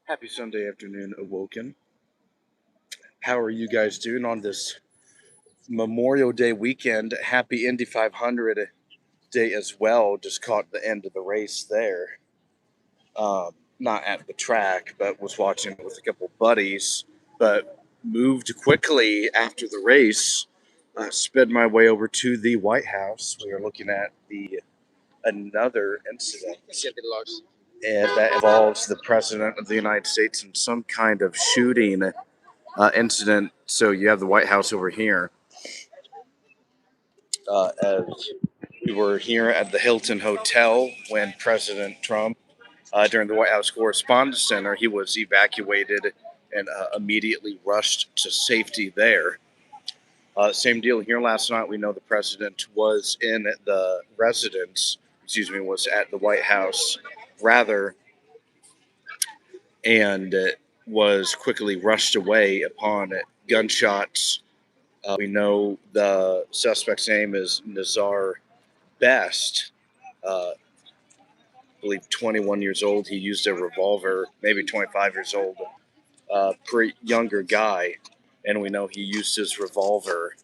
Happy Sunday afternoon, Awoken. How are you guys doing on this Memorial Day weekend? Happy Indy 500 day as well. Just caught the end of the race there. Not at the track, but was watching with a couple buddies. But moved quickly after the race. Sped my way over to the White House. We are looking at the another incident, and that involves the President of the United States in some kind of shooting incident. So you have the White House over here. As we were here at the Hilton Hotel when President Trump, during the White House Correspondence Center, he was evacuated and immediately rushed to safety there. Same deal here last night. We know the president was in the residence, was at the White House, rather, and was quickly rushed away upon gunshots. We know the suspect's name is Nazar Best. I believe 21 years old. He used a revolver, maybe 25 years old, pretty younger guy. And we know he used his revolver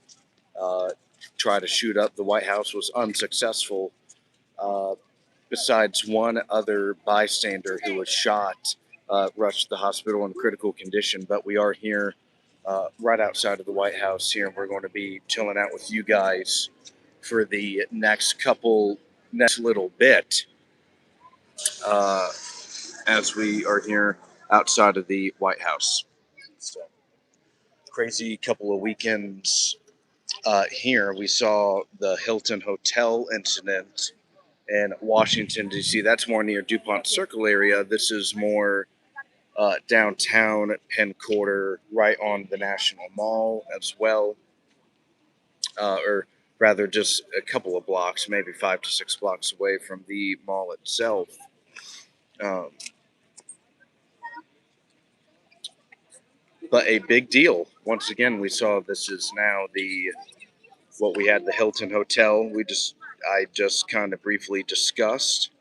to try to shoot up the White House, was unsuccessful. Besides one other bystander who was shot, rushed to the hospital in critical condition. But we are here right outside of the White House here, and we're going to be chilling out with you guys for the next little bit, as we are here outside of the White House. So, crazy couple of weekends here. We saw the Hilton Hotel incident in Washington, D.C. That's more near DuPont Circle area. This is more downtown Penn Quarter, right on the National Mall as well, or rather just a couple of blocks, maybe 5 to 6 blocks away from the mall itself. But a big deal. Once again, we saw this is now what we had, the Hilton Hotel. I just kind of briefly discussed,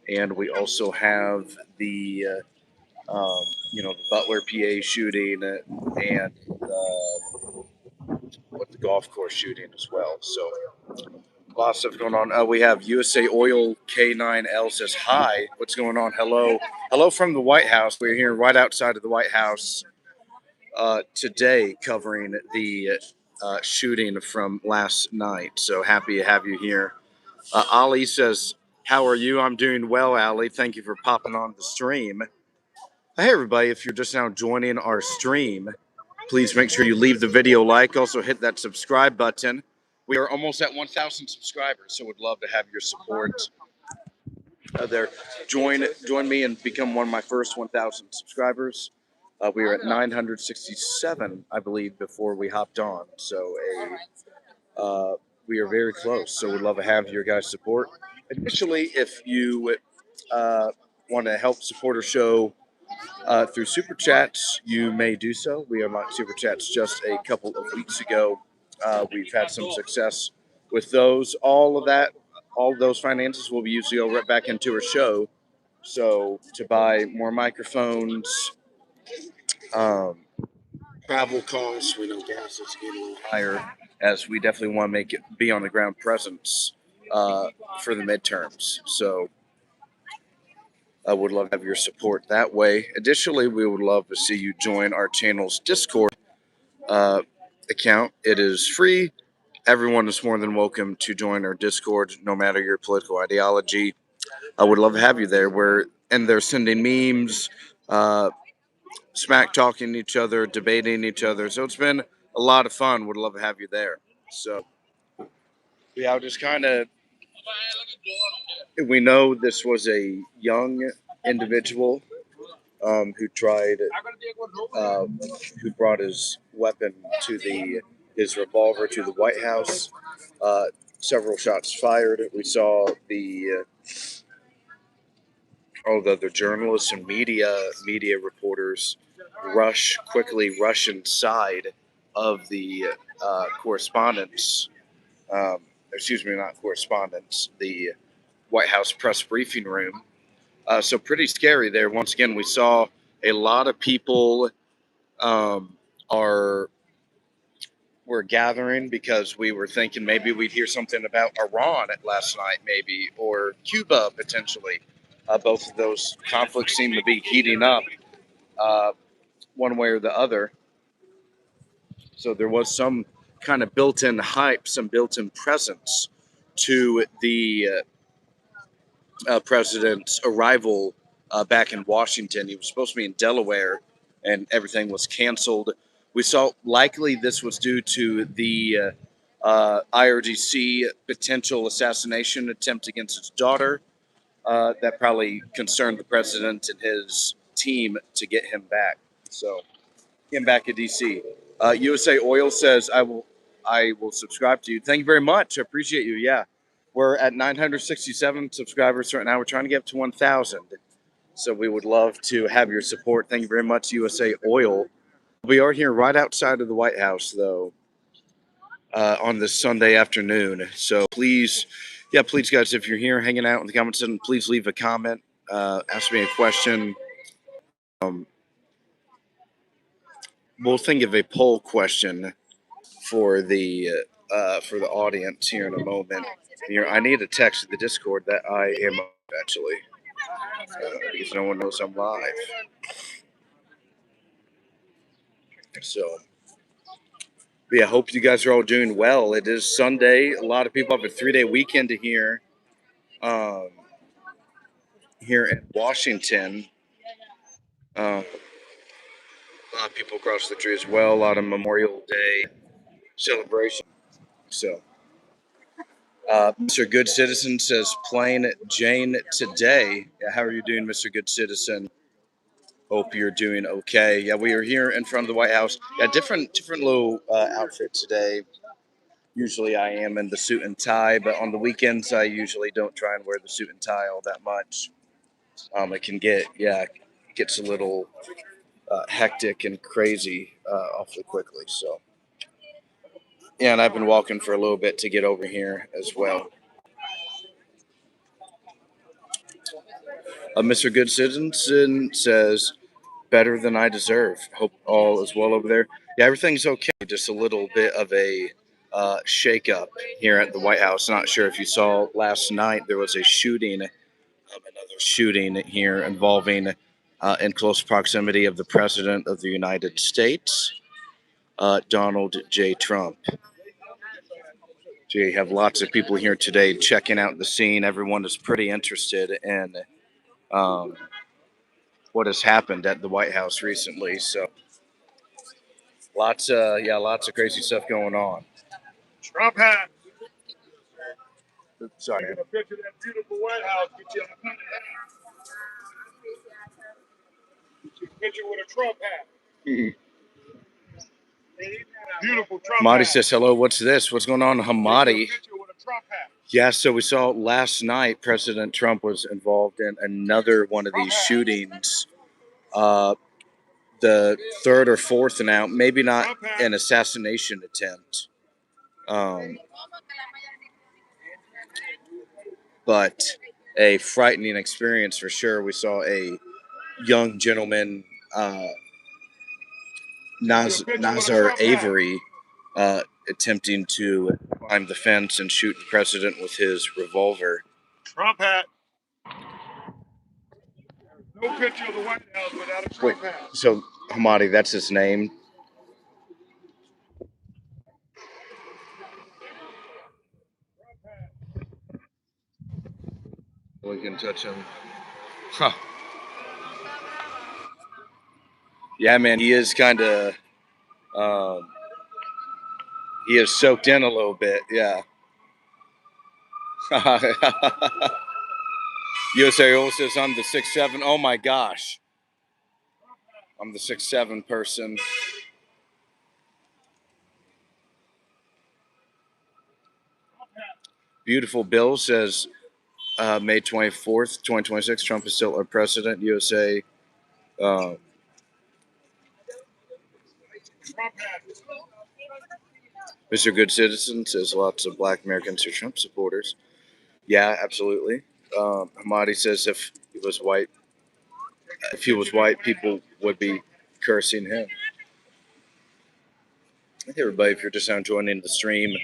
and we also have the the Butler, PA shooting and the golf course shooting as well. So a lot of stuff going on. We have USA Oil K9L says hi. What's going on? Hello from the White House. We're here right outside of the White House today, covering the shooting from last night. So happy to have you here. Ali says, "How are you?" I'm doing well, Ali. Thank you for popping on the stream. Hey, everybody! If you're just now joining our stream, please make sure you leave the video like. Also, hit that subscribe button. We are almost at 1,000 subscribers, so would love to have your support there. Join me and become one of my first 1,000 subscribers. We are at 967, I believe, before we hopped on. So we are very close. So we'd love to have your guys' support. Additionally, if you want to help support our show through Super Chats, you may do so. We unlocked Super Chats just a couple of weeks ago. We've had some success with those. All those finances will be used to go right back into our show. So to buy more microphones, travel costs, we know gas is getting a little higher, as we definitely want to make it be on the ground presence for the midterms. So I would love to have your support that way. Additionally, we would love to see you join our channel's Discord account. It is free. Everyone is more than welcome to join our Discord, no matter your political ideology. I would love to have you there. They're sending memes, smack talking each other, debating each other. So it's been a lot of fun. Would love to have you there. So yeah, I'll just kind of. We know this was a young individual who brought his weapon his revolver to the White House. Several shots fired. We saw the journalists and media reporters quickly rush inside of the correspondence. Not correspondence. The White House press briefing room. So pretty scary there. Once again, we saw A lot of people um, are were gathering because we were thinking maybe we'd hear something about Iran last night, maybe, or Cuba potentially. Both of those conflicts seem to be heating up uh, one way or the other. So there was some kind of built-in hype, some built-in presence to the president's arrival back in Washington. He was supposed to be in Delaware, and everything was canceled. We saw likely this was due to the IRGC potential assassination attempt against his daughter. That probably concerned the president and his team to get him back. So, him back in DC. USA Oil says, I will subscribe to you. Thank you very much. I appreciate you. Yeah. We're at 967 subscribers right now. We're trying to get up to 1,000. So we would love to have your support. Thank you very much, USA Oil. We are here right outside of the White House, though, on this Sunday afternoon. So please, please, guys, if you're here hanging out in the comment section, please leave a comment. Ask me a question. We'll think of a poll question for the audience here in a moment. Here, I need to text the Discord that I am actually because no one knows I'm live. So, yeah, hope you guys are all doing well. It is Sunday. A lot of people have a 3-day weekend here, here in Washington. A lot of people across the country as well. A lot of Memorial Day celebration. So, Mr. Good Citizen says, plain Jane today. Yeah, how are you doing, Mr. Good Citizen? Hope you're doing okay. Yeah, we are here in front of the White House. Yeah, different little outfit today. Usually I am in the suit and tie, but on the weekends I usually don't try and wear the suit and tie all that much. It can it gets a little hectic and crazy awfully quickly. So, yeah, and I've been walking for a little bit to get over here as well. Mr. Good Citizen says, better than I deserve. Hope all is well over there. Yeah, everything's okay. Just a little bit of a shake up here at the White House. Not sure if you saw last night, there was a shooting, another shooting here involving in close proximity of the President of the United States, Donald J. Trump. So you have lots of people here today checking out the scene. Everyone is pretty interested in what has happened at the White House recently. So lots of crazy stuff going on. Trump hat. Sorry. Taking a picture of that beautiful White House. Get you a picture with a Trump hat. Beautiful Trump Hamadi hat. says, hello, what's this? What's going on, Hamadi? Picture with a Trump hat. Yeah, so we saw last night President Trump was involved in another one of these shootings. The third or fourth now, maybe not an assassination attempt. But a frightening experience for sure. We saw a young gentleman, Nazar Avery, attempting to climb the fence and shoot the president with his revolver. Trump hat. No picture of the White House without a Trump hat. So, Hamadi, that's his name. We can touch him. Huh. Yeah, man, he is kind of, he is soaked in a little bit. Yeah. USA Oil says I'm the 6'7". Oh my gosh. I'm the 6'7" person. Beautiful Bill says May 24th, 2026, Trump is still our president. USA. Mr. Good Citizen says lots of black Americans are Trump supporters. Yeah, absolutely. Hamadi says if he was white, If he was white, people would be cursing him. Hey everybody, if you're just now joining the stream,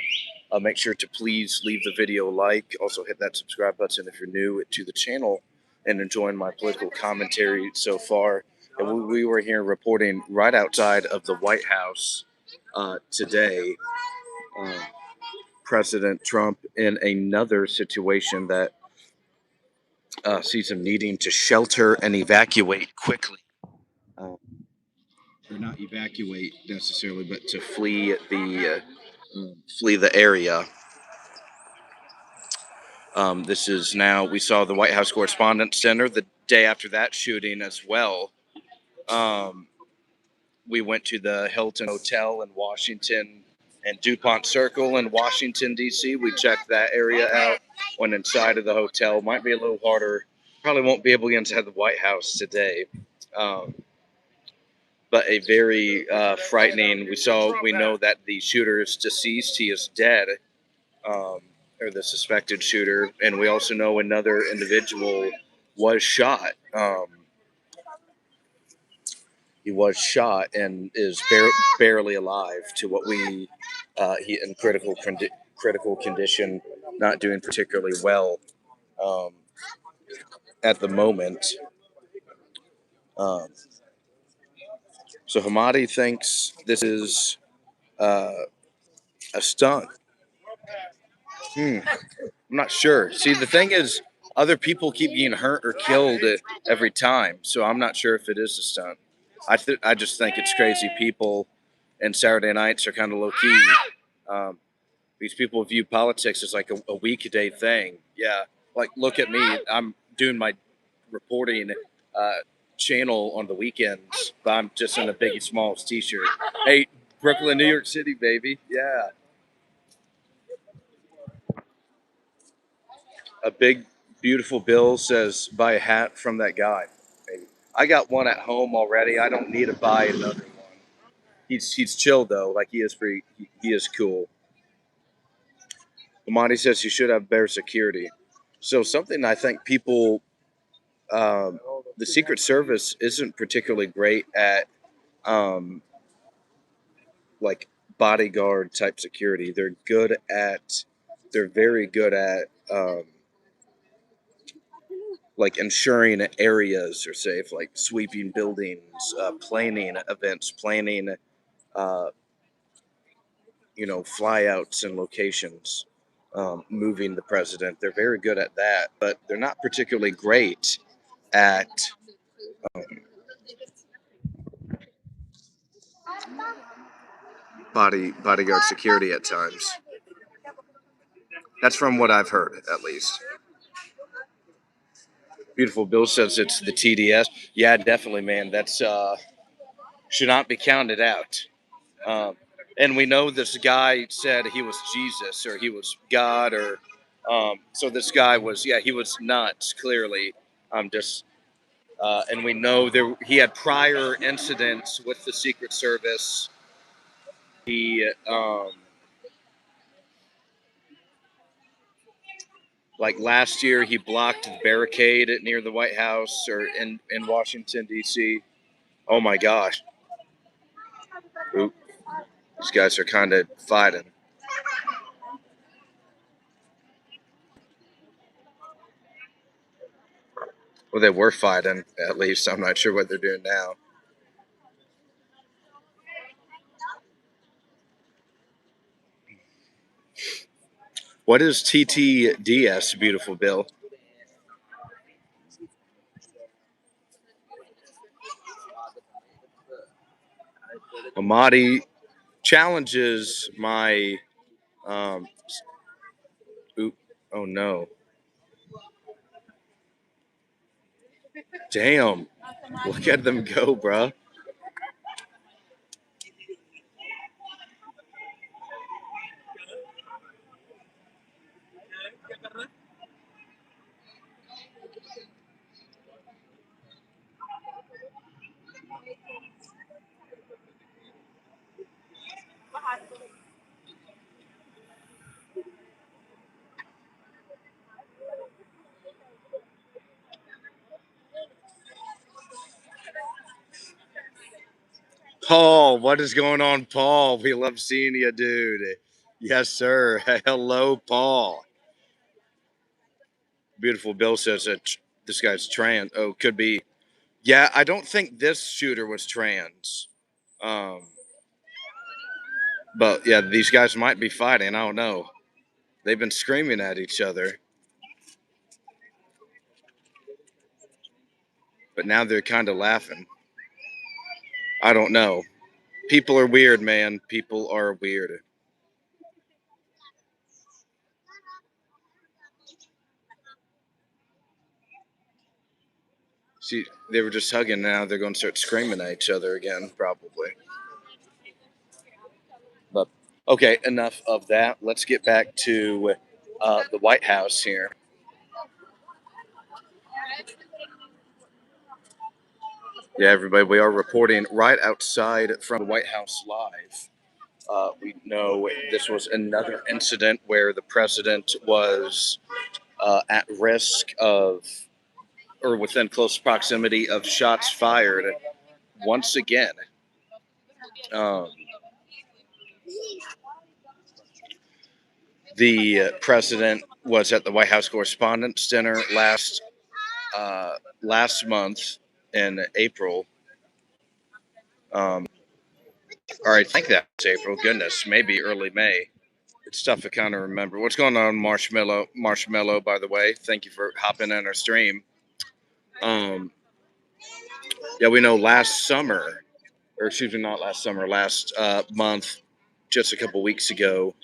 make sure to please leave the video a like. Also hit that subscribe button if you're new to the channel and enjoying my political commentary so far. And we were here reporting right outside of the White House today. President Trump in another situation that sees him needing to shelter and evacuate quickly. Or not evacuate necessarily, but to flee the area. This is now, we saw the White House Correspondents' Center the day after that shooting as well. We went to the Hilton Hotel in Washington and DuPont Circle in Washington, D.C. We checked that area out, went inside of the hotel. Might be a little harder. Probably won't be able to get inside the White House today. But a very frightening, we know that the shooter is deceased. He is dead. Or the suspected shooter, and we also know another individual was shot. He was shot and is barely alive. To what he in critical condition, not doing particularly well at the moment. So Hamadi thinks this is a stunt. I'm not sure. See, the thing is, other people keep getting hurt or killed every time, so I'm not sure if it is a stunt. I just think it's crazy people, and Saturday nights are kind of low key. These people view politics as like a weekday thing. Yeah, like look at me. I'm doing my reporting channel on the weekends, but I'm just in a Biggie Smalls t-shirt. Hey, Brooklyn, New York City, baby. Yeah. A big, beautiful bill says, buy a hat from that guy. Maybe. I got one at home already. I don't need to buy another one. He's chill though. Like he is pretty. He is cool. Amani says you should have better security. So something I think people, the Secret Service isn't particularly great at, like bodyguard type security. They're very good at, like ensuring areas are safe, like sweeping buildings, planning events, planning, uh, flyouts and locations, moving the president. They're very good at that, but they're not particularly great at bodyguard security at times. That's from what I've heard, at least. Beautiful Bill says it's the TDS. Yeah, definitely, man. That's should not be counted out. And we know this guy said he was Jesus or he was God, or so this guy was. Yeah, he was nuts. Clearly, and we know he had prior incidents with the Secret Service. He like last year, he blocked the barricade near the White House or in Washington, D.C. Oh my gosh. Oop. These guys are kind of fighting. Well, they were fighting, at least. I'm not sure what they're doing now. What is TTDS, Beautiful Bill? Amadi challenges my. Oop, oh no. Damn. Look at them go, bruh. Paul, what is going on, Paul? We love seeing you, dude. Yes, sir. Hello, Paul. Beautiful Bill says that this guy's trans. Oh, could be. Yeah, I don't think this shooter was trans. Um, but yeah, these guys might be fighting. I don't know. They've been screaming at each other, but now they're kind of laughing. I don't know. People are weird, man. People are weird. See, they were just hugging. Now they're going to start screaming at each other again, probably. But okay, enough of that. Let's get back to the White House here. Yeah, everybody, we are reporting right outside from the White House live. We know this was another incident where the president was at risk of, or within close proximity of shots fired once again. Um, the president was at the White House Correspondents' Dinner last month in April. Or I think that was April. Goodness, maybe early May. It's tough to kind of remember. What's going on, Marshmallow? Marshmallow, by the way, thank you for hopping in our stream. Yeah, we know last summer, or excuse me, not last summer, last month, just a couple weeks ago,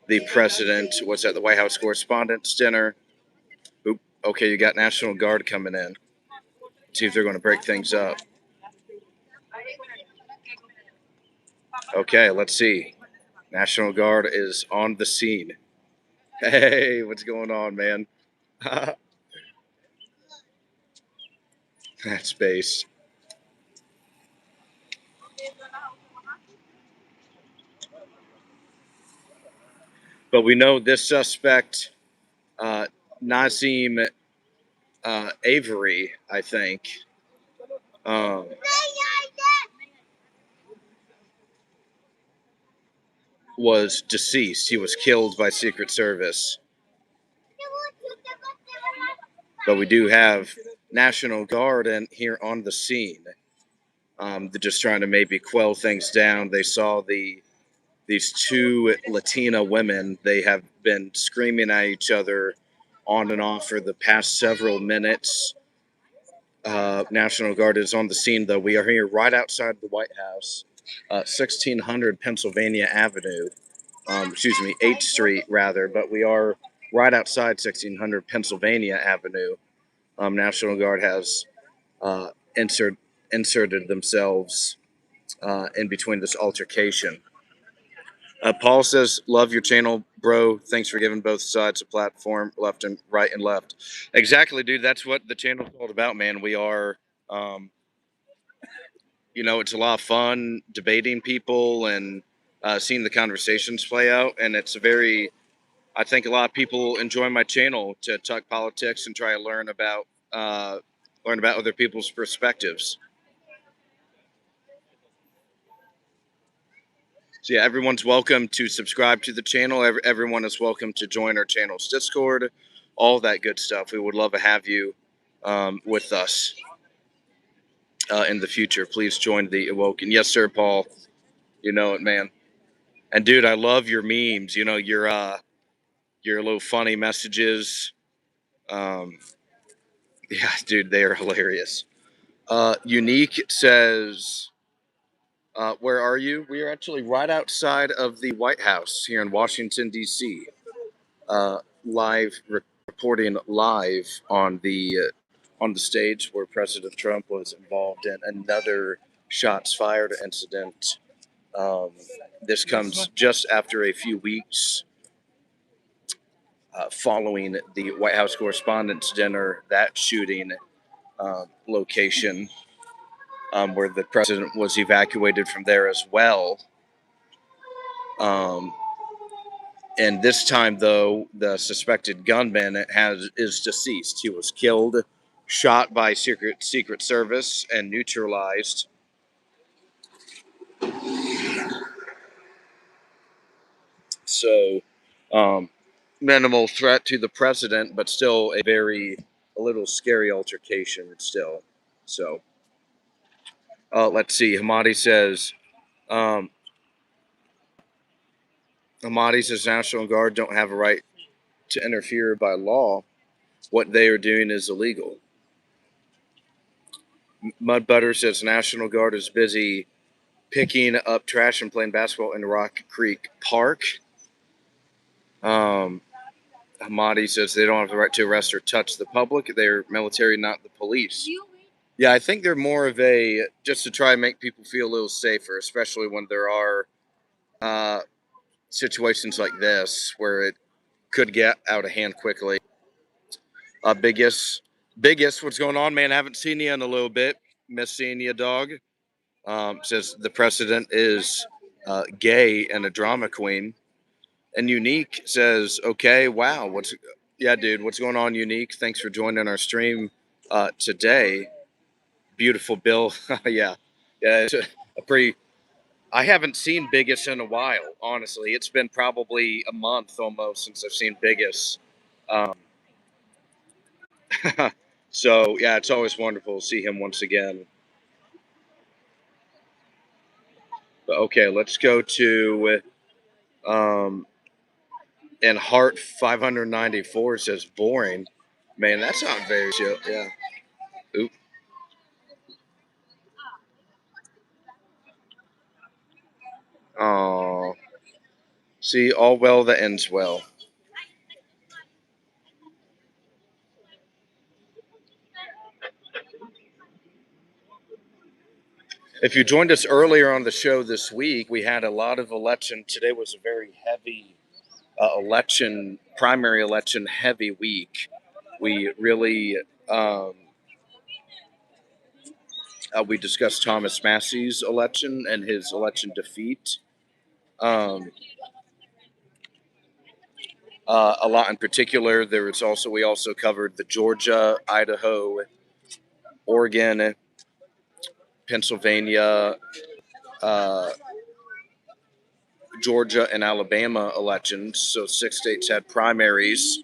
the president was at the White House Correspondents' Dinner. Oop, okay, you got National Guard coming in. See if they're going to break things up. Okay, let's see. National Guard is on the scene. Hey, what's going on, man? That's base. But we know this suspect, Nazim Avery, I think, um, was deceased. He was killed by Secret Service. But we do have National Guard here on the scene. They're just trying to maybe quell things down. They saw these two Latina women. They have been screaming at each other on and off for the past several minutes. National Guard is on the scene, though. We are here right outside the White House, 1600 Pennsylvania Avenue. Excuse me, 8th Street, rather. But we are right outside 1600 Pennsylvania Avenue. National Guard has uh, inserted themselves in between this altercation. Paul says, "Love your channel, bro. Thanks for giving both sides a platform, left and right and left." Exactly, dude. That's what the channel's all about, man. We are, um, it's a lot of fun debating people and seeing the conversations play out, and it's a very. I think a lot of people enjoy my channel to talk politics and try to learn about other people's perspectives. So yeah, everyone's welcome to subscribe to the channel. Everyone is welcome to join our channel's Discord, all that good stuff. We would love to have you with us in the future. Please join the Awoken. Yes, sir, Paul. You know it, man. And dude, I love your memes. You know your little funny messages. Um, yeah, dude, they are hilarious. Unique says, "Where are you?" We are actually right outside of the White House here in Washington D.C. Reporting live on the stage where President Trump was involved in another shots fired incident. Um, this comes just after a few weeks following the White House Correspondents' Dinner, that shooting location, where the president was evacuated from there as well. Um, And this time, though, the suspected gunman is deceased. He was killed, shot by Secret Service, and neutralized. So, minimal threat to the president, but still a little scary altercation still. So, let's see. Um, Hamadi says National Guard don't have a right to interfere by law. What they are doing is illegal. Mudbutter says National Guard is busy picking up trash and playing basketball in Rock Creek Park. Hamadi says they don't have the right to arrest or touch the public. They're military, not the police. Yeah, I think they're more of a just to try and make people feel a little safer, especially when there are situations like this where it could get out of hand quickly. Biggest, what's going on, man? Haven't seen you in a little bit. Miss seeing you, dog. Says the president is gay and a drama queen. And Unique says, okay, wow, dude, what's going on, Unique? Thanks for joining our stream today. Beautiful Bill. Yeah. Yeah, it's a pretty I haven't seen Biggest in a while, honestly. It's been probably a month almost since I've seen Biggest. Um, so yeah, it's always wonderful to see him once again. But okay, let's go to and Heart 594 says boring. Man, that's not very chill. Yeah. Oop. Oh. See, all well that ends well. If you joined us earlier on the show this week, we had a lot of election. Today was a very heavy primary election heavy week. We really we discussed Thomas Massey's election and his election defeat. Um, a lot in particular. We also covered the Georgia, Idaho, Oregon, Pennsylvania, uh, Georgia, and Alabama elections. So 6 states had primaries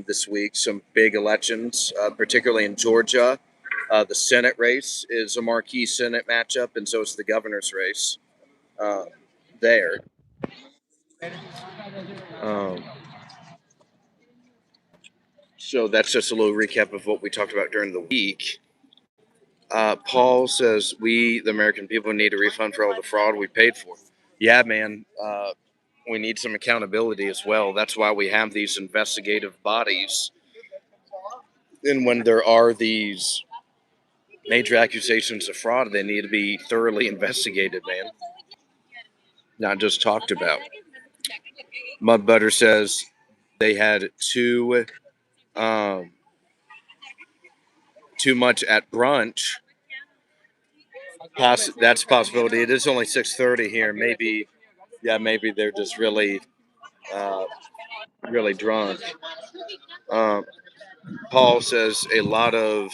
this week. Some big elections, particularly in Georgia. The Senate race is a marquee Senate matchup, and so is the governor's race there. Um, so that's just a little recap of what we talked about during the week. Paul says we, the American people, need a refund for all the fraud we paid for. Yeah, man. We need some accountability as well. That's why we have these investigative bodies. And when there are these major accusations of fraud, they need to be thoroughly investigated, man. Not just talked about. Mudbutter says they had too much at brunch. That's a possibility. It is only 6:30 here. Maybe they're just really really drunk. Um, Paul says a lot of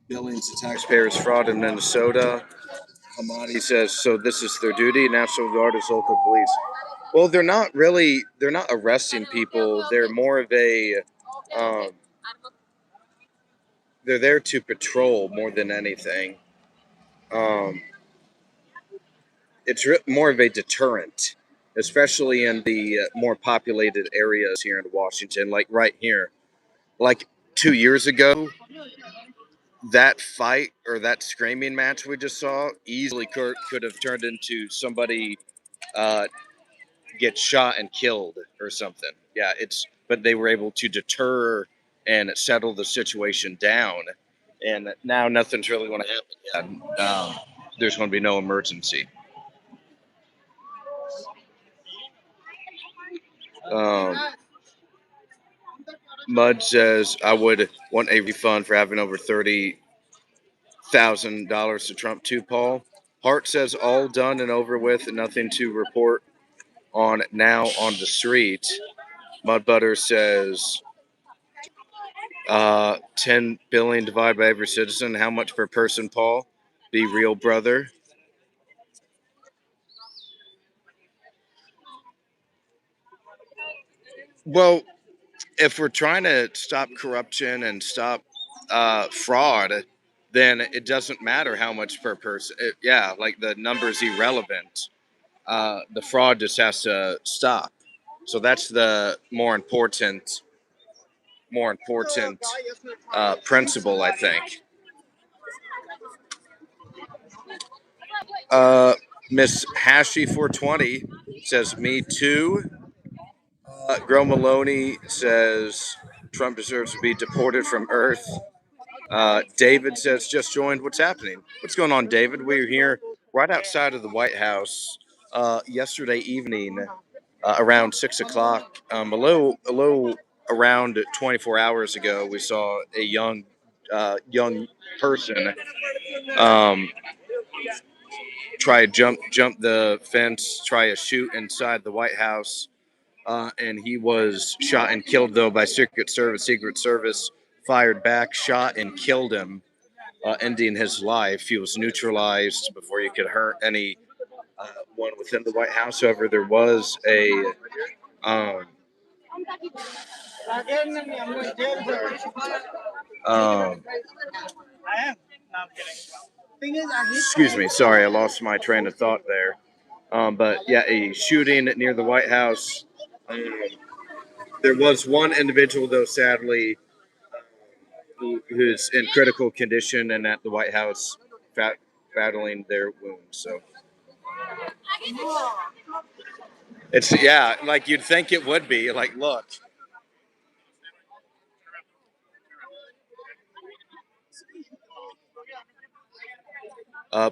billions of taxpayers fraud in Minnesota. Hamadi says so. This is their duty. National Guard is local police. Well, they're not really. They're not arresting people. They're more of a. Um, they're there to patrol more than anything. Um, it's more of a deterrent, especially in the more populated areas here in Washington, like right here. Like 2 years ago, that fight or that screaming match we just saw easily could have turned into somebody uh, get shot and killed or something. Yeah, but they were able to deter and settle the situation down, and now nothing's really going to happen. Yeah, there's going to be no emergency. Um, Mud says I would want a refund for having over $30,000 to Trump too, Paul. Hart says all done and over with and nothing to report on now on the street. Mudbutter says 10 billion divided by every citizen. How much per person, Paul? Be real, brother. Well, if we're trying to stop corruption and stop fraud, then it doesn't matter how much per person. Yeah, like the number's irrelevant. The fraud just has to stop. So that's the more important principle, I think. Uh, Miss Hashi420 says, "Me too." Grow Maloney says, "Trump deserves to be deported from Earth." David says, "Just joined. What's happening? What's going on, David? We're here right outside of the White House yesterday evening around 6 o'clock. A little around 24 hours ago, we saw a young person um, try to jump the fence, try to shoot inside the White House, and he was shot and killed though by Secret Service. Secret Service fired back, shot and killed him, ending his life. He was neutralized before he could hurt any one within the White House. However, there was a um, um, excuse me, sorry, I lost my train of thought there. But yeah, a shooting near the White House. There was one individual, though, sadly, who's in critical condition and at the White House battling their wounds. So it's, yeah, like you'd think it would be. Like, look,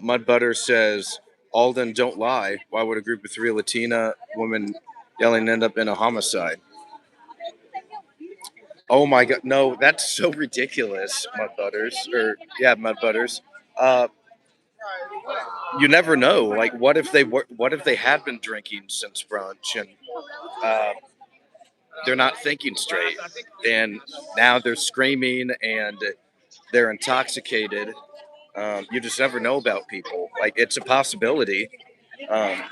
Mud Butter says, "Aulden, don't lie. Why would a group of three Latina women yelling end up in a homicide?" Oh my God, no, that's so ridiculous, Mud Butters. Or yeah, Mud Butters. Uh, you never know. Like, what if they had been drinking since brunch and uh, they're not thinking straight, and now they're screaming and they're intoxicated. You just never know about people. Like, it's a possibility.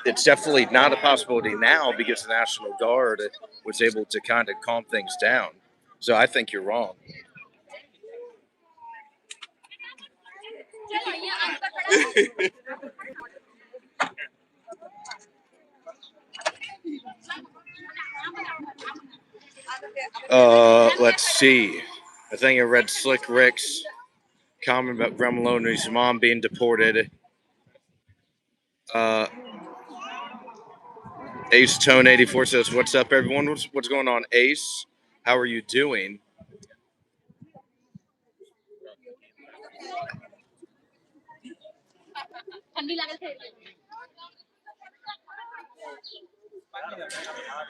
It's definitely not a possibility now because the National Guard was able to kind of calm things down. So I think you're wrong. Let's see. I think I read Slick Rick's comment about Gremloni's mom being deported. Uh, Ace Tone 84 says, "What's up, everyone? What's going on, Ace? How are you doing?"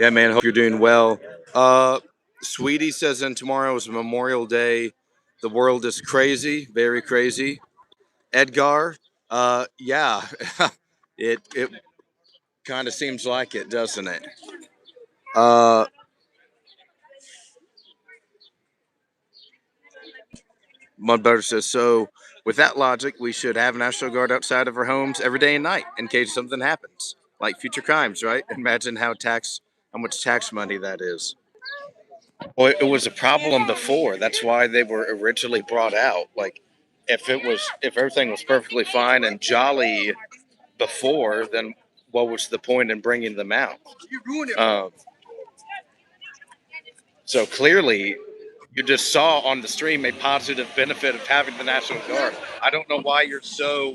Yeah, man. Hope you're doing well. Uh, Sweetie says, "And tomorrow is Memorial Day. The world is crazy, very crazy." Edgar, yeah, it kind of seems like it, doesn't it? Uh, Mudbutter says, "So with that logic, we should have National Guard outside of our homes every day and night in case something happens, like future crimes, right? Imagine how much tax money that is." Well, it was a problem before. That's why they were originally brought out. Like, if everything was perfectly fine and jolly before, then what was the point in bringing them out? Um, so clearly, you just saw on the stream a positive benefit of having the National Guard. I don't know why you're so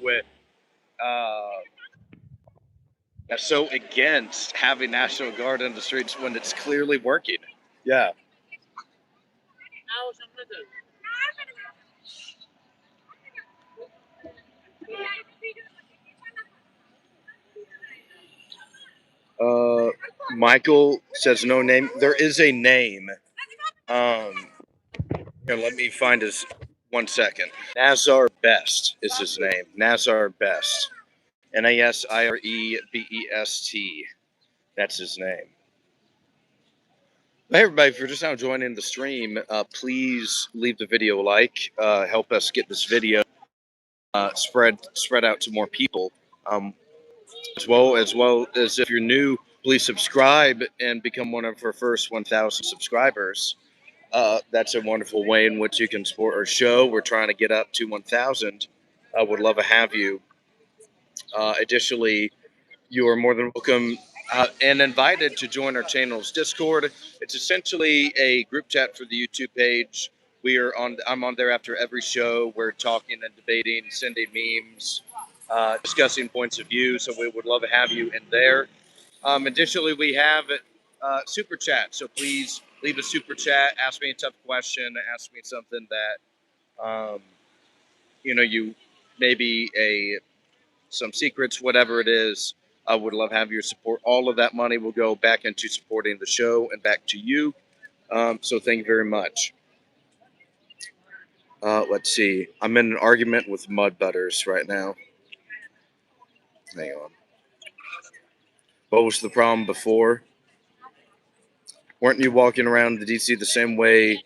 against having National Guard in the streets when it's clearly working. Yeah. Uh, Michael says no name. There is a name. Um, Here, let me find his 1 second. Nazar Best is his name. Nazar Best. Nasirebest. That's his name. Hey everybody, if you're just now joining the stream, please leave the video a like. Help us get this video spread out to more people. As if you're new, please subscribe and become one of our first 1,000 subscribers. That's a wonderful way in which you can support our show. We're trying to get up to 1,000. I would love to have you. Additionally, you are more than welcome and invited to join our channel's Discord. It's essentially a group chat for the YouTube page. I'm on there after every show. We're talking and debating, sending memes, discussing points of view. So we would love to have you in there. Additionally, we have super chat. So please leave a super chat. Ask me a tough question. Ask me something that you maybe some secrets, whatever it is. I would love to have your support. All of that money will go back into supporting the show and back to you. So thank you very much. Let's see. I'm in an argument with Mud Butters right now. Hang on. What was the problem before? Weren't you walking around the DC the same way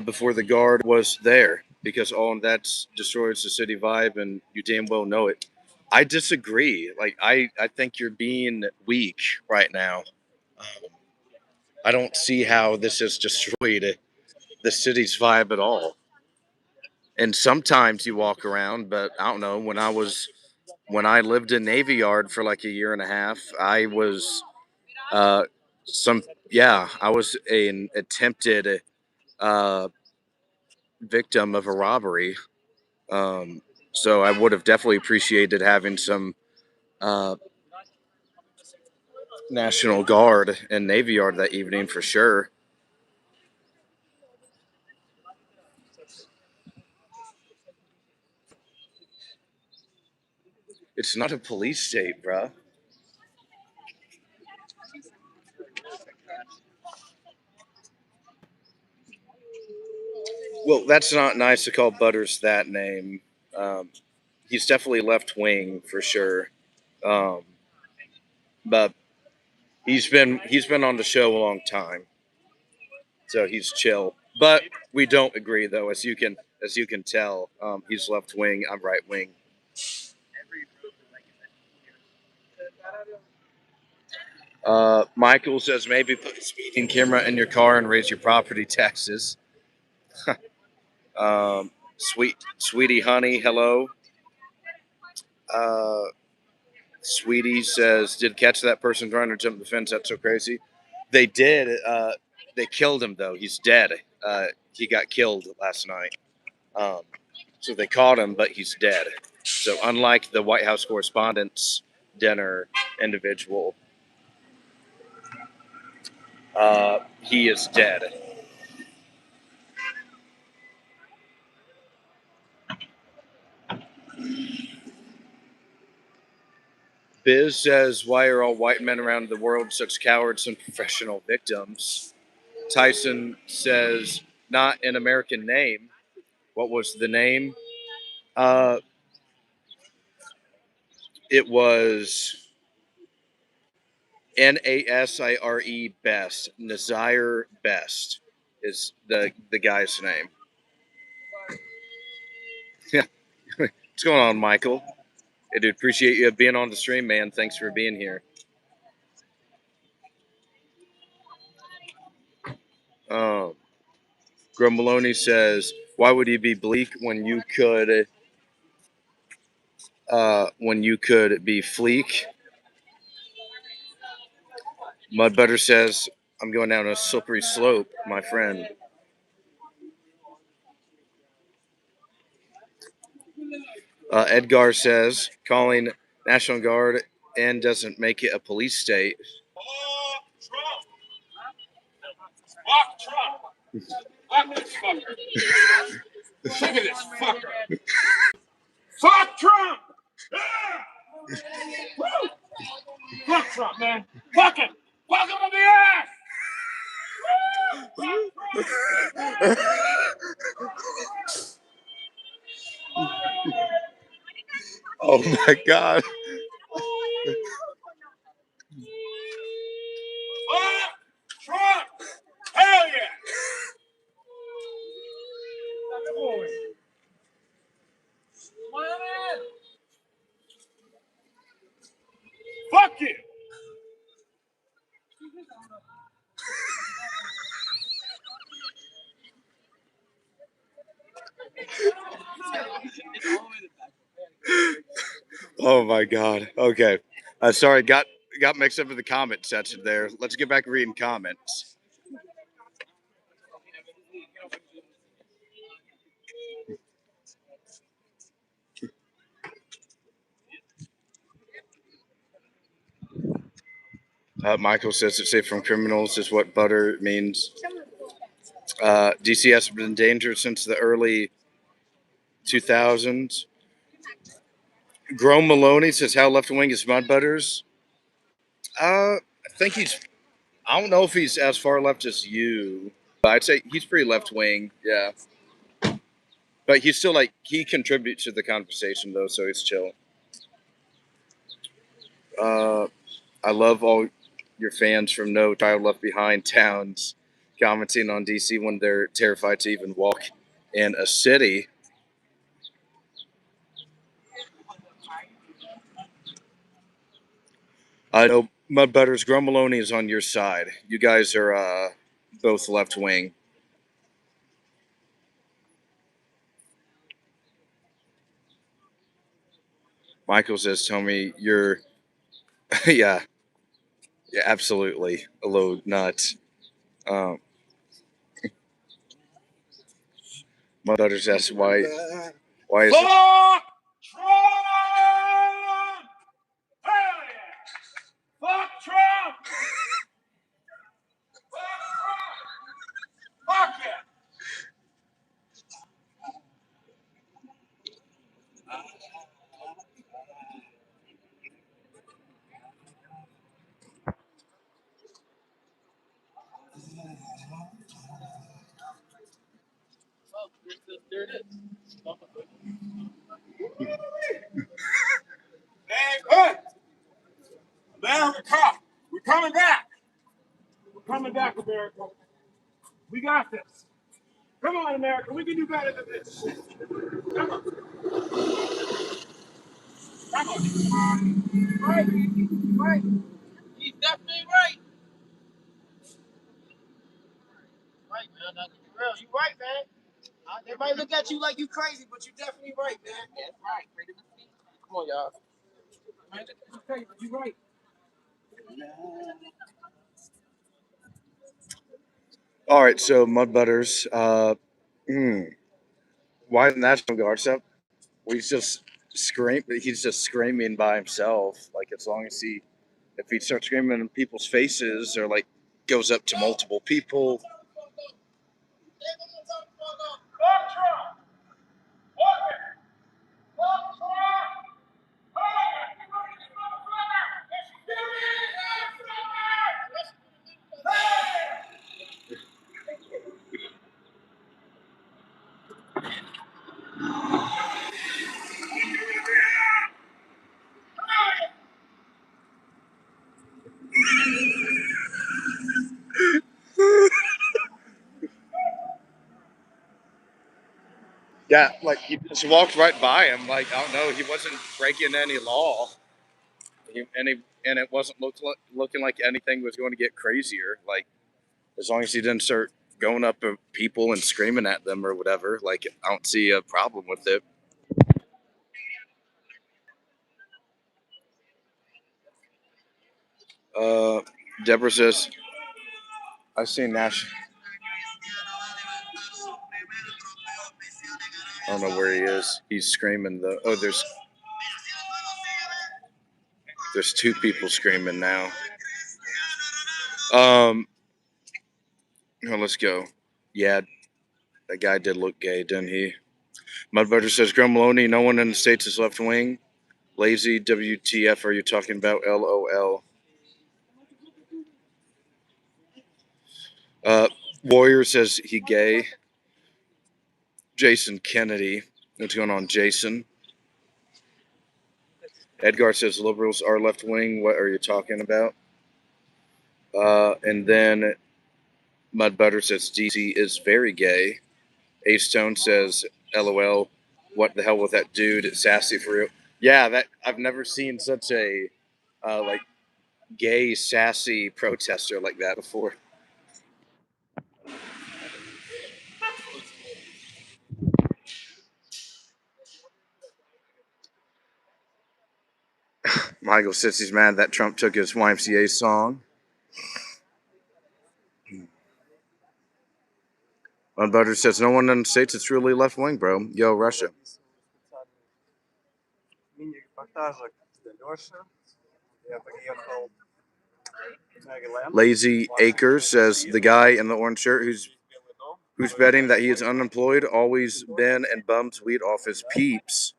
before the guard was there? Because all that destroys the city vibe, and you damn well know it. I disagree. Like I think you're being weak right now. I don't see how this has destroyed the city's vibe at all. And sometimes you walk around, but I don't know. When I lived in Navy Yard for like a year and a half, I was uh, I was an attempted victim of a robbery. So I would have definitely appreciated having some uh, National Guard and Navy Yard that evening for sure. It's not a police state, bruh. Well, that's not nice to call Butters that name. Um, he's definitely left wing for sure. Um, but he's been on the show a long time, so he's chill. But we don't agree though, as you can tell. He's left wing. I'm right wing. Michael says maybe put a speeding camera in your car and raise your property taxes. Sweetie honey, hello. Uh, Sweetie says, did catch that person trying to jump the fence? That's so crazy. They did. They killed him though. He's dead. He got killed last night. Um, so they caught him, but he's dead. So unlike the White House Correspondents' Dinner individual, he is dead. Biz says, why are all white men around the world such cowards and professional victims? Tyson says, not an American name. What was the name? Uh, it was Nasire Best. Nazire Best is the guy's name. Yeah. What's going on, Michael? I do appreciate you being on the stream, man. Thanks for being here. Grumbaloni says, why would you be bleak when you could be fleek? Mudbutter says, I'm going down a slippery slope, my friend. Edgar says, calling National Guard and doesn't make it a police state. Fuck Trump. Fuck this fucker. Look at this fucker. Fuck Trump. Yeah. Fuck Trump, man. Fuck him. Fuck him in the ass. Oh my God. Fuck Trump. Hell yeah. Fuck you. Oh my God. Okay. Sorry, got mixed up in the comment section there. Let's get back reading comments. Michael says it's safe from criminals is what butter means. DC has been in danger since the early 2000s. Grome Maloney says how left wing is Mud Butters. I think he's. I don't know if he's as far left as you, but I'd say he's pretty left wing. Yeah, but he's still like he contributes to the conversation though, so he's chill. I love all your fans from No Child Left Behind towns commenting on DC when they're terrified to even walk in a city. I know Mud Butters Grummaloni is on your side. You guys are both left wing. Michael says, "Tell me you're, yeah, yeah, absolutely a little nuts." Um, Mud Butters asks why is it? Fuck Trump! Hell yeah! Fuck Trump! Fuck Trump! Fuck yeah! Hey, good. America, we're coming back. We're coming back, America. We got this. Come on, America. We can do better than this. Come on. Come on. Right. Right. He's definitely right. Right, man. That's real. You right, man. They might look at you like you crazy, but you're definitely right, man. Yeah, that's right. Come on, y'all. Man, you crazy, but you right. All right, so Mud Butters, why the National Guard stuff? Well, he's just screaming by himself. Like as long as if he starts screaming in people's faces or like goes up to multiple people. Fuck Trump! Fuck it! Fuck Trump! Yeah, like he just walked right by him. Like I don't know, he wasn't breaking any law, and it wasn't looking like anything was going to get crazier. Like as long as he didn't start going up to people and screaming at them or whatever, like I don't see a problem with it. Uh, Deborah says, "I've seen Nash. I don't know where he is. He's screaming though. Oh, there's two people screaming now. Oh, let's go. Yeah, that guy did look gay, didn't he? Mudbutter says, Grummaloni, no one in the States is left wing. Lazy, WTF are you talking about? LOL. Uh, Warrior says he gay. Jason Kennedy. What's going on, Jason? Edgar says liberals are left wing. What are you talking about? And then Mudbutter says DC is very gay. A Stone says LOL. What the hell with that dude? It's sassy for real. Yeah, that I've never seen such a like gay sassy protester like that before. Michael says he's mad that Trump took his YMCA song. Unbutter says no one in the States is truly left wing, bro. Yo, Russia. Lazy Acres says the guy in the orange shirt who's betting that he is unemployed, always been, and bums weed off his peeps.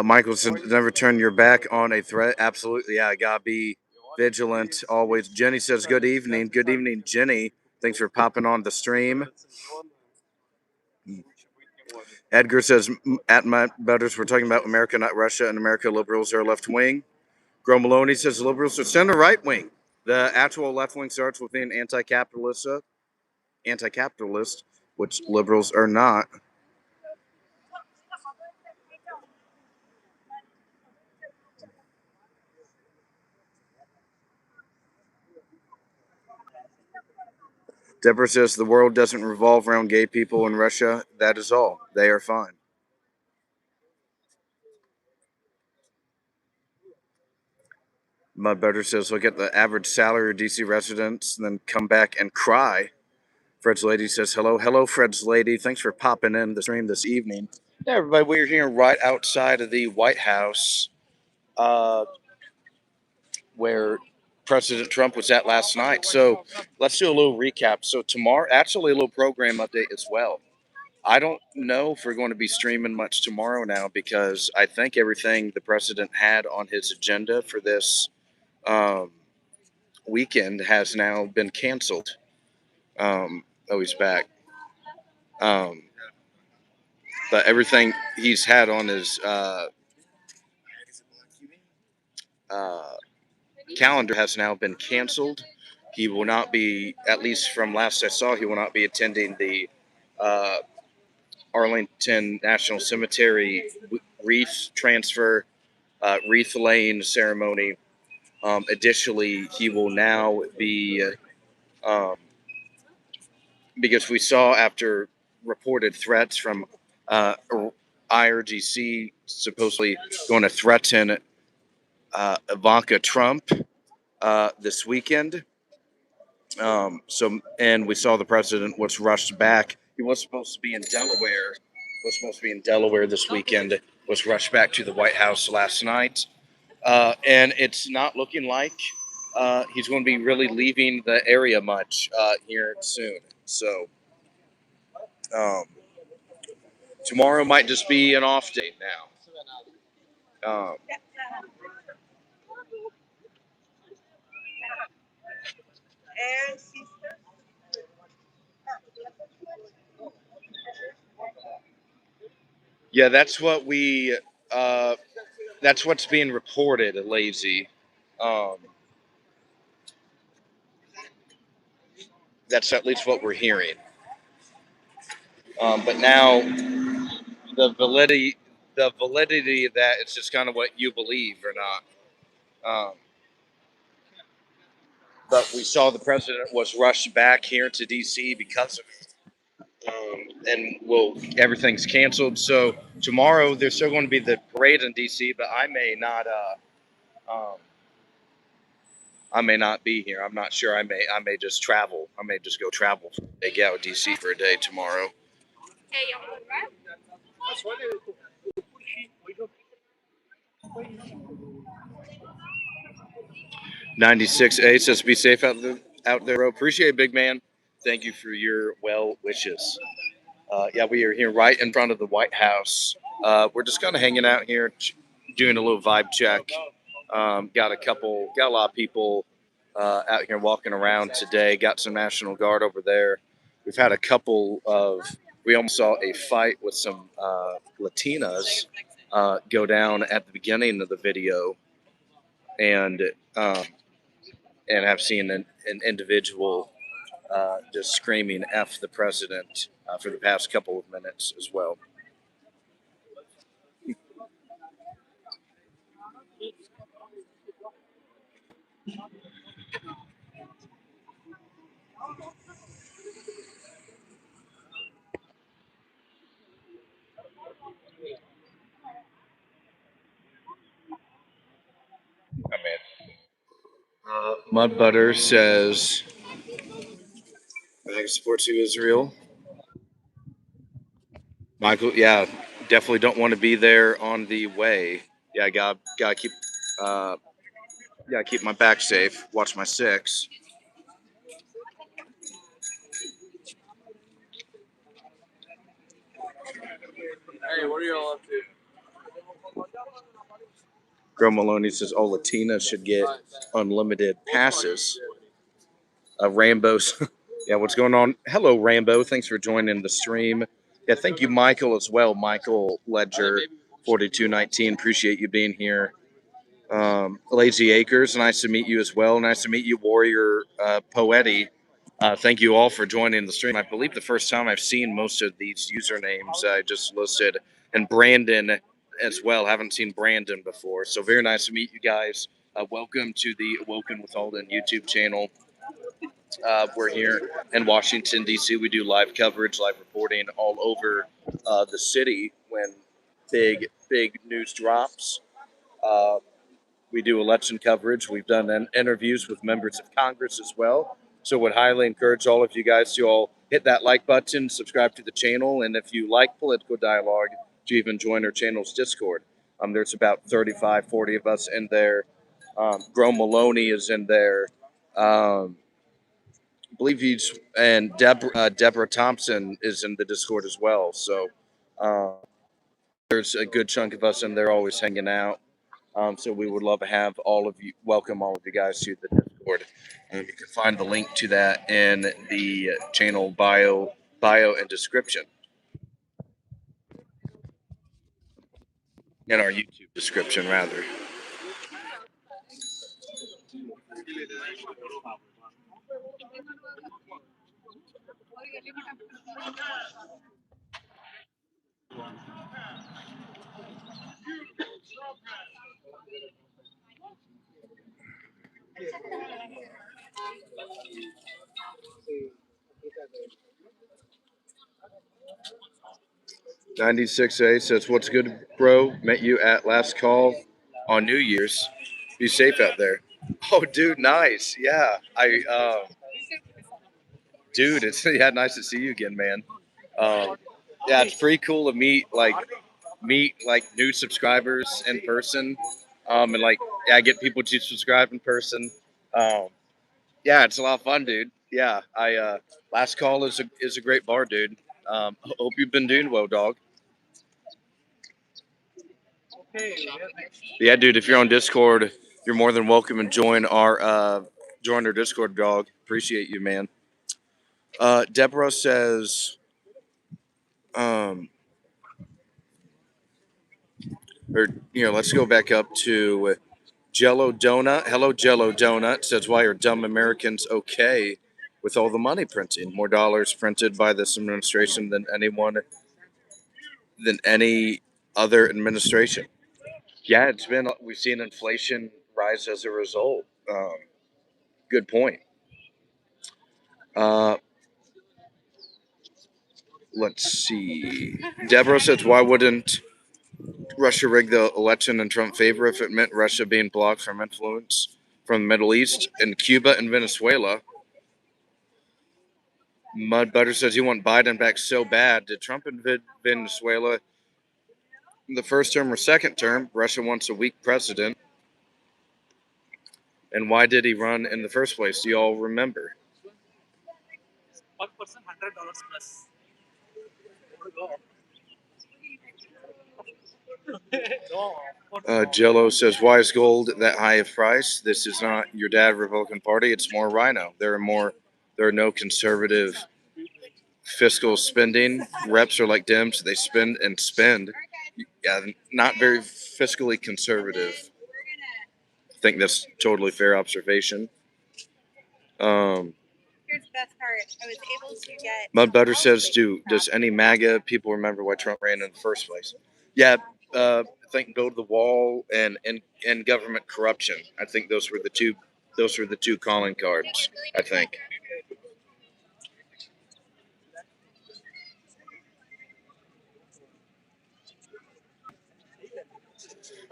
Michael says never turn your back on a threat. Absolutely, yeah, gotta be vigilant always. Jenny says good evening. Good evening, Jenny. Thanks for popping on the stream. Edgar says at my butters, we're talking about America, not Russia, and America liberals are left wing. Gro Maloney says liberals are center right wing. The actual left wing starts with being anti-capitalist, which liberals are not. Deborah says the world doesn't revolve around gay people in Russia. That is all. They are fine. Mudbutter says look at the average salary of DC residents and then come back and cry. Fred's Lady says hello. Hello, Fred's Lady. Thanks for popping in the stream this evening. Yeah, everybody, we're here right outside of the White House where President Trump was at last night. So let's do a little recap. So tomorrow, actually a little program update as well. I don't know if we're going to be streaming much tomorrow now because I think everything the president had on his agenda for this weekend has now been canceled. He's back. But everything he's had on his calendar has now been canceled. He will not be, at least from last I saw, he will not be attending the Arlington National Cemetery wreath transfer, wreath laying ceremony. Additionally, he will now be, because we saw after reported threats from IRGC supposedly going to threaten Ivanka Trump this weekend. And we saw the president was rushed back. He was supposed to be in Delaware. Was supposed to be in Delaware this weekend. Was rushed back to the White House last night, and it's not looking like he's going to be really leaving the area much here soon. So tomorrow might just be an off day now. Yeah, that's what we. That's what's being reported. Lazy. Um, that's at least what we're hearing. But now the validity, of that it's just kind of what you believe or not. But we saw the president was rushed back here to D.C. because of it. Everything's canceled. So tomorrow there's still going to be the parade in D.C., but I may not. Um, I may not be here. I'm not sure. I may just travel. I may just go travel. Get out of DC for a day tomorrow. 96A says be safe out there. Appreciate it, big man. Thank you for your well wishes. Yeah, we are here right in front of the White House. We're just kind of hanging out here, doing a little vibe check. Got a lot of people out here walking around today. Got some National Guard over there. We've had we almost saw a fight with some Latinas go down at the beginning of the video, and have seen an individual just screaming "F the president" for the past couple of minutes as well. Mud Butter says, I think supports you, Israel. Michael, yeah, definitely don't want to be there on the way. Yeah, gotta keep, uh, gotta keep my back safe. Watch my six. Hey, what are y'all up to? Girl Maloney says, "Oh, Latina should get unlimited passes." Rambo's, yeah, what's going on? Hello, Rambo. Thanks for joining the stream. Yeah, thank you, Michael, as well. Michael Ledger, 4219. Appreciate you being here. Lazy Acres, nice to meet you as well. Nice to meet you, Warrior Poeti. Thank you all for joining the stream. I believe the first time I've seen most of these usernames I just listed, and Brandon as well. Haven't seen Brandon before, so very nice to meet you guys. Welcome to the Awoken with Aulden YouTube channel. We're here in Washington, D.C. We do live coverage, live reporting all over the city when big news drops. Uh, we do election coverage. We've done interviews with members of Congress as well. So would highly encourage all of you guys to all hit that like button, subscribe to the channel, and if you like political dialogue, to even join our channel's Discord. There's about 35, 40 of us in there. Gro Maloney is in there. I believe he's and Deborah Thompson is in the Discord as well. So uh, there's a good chunk of us in there always hanging out. So we would love to have all of you, welcome all of you guys to the Discord. You can find the link to that in the channel bio and description, in our YouTube description rather. '96A says, "What's good, bro? Met you at last call on New Year's. Be safe out there." Oh, dude, nice. Yeah, dude, it's yeah, nice to see you again, man. Yeah, it's pretty cool to meet like new subscribers in person, and like yeah, get people to subscribe in person. Um, yeah, it's a lot of fun, dude. Yeah, I last call is a great bar, dude. Hope you've been doing well, dog. Yeah, dude, if you're on Discord, you're more than welcome and join our Discord, dog. Appreciate you, man. Deborah says, um, or let's go back up to Jello Donut. Hello, Jello Donut says, "Why are dumb Americans okay with all the money printing? More dollars printed by this administration than any other administration." Yeah, we've seen inflation rise as a result. Good point. Uh, let's see. Deborah says, "Why wouldn't Russia rig the election in Trump's favor if it meant Russia being blocked from influence from the Middle East and Cuba and Venezuela?" Mud Butter says, "You want Biden back so bad. Did Trump invade Venezuela in the first term or second term? Russia wants a weak president. And why did he run in the first place? Do you all remember?" Jello says, "Why is gold that high of price? This is not your dad Republican Party. It's more Rhino. There are no conservative fiscal spending. Reps are like Dems. They spend and spend. Yeah, not very fiscally conservative. I think that's totally fair observation." Here's the best part. I was able to get Mud Butter says, does any MAGA people remember why Trump ran in the first place? Yeah, I think build the wall and government corruption. I think those were the two. Those were the two calling cards. I think.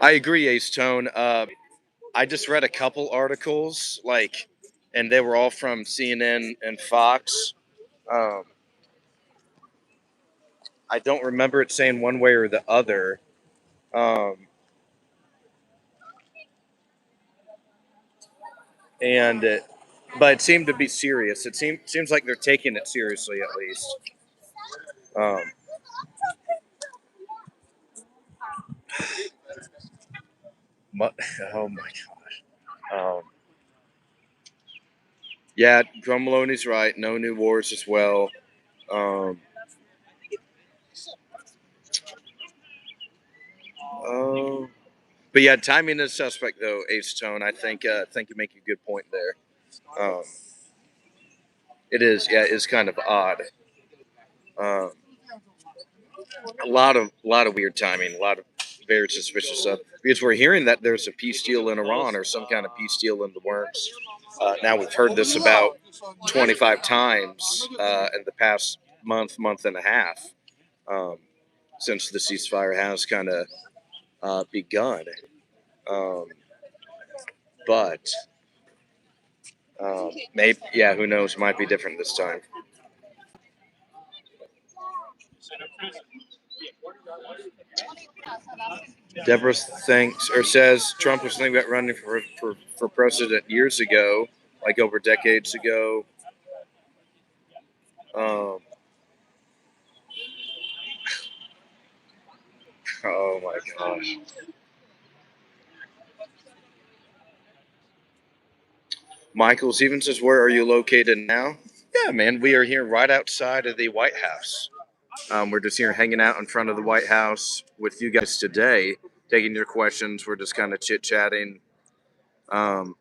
I agree, Ace Tone. I just read a couple articles, and they were all from CNN and Fox. Um, I don't remember it saying one way or the other. Um, and but it seemed to be serious. It seems like they're taking it seriously at least. Um, oh my god. Yeah, Drum Maloney's right. No new wars as well. Um, oh, but yeah, timing is suspect though. Ace Tone. I think you make a good point there. Um, it is. Yeah, it's kind of odd. Um, a lot of weird timing. A lot of very suspicious stuff because we're hearing that there's a peace deal in Iran or some kind of peace deal in the works. Now we've heard this about 25 times in the past month and a half, um, since the ceasefire has kind of begun. Um, but maybe, yeah, who knows? Might be different this time. Deborah thinks or says Trump was thinking about running for president years ago, like over decades ago. Um, oh my gosh. Michael Stevens says, "Where are you located now?" Yeah, man, we are here right outside of the White House. We're just here hanging out in front of the White House with you guys today, taking your questions. We're just kind of chit chatting, um,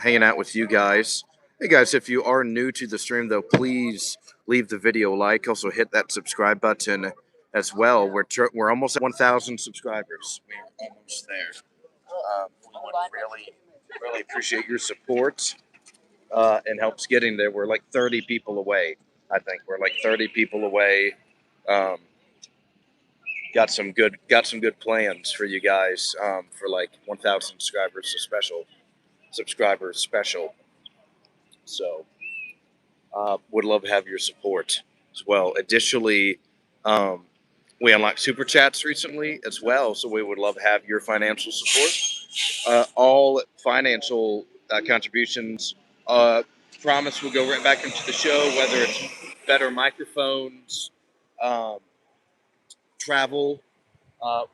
hanging out with you guys. Hey guys, if you are new to the stream, though, please leave the video a like. Also, hit that subscribe button as well. We're almost at 1,000 subscribers. We're almost there. We would really appreciate your support and helps getting there. We're like 30 people away. I think we're like 30 people away. Um, got some good plans for you guys for like 1,000 subscribers, a special subscribers special. So would love to have your support as well. Additionally, um, we unlocked super chats recently as well, so we would love to have your financial support. All financial contributions, promise will go right back into the show, whether it's better microphones, um, travel.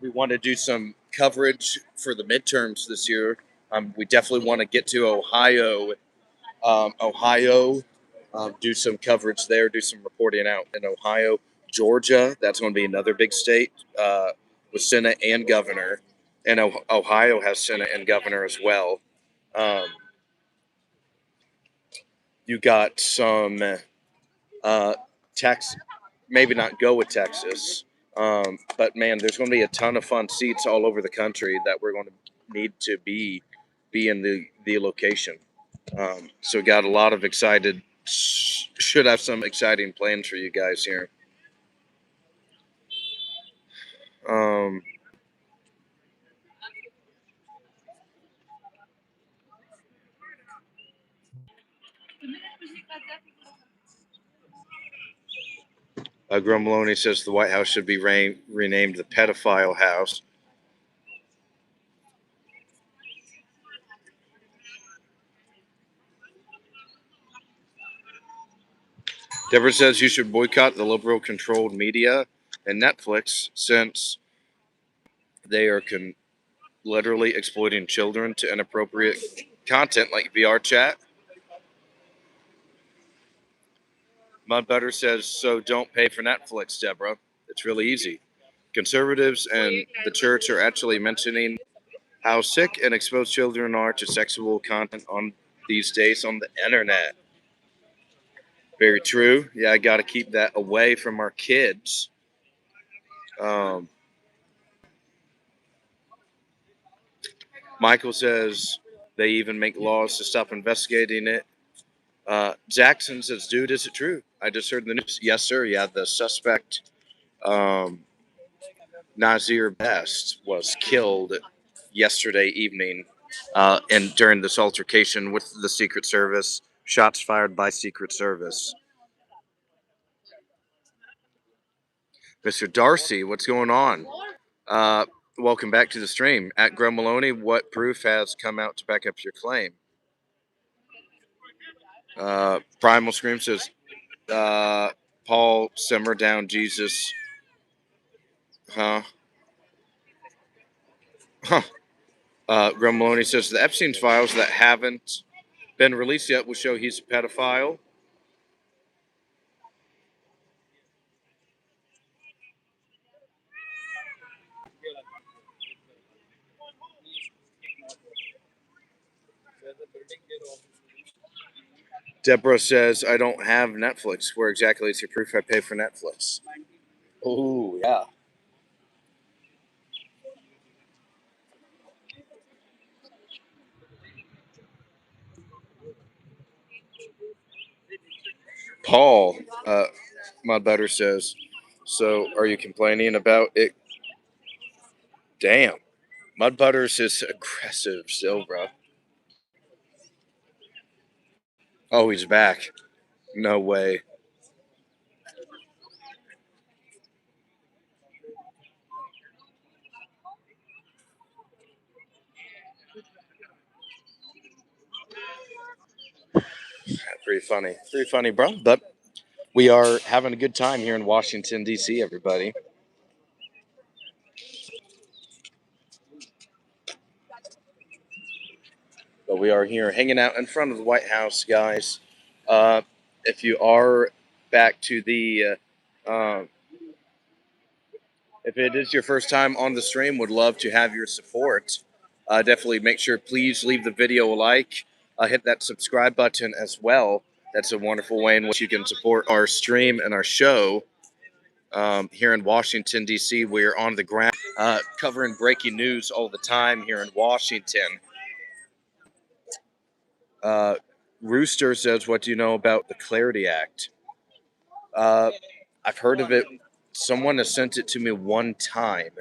We want to do some coverage for the midterms this year. We definitely want to get to Ohio, do some coverage there, do some reporting out in Ohio, Georgia. That's going to be another big state with Senate and governor, and Ohio has Senate and governor as well. Um, you got some Texas, maybe not go with Texas, but man, there's going to be a ton of fun seats all over the country that we're going to need to be in the location. So got a lot of excited. Should have some exciting plans for you guys here. Um, Grumbloni says the White House should be renamed the Pedophile House. Deborah says you should boycott the liberal-controlled media and Netflix since they are literally exploiting children to inappropriate content like VR chat. Mudbutter says, so don't pay for Netflix, Deborah. It's really easy. Conservatives and the church are actually mentioning how sick and exposed children are to sexual content on these days on the internet. Very true. Yeah, I got to keep that away from our kids. Um, Michael says they even make laws to stop investigating it. Jackson says, dude, is it true? I just heard the news. Yes, sir. Yeah, the suspect, Nazir Best, was killed yesterday evening and during this altercation with the Secret Service. Shots fired by Secret Service. Mr. Darcy, what's going on? Welcome back to the stream. At Grow Maloney, what proof has come out to back up your claim? Primal Scream says, Paul, simmer down, Jesus. Huh? Huh. Grow Maloney says, the Epstein files that haven't been released yet will show he's a pedophile. Deborah says, I don't have Netflix. Where exactly is your proof I pay for Netflix? Oh, yeah. Paul, Mudbutter says, so are you complaining about it? Damn. Mudbutters is aggressive still, bro. Oh, he's back. No way. Pretty funny. Pretty funny, bro. But we are having a good time here in Washington, D.C., everybody. But we are here hanging out in front of the White House, guys. If you are back to the, if it is your first time on the stream, would love to have your support. Definitely make sure, please leave the video a like. Hit that subscribe button as well. That's a wonderful way in which you can support our stream and our show. Here in Washington, D.C., we're on the ground covering breaking news all the time here in Washington. Rooster says, what do you know about the Clarity Act? I've heard of it. Someone has sent it to me one time.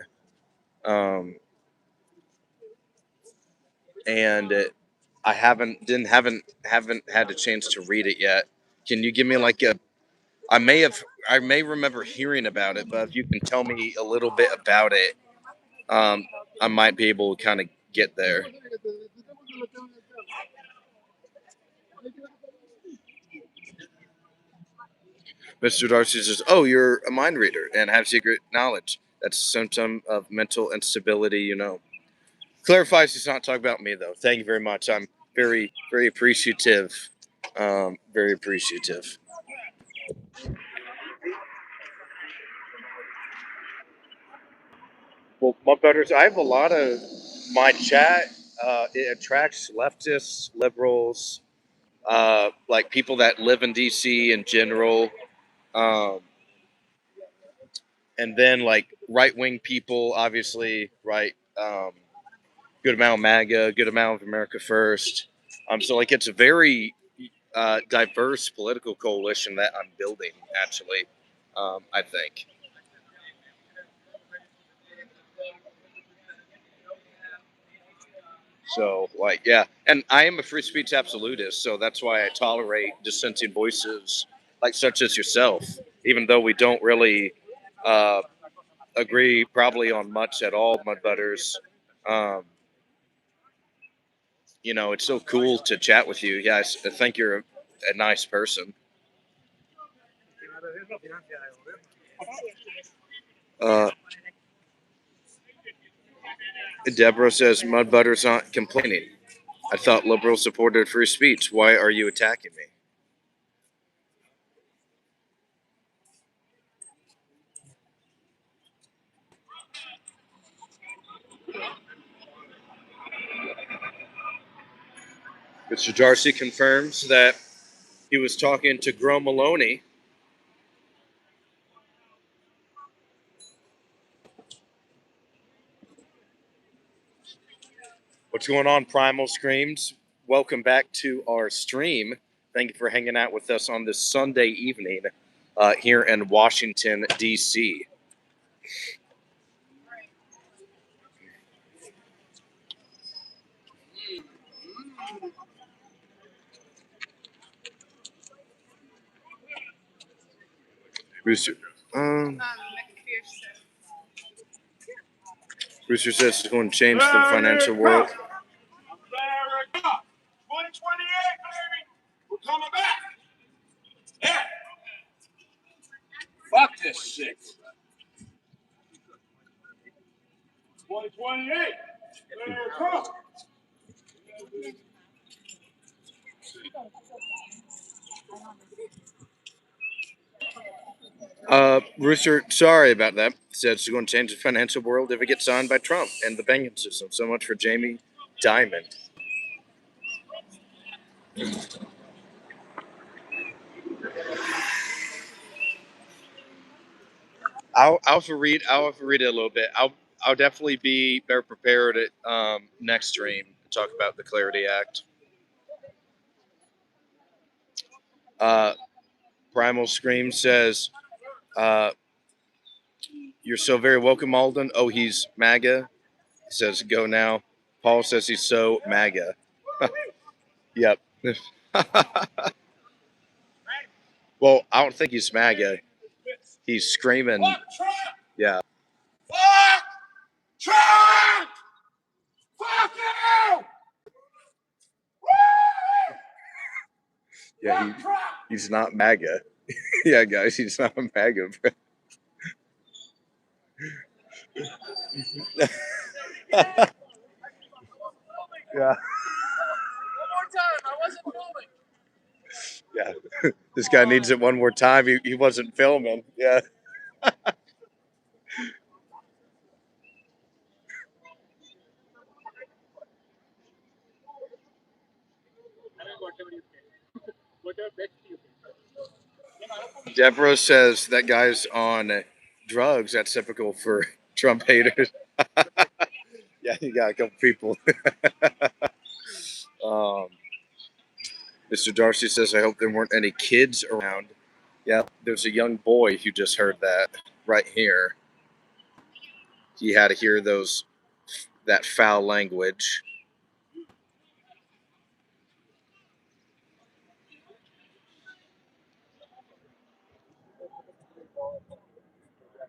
And I haven't had a chance to read it yet. Can you give me like a I may remember hearing about it, but if you can tell me a little bit about it, I might be able to kind of get there. Mr. Darcy says, "Oh, you're a mind reader and have secret knowledge. That's a symptom of mental instability, you know." Clarifies he's not talking about me, though. Thank you very much. I'm very, very appreciative. Very appreciative. Well, my betters, I have a lot of my chat. It attracts leftists, liberals, like people that live in DC in general, um, and then like right wing people, obviously, right? Good amount of MAGA, good amount of America First. So like it's a very diverse political coalition that I'm building. Actually, I think. So, like, yeah. And I am a free speech absolutist, so that's why I tolerate dissenting voices like such as yourself, even though we don't really uh, agree probably on much at all, Mudbutters. Um, it's so cool to chat with you. Yeah, I think you're a nice person. Uh, Deborah says, Mudbutter's not complaining. I thought liberals supported free speech. Why are you attacking me? Mr. Darcy confirms that he was talking to Grow Maloney. What's going on, Primal Screams? Welcome back to our stream. Thank you for hanging out with us on this Sunday evening here in Washington, D.C. Rooster, Rooster says he's going to change the financial world. America! 2028, baby! We're coming back! Yeah! Fuck this shit! 2028! America! Rooster, sorry about that. Says he's going to change the financial world if it gets signed by Trump and the banking system. So much for Jamie Dimon. I'll have to read it a little bit. I'll definitely be better prepared at next stream to talk about the Clarity Act. Primal Scream says, "You're so very welcome, Aulden." Oh, he's MAGA. He says, "Go now." Paul says he's so MAGA. Yep. Well, I don't think he's MAGA. He's screaming. Fuck Trump! Yeah. Fuck Trump! Fuck you! Woo! Yeah, Fuck Trump! he's not MAGA. Yeah, guys, he's not MAGA. Yeah. One more time, I wasn't filming. Yeah. This guy needs it one more time. He wasn't filming. Yeah. Deborah says that guy's on drugs. That's typical for Trump haters. Yeah, you got a couple people. Mr. Darcy says, I hope there weren't any kids around. Yeah, there's a young boy who just heard that right here. He had to hear that foul language.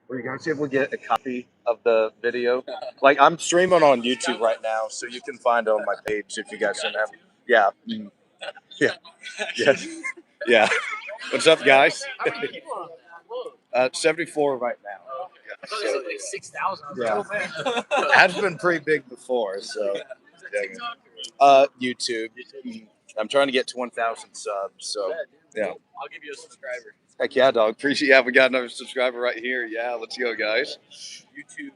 Were you guys able to get a copy of the video? Like, I'm streaming on YouTube right now, so you can find it on my page if you guys don't have it. Yeah. Yeah. Yeah. Yeah. What's up, guys? 74 right now. I thought it was like 6,000. Yeah. Has been pretty big before, so. YouTube. I'm trying to get to 1,000 subs, so yeah. I'll give you a subscriber. Heck yeah, dog. Appreciate we got another subscriber right here. Yeah, let's go, guys. YouTube.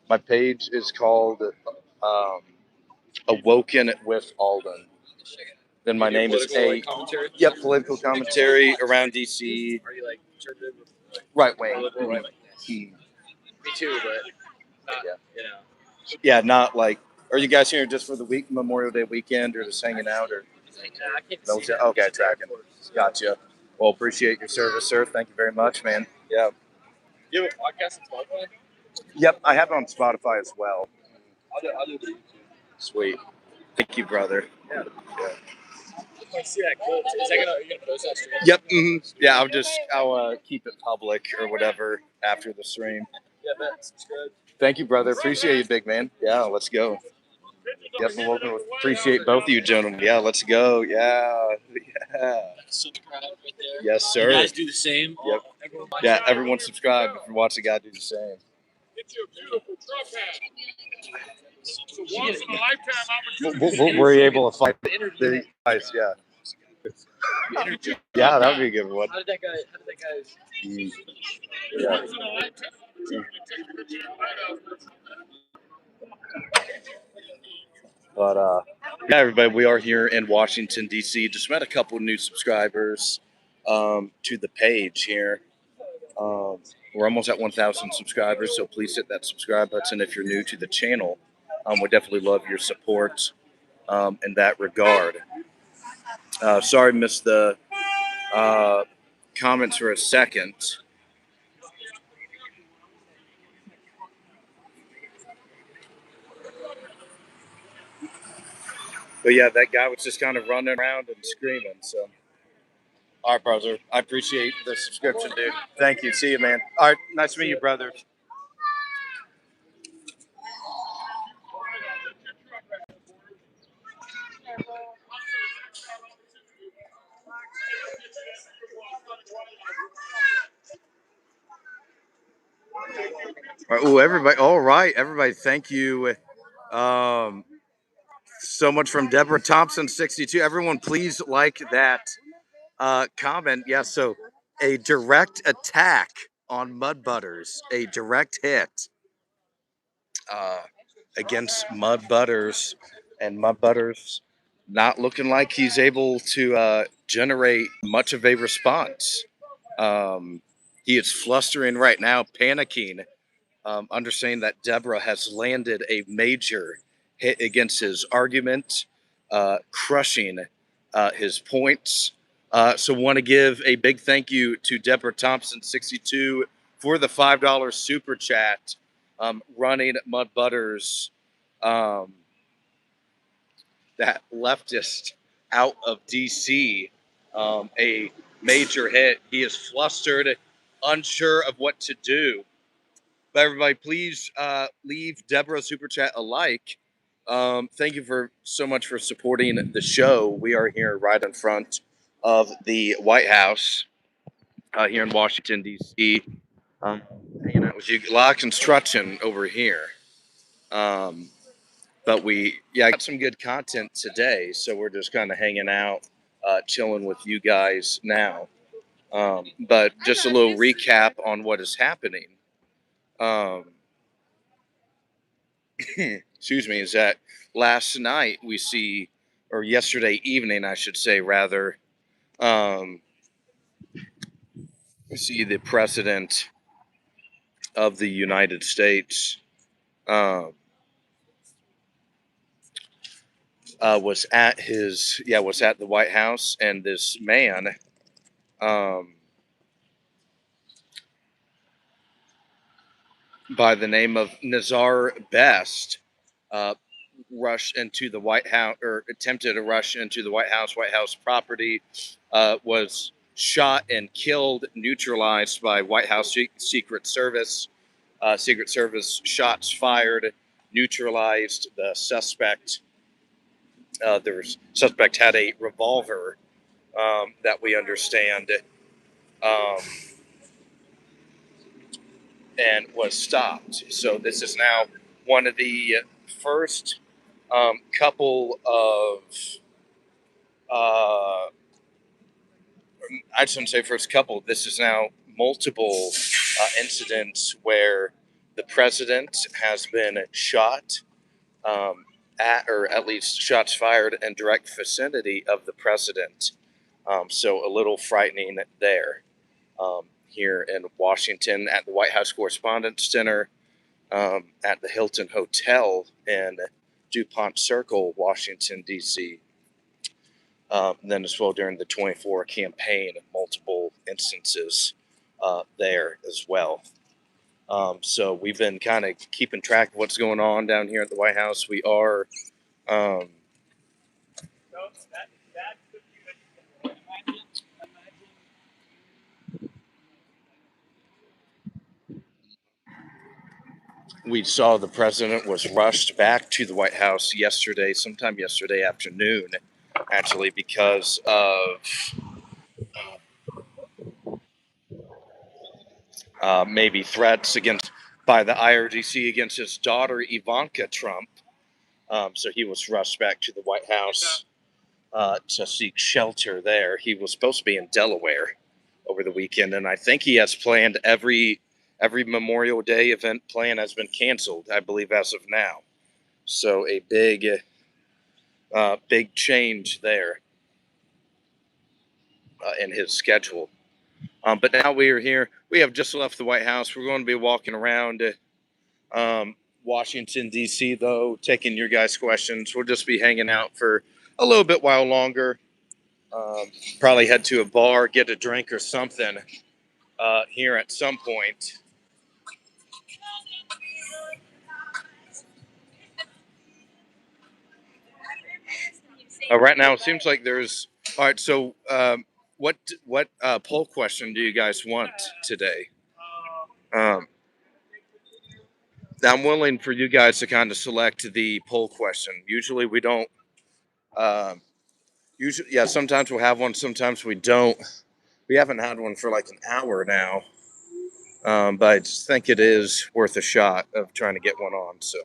My page is called Awoken with Aulden. Then my name is Commentary? Yep, political commentary around DC. Are you like conservative? Right wing. Right wing. Me too, but not, Yeah. you know. Yeah, not like. Are you guys here just for the Memorial Day weekend, or just hanging out, or? I can't No, see that. okay, tracking. Gotcha. Well, appreciate your service, sir. Thank you very much, man. Yeah. You have a podcast on Spotify? Yep, I have it on Spotify as well. I'll do the YouTube. Sweet. Thank you, brother. Yeah. I see that clip. Is that are you gonna post that stream? Yep. Yeah, I'll keep it public or whatever after the stream. Yeah, bet. Subscribe. Thank you, brother. Appreciate you, big man. Yeah, let's go. Yep, welcome. Appreciate both of you, gentlemen. Yeah, let's go. Yeah. Subscribe right there. Yes, sir. You guys do the same. Yep. Yeah, everyone subscribe. If you're watching, gotta do the same. It's your beautiful Trump hat. It's a once in a lifetime opportunity. Were you able to find The interview. the guys? Yeah. Yeah, that would be a good one. How did that guy? Yeah. Once in a lifetime opportunity to take a picture in the White House. But yeah, everybody, we are here in Washington, D.C. Just met a couple new subscribers to the page here. We're almost at 1,000 subscribers, so please hit that subscribe button if you're new to the channel. We definitely love your support in that regard. Sorry, missed the comments for a second. But yeah, that guy was just kind of running around and screaming. So, all right, brother. I appreciate the subscription, dude. Thank you. See you, man. All right, nice to meet you, brother. Oh, everybody. All right, everybody. Thank you. Um, so much from Deborah Thompson, 62. Everyone, please like that comment. Yeah, so a direct attack on Mud Butters, a direct hit uh, against Mud Butters, and Mud Butters not looking like he's able to generate much of a response. He is flustering right now, panicking, understanding that Deborah has landed a major hit against his argument, crushing his points. So, want to give a big thank you to Deborah Thompson, 62, for the $5 super chat, running Mud Butters, um, that leftist, out of DC. A major hit. He is flustered, unsure of what to do. But everybody, please leave Deborah Super Chat a like. Thank you for so much for supporting the show. We are here right in front of the White House here in Washington, D.C. Hanging out with you. A lot of construction over here. But we, yeah, got some good content today. So we're just kind of hanging out, chilling with you guys now. But just a little recap on what is happening. Excuse me, is that last night we see, or yesterday evening, I should say, rather, we see the president of the United States was at the White House, and this man by the name of Nazar Best uh, rushed into the White House, or attempted to rush into the White House property, was shot and killed, neutralized by White House Secret Service. Secret Service shots fired, neutralized the suspect. The suspect had a revolver that we understand, um, and was stopped. So this is now one of the first couple of I shouldn't say first couple. This is now multiple incidents where the president has been shot at, or at least shots fired in direct vicinity of the president. So a little frightening there. Here in Washington at the White House Correspondents' Center, at the Hilton Hotel in DuPont Circle, Washington, D.C. Then as well during the 24 campaign, multiple instances there as well. So we've been kind of keeping track of what's going on down here at the White House. We are we saw the president was rushed back to the White House sometime yesterday afternoon, actually, because of maybe threats by the IRGC against his daughter Ivanka Trump. So he was rushed back to the White House to seek shelter there. He was supposed to be in Delaware over the weekend, and I think he has planned every Memorial Day event plan has been canceled, I believe, as of now. So a big change there in his schedule. But now we are here. We have just left the White House. We're going to be walking around Washington, D.C., though, taking your guys' questions. We'll just be hanging out for a little bit while longer. Probably head to a bar, get a drink or something here at some point. Right now, it seems like there's. All right, so what poll question do you guys want today? Um, I'm willing for you guys to kind of select the poll question. Usually we don't. Usually, yeah, sometimes we'll have one, sometimes we don't. We haven't had one for like an hour now, but I just think it is worth a shot of trying to get one on. So.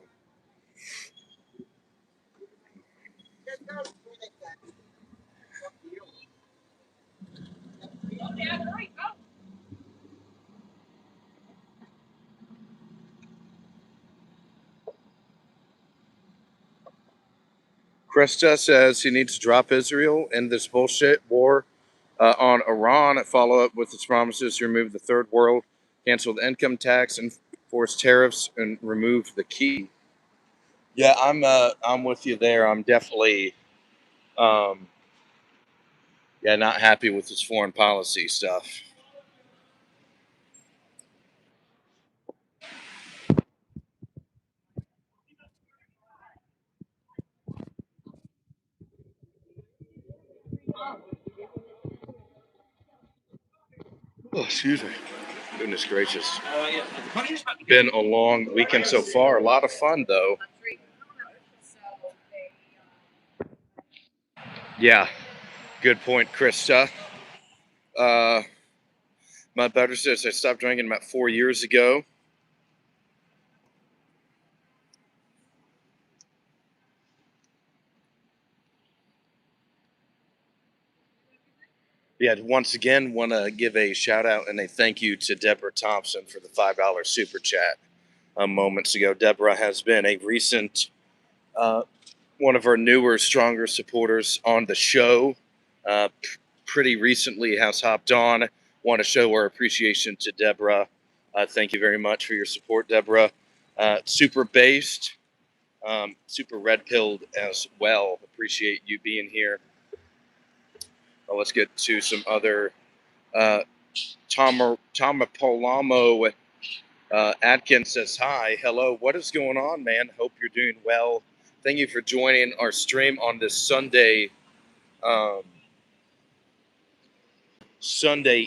Krista says he needs to drop Israel and this bullshit war on Iran, follow up with its promises to remove the third world, cancel the income tax, enforce tariffs, and remove the key. Yeah, I'm with you there. I'm definitely not happy with this foreign policy stuff. Oh, excuse me. Goodness gracious. Been a long weekend so far. A lot of fun though. Yeah, good point, Krista. My brother says I stopped drinking about 4 years ago. Yeah, once again, want to give a shout out and a thank you to Deborah Thompson for the $5 super chat moments ago. Deborah has been a recent, one of our newer, stronger supporters on the show. Pretty recently has hopped on. Want to show our appreciation to Deborah. Thank you very much for your support, Deborah. Super based, super red pilled as well. Appreciate you being here. Let's get to some other. Tomapolamo Atkins says, hi, hello, what is going on, man? Hope you're doing well. Thank you for joining our stream on this Sunday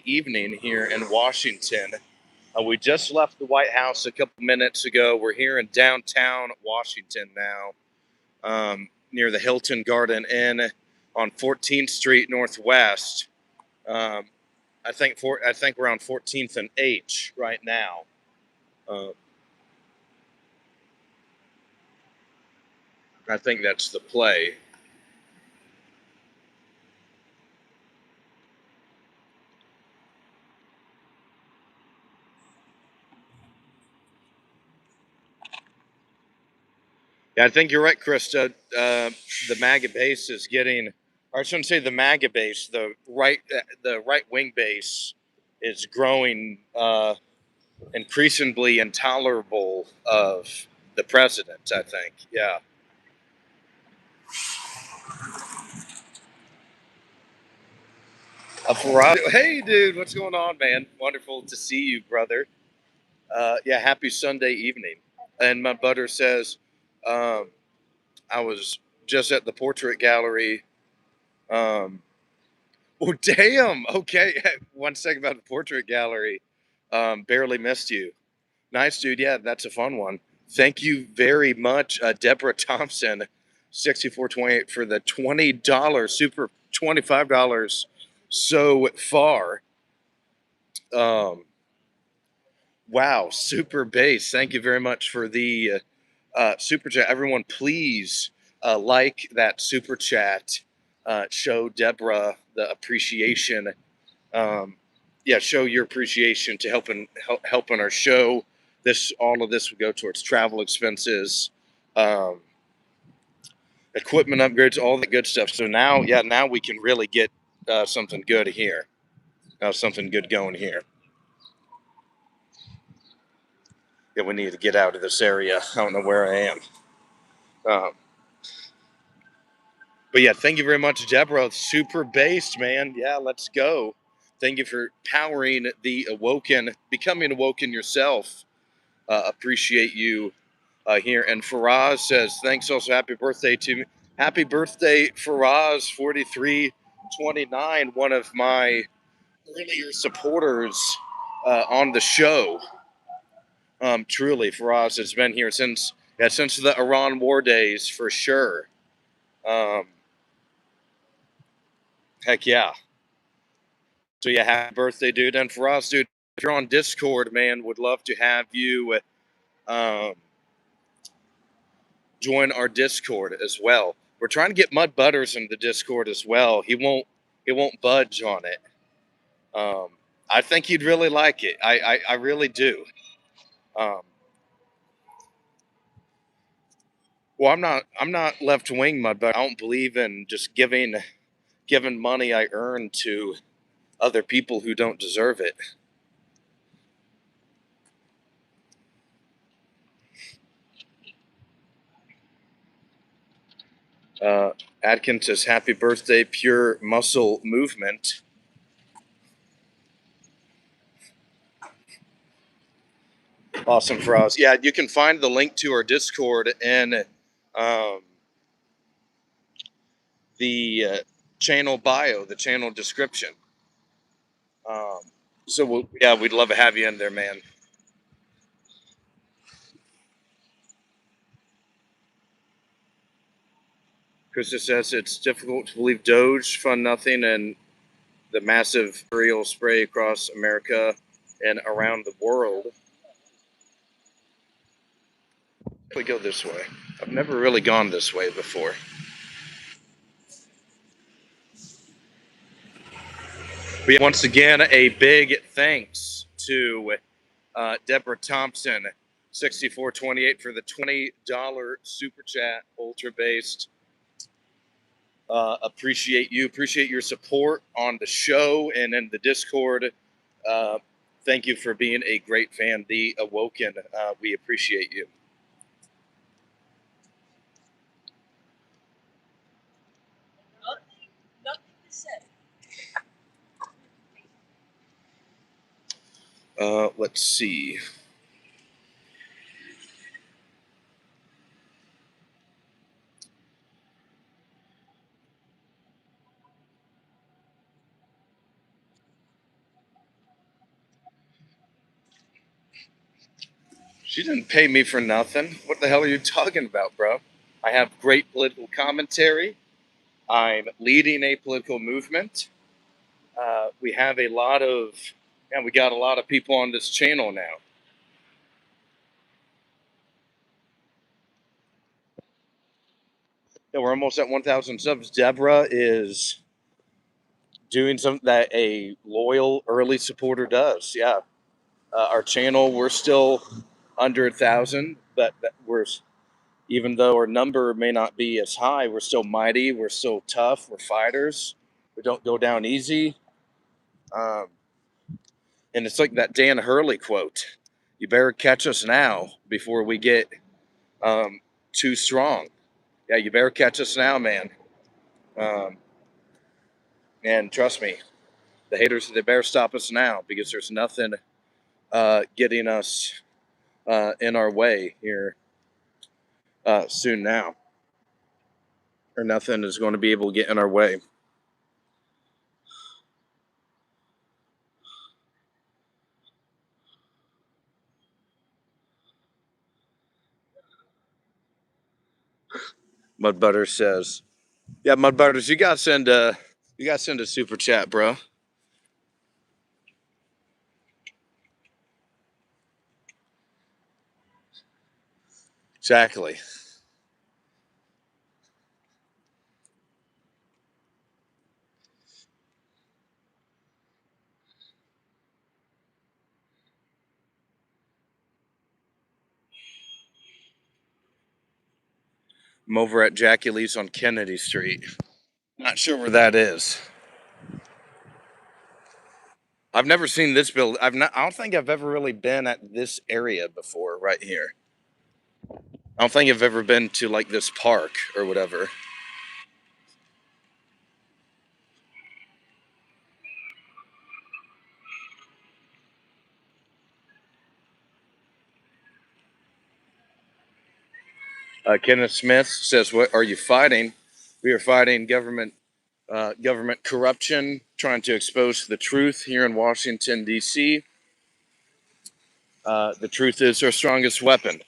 evening here in Washington. We just left the White House a couple minutes ago. We're here in downtown Washington now, near the Hilton Garden Inn on 14th Street Northwest. I think we're on 14th and H right now. I think that's the play. Yeah, I think you're right, Krista. The MAGA base is getting, or I shouldn't say the MAGA base, the right wing base is growing increasingly intolerable of the president. I think, yeah. Hey, dude, what's going on, man? Wonderful to see you, brother. Yeah, happy Sunday evening. And my butter says, I was just at the portrait gallery. Oh, damn. Okay. 1 second about the portrait gallery. Barely missed you. Nice, dude. Yeah, that's a fun one. Thank you very much, Deborah Thompson, 6428 for the $20 super $25 so far. Wow, super bass. Thank you very much for the super chat. Everyone, please like that super chat. Show Deborah the appreciation. Show your appreciation to helping our show. All of this would go towards travel expenses, equipment upgrades, all the good stuff. So now we can really get something good here. Something good going here. Yeah, we need to get out of this area. I don't know where I am. But yeah, thank you very much, Deborah. Super based, man. Yeah, let's go. Thank you for powering the Awoken, becoming Awoken yourself. Appreciate you here. And Faraz says, thanks also. Happy birthday to me. Happy birthday, Faraz, 4329, one of my earlier supporters on the show. Truly, Faraz has been here since the Iran war days for sure. Heck yeah. So yeah, happy birthday, dude. And Faraz, dude, if you're on Discord, man, would love to have you um, join our Discord as well. We're trying to get Mud Butters in the Discord as well. He won't budge on it. I think he'd really like it. I really do. Um, well, I'm not left wing Mud Butter. I don't believe in just giving money I earn to other people who don't deserve it. Adkins says, happy birthday, pure muscle movement. Awesome, Frost. Yeah, you can find the link to our Discord in the channel bio, the channel description. Yeah, we'd love to have you in there, man. Krista says it's difficult to believe Doge fund nothing and the massive burial spray across America and around the world. We go this way. I've never really gone this way before. But once again, a big thanks to Deborah Thompson, 6428 for the $20 super chat, ultra based. Appreciate you. Appreciate your support on the show and in the Discord. Thank you for being a great fan. The Awoken, we appreciate you. Nothing to say. Let's see. She didn't pay me for nothing. What the hell are you talking about, bro? I have great political commentary. I'm leading a political movement. We have a lot of, and we got a lot of people on this channel now. Yeah, we're almost at 1,000 subs. Deborah is doing something that a loyal early supporter does. Yeah, our channel, we're still under 1,000, but we're, even though our number may not be as high, we're still mighty. We're still tough. We're fighters. We don't go down easy. And it's like that Dan Hurley quote: "You better catch us now before we get too strong." Yeah, you better catch us now, man. And trust me, the haters, they better stop us now because there's nothing getting us in our way here soon now. Or nothing is going to be able to get in our way. Mud Butter says, "Yeah, Mud Butters, you got to send a super chat, bro." Exactly. I'm over at Jackie Lee's on Kennedy Street. Not sure where that is. I've never seen this build. I don't think I've ever really been at this area before, right here. I don't think I've ever been to like this park or whatever. Kenneth Smith says, "What are you fighting?" We are fighting government corruption, trying to expose the truth here in Washington D.C. The truth is our strongest weapon.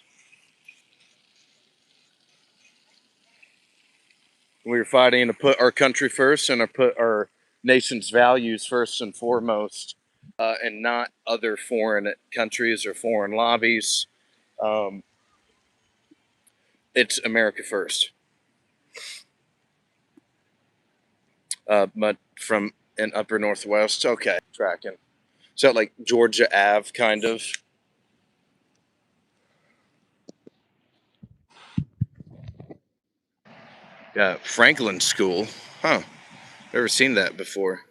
We're fighting to put our country first and to put our nation's values first and foremost, and not other foreign countries or foreign lobbies. Um, it's America first. But from an upper northwest, okay, tracking. So like Georgia Ave, kind of. Franklin School, huh? Never seen that before.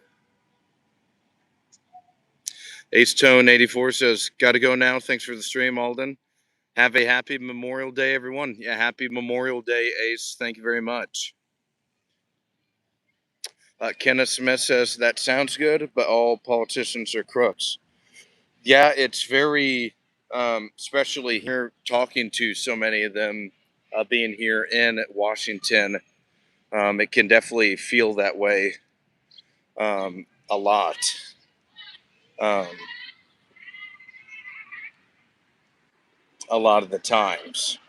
Ace Tone 84 says, "Got to go now. Thanks for the stream, Alden. Have a happy Memorial Day, everyone." Yeah, happy Memorial Day, Ace. Thank you very much. Kenneth Smith says, "That sounds good, but all politicians are crooks." Yeah, it's very, especially here talking to so many of them, being here in Washington, it can definitely feel that way a lot. Um, a lot of the times.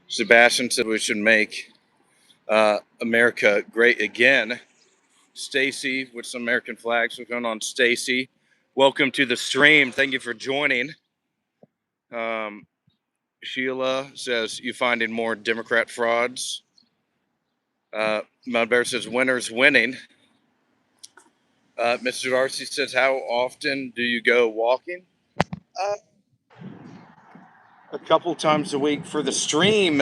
Sebastian said we should make America great again. Stacy with some American flags. What's going on, Stacy? Welcome to the stream. Thank you for joining. Sheila says, "You finding more Democrat frauds?" Mount Bear says, "Winners winning." Mr. Darcy says, "How often do you go walking?" Uh, a couple times a week for the stream.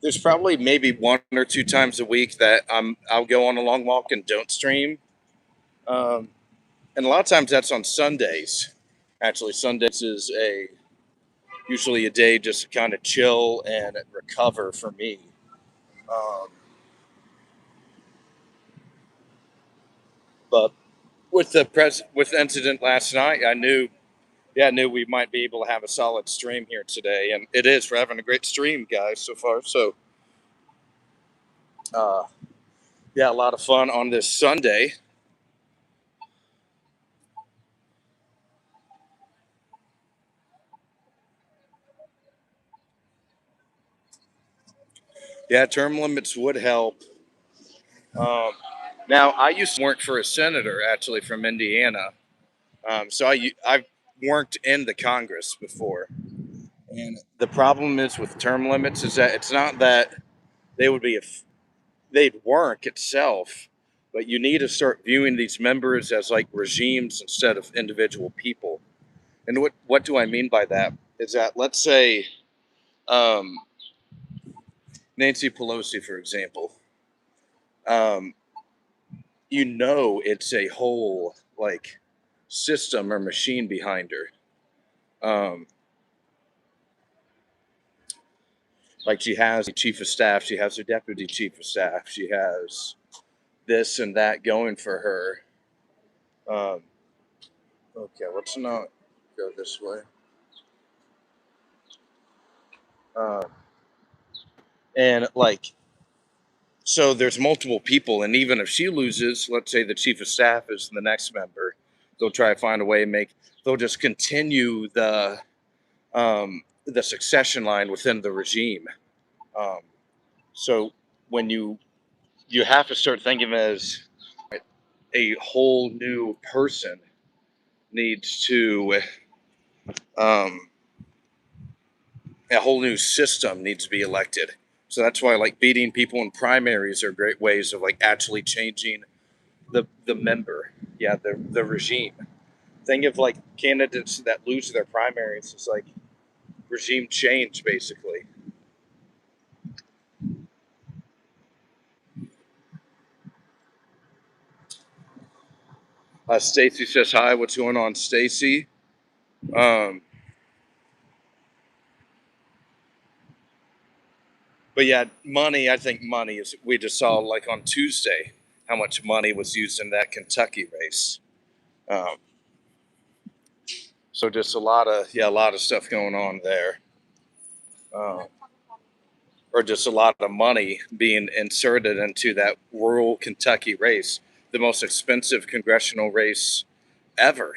There's probably maybe 1 or 2 times a week that I'll go on a long walk and don't stream. And a lot of times that's on Sundays. Actually, Sundays is usually a day just to kind of chill and recover for me. Um, but with the incident last night, I knew we might be able to have a solid stream here today, and it is. We're having a great stream, guys, so far. So, uh, yeah, a lot of fun on this Sunday. Yeah, term limits would help. Um, Now, I used to work for a senator, actually, from Indiana. So I've worked in the Congress before. And the problem is with term limits is that it's not that they would be, they'd work itself, but you need to start viewing these members as like regimes instead of individual people. And what do I mean by that? Is that, let's say, um, Nancy Pelosi, for example, um, it's a whole like system or machine behind her. Um, like she has a chief of staff, she has her deputy chief of staff, she has this and that going for her. Um, okay, let's not go this way. Um, and like, so there's multiple people, and even if she loses, let's say the chief of staff is the next member, they'll try to find a way to they'll just continue the succession line within the regime. Um, so when you have to start thinking as a whole new person needs to um, a whole new system needs to be elected. So that's why like beating people in primaries are great ways of like actually changing the member, yeah, the regime. Think of like candidates that lose their primaries. It's like regime change basically. Stacy says hi. What's going on, Stacy? Um, but yeah, money. I think money is. We just saw like on Tuesday how much money was used in that Kentucky race. Um, so just a lot of stuff going on there. Uh, or just a lot of money being inserted into that rural Kentucky race, the most expensive congressional race ever.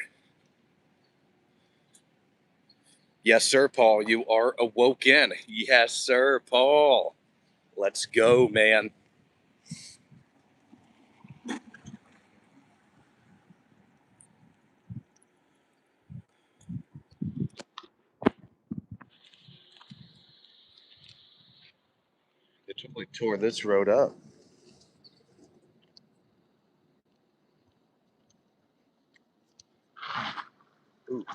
Yes, sir, Paul. You are awoken. Yes, sir, Paul. Let's go, man. It totally tore this road up. Ooh.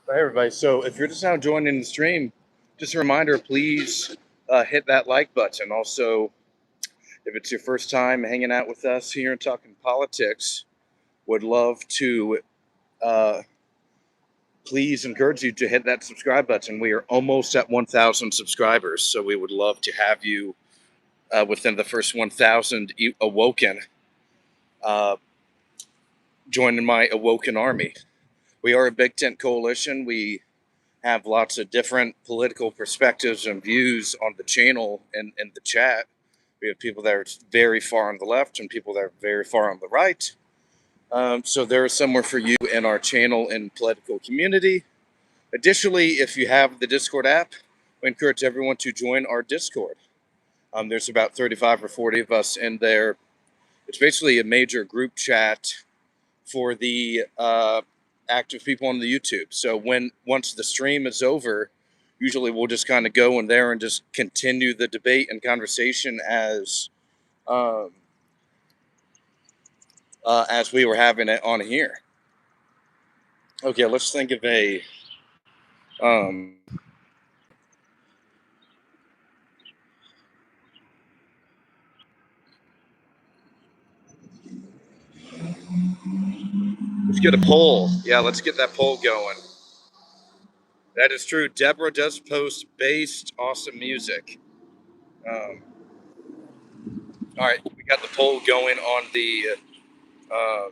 Hey, everybody. So if you're just now joining the stream, just a reminder, please hit that like button. Also, if it's your first time hanging out with us here and talking politics, would love to uh, please encourage you to hit that subscribe button. We are almost at 1,000 subscribers, so we would love to have you within the first 1,000 Awoken, uh, joining my Awoken army. We are a big tent coalition. We have lots of different political perspectives and views on the channel and in the chat. We have people that are very far on the left and people that are very far on the right. So there is somewhere for you in our channel and political community. Additionally, if you have the Discord app, we encourage everyone to join our Discord. There's about 35 or 40 of us in there. It's basically a major group chat for the active people on the YouTube. So once the stream is over, usually we'll just kind of go in there and just continue the debate and conversation um, as we were having it on here. Okay, let's think of a let's get a poll. Yeah, let's get that poll going. That is true. Deborah does post based awesome music. Um, all right, we got the poll going um,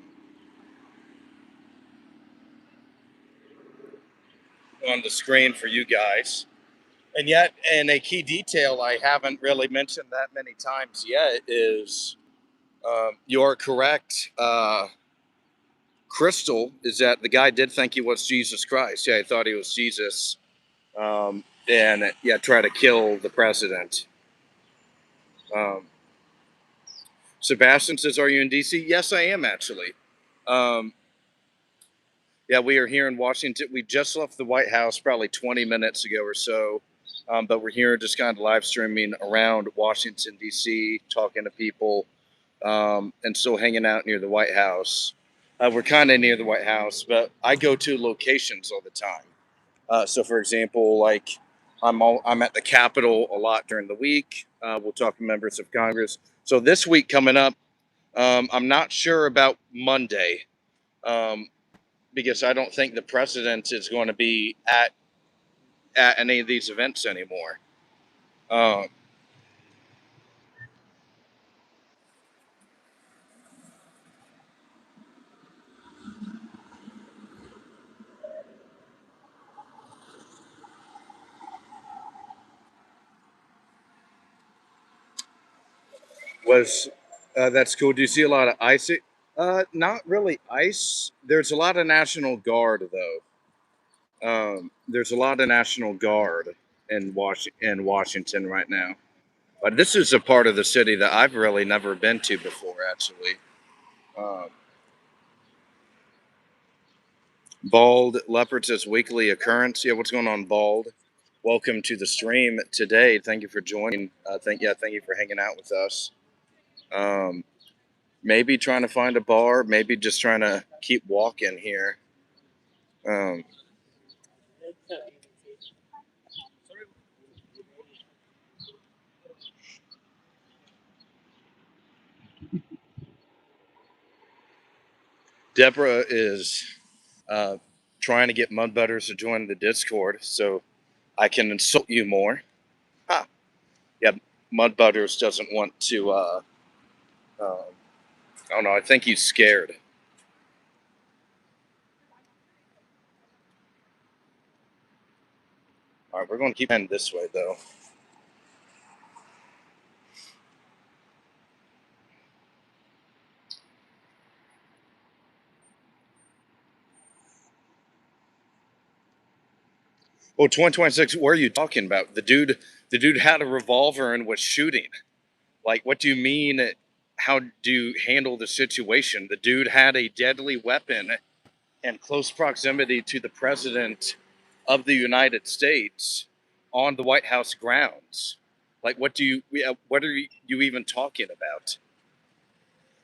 on the screen for you guys. And yet, and a key detail I haven't really mentioned that many times yet is you are correct. Crystal is that the guy did think he was Jesus Christ. Yeah, he thought he was Jesus. And yeah, try to kill the president. Um, Sebastian says, "Are you in DC?" Yes, I am actually. Um, yeah, we are here in Washington. We just left the White House probably 20 minutes ago or so, but we're here just kind of live streaming around Washington D.C., talking to people, and still hanging out near the White House. We're kind of near the White House, but I go to locations all the time. So, for example, like I'm at the Capitol a lot during the week. We'll talk to members of Congress. So this week coming up, I'm not sure about Monday because I don't think the president is going to be at any of these events anymore. Um, was That's cool. Do you see a lot of ice? Not really ice. There's a lot of National Guard though. There's a lot of National Guard in Washington right now. But this is a part of the city that I've really never been to before, actually. Um, Bald Leopard says weekly occurrence. Yeah, what's going on, Bald? Welcome to the stream today. Thank you for joining. Thank you for hanging out with us. Um, Maybe trying to find a bar. Maybe just trying to keep walking here. Um, Deborah is trying to get Mudbutters to join the Discord so I can insult you more. Ah, yeah, Mudbutters doesn't want to. I don't know. I think he's scared. All right, we're going to keep heading this way, though. Well, 2026. What are you talking about? The dude had a revolver and was shooting. Like, what do you mean? How do you handle the situation? The dude had a deadly weapon in close proximity to the president of the United States on the White House grounds. Like, what are you even talking about?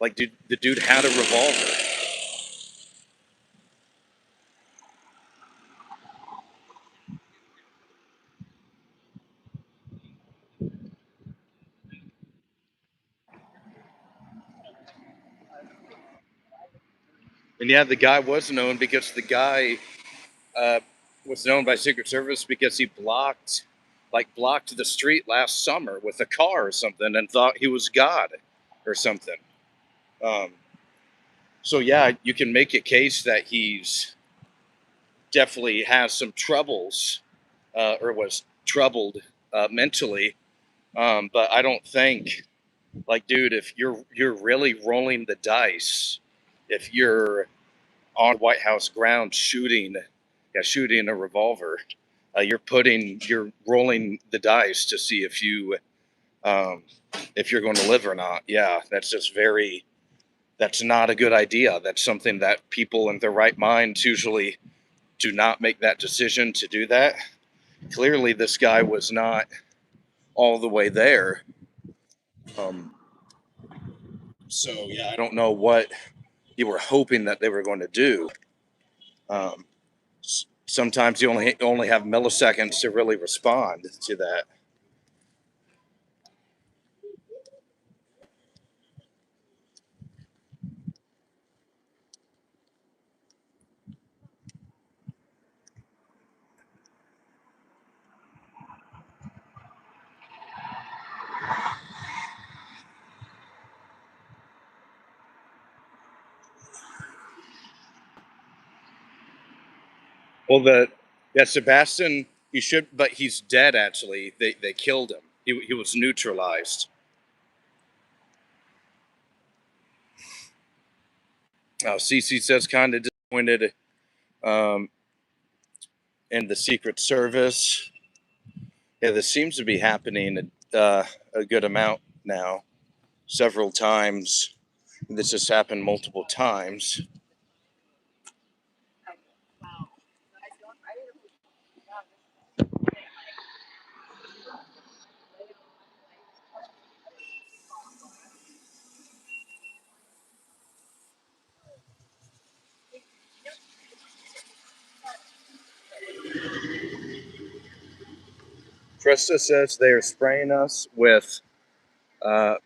Like, the dude had a revolver. And yeah, the guy was known because the guy was known by Secret Service because he blocked the street last summer with a car or something and thought he was God or something. Um, so yeah, you can make a case that he's definitely has some troubles or was troubled mentally. But I don't think, like, dude, if you're really rolling the dice, if you're on White House ground shooting a revolver, you're rolling the dice to see um, if you're going to live or not. Yeah, that's not a good idea. That's something that people in their right minds usually do not make that decision to do that. Clearly, this guy was not all the way there. Um, so yeah, I don't know what you were hoping that they were going to do. Um, Sometimes you only have milliseconds to really respond to that. Well, Sebastian, but he's dead. Actually, they killed him. He was neutralized. CC says kind of disappointed um, in the Secret Service. Yeah, this seems to be happening a good amount now, several times. This has happened multiple times. Trista says they are spraying us with uh,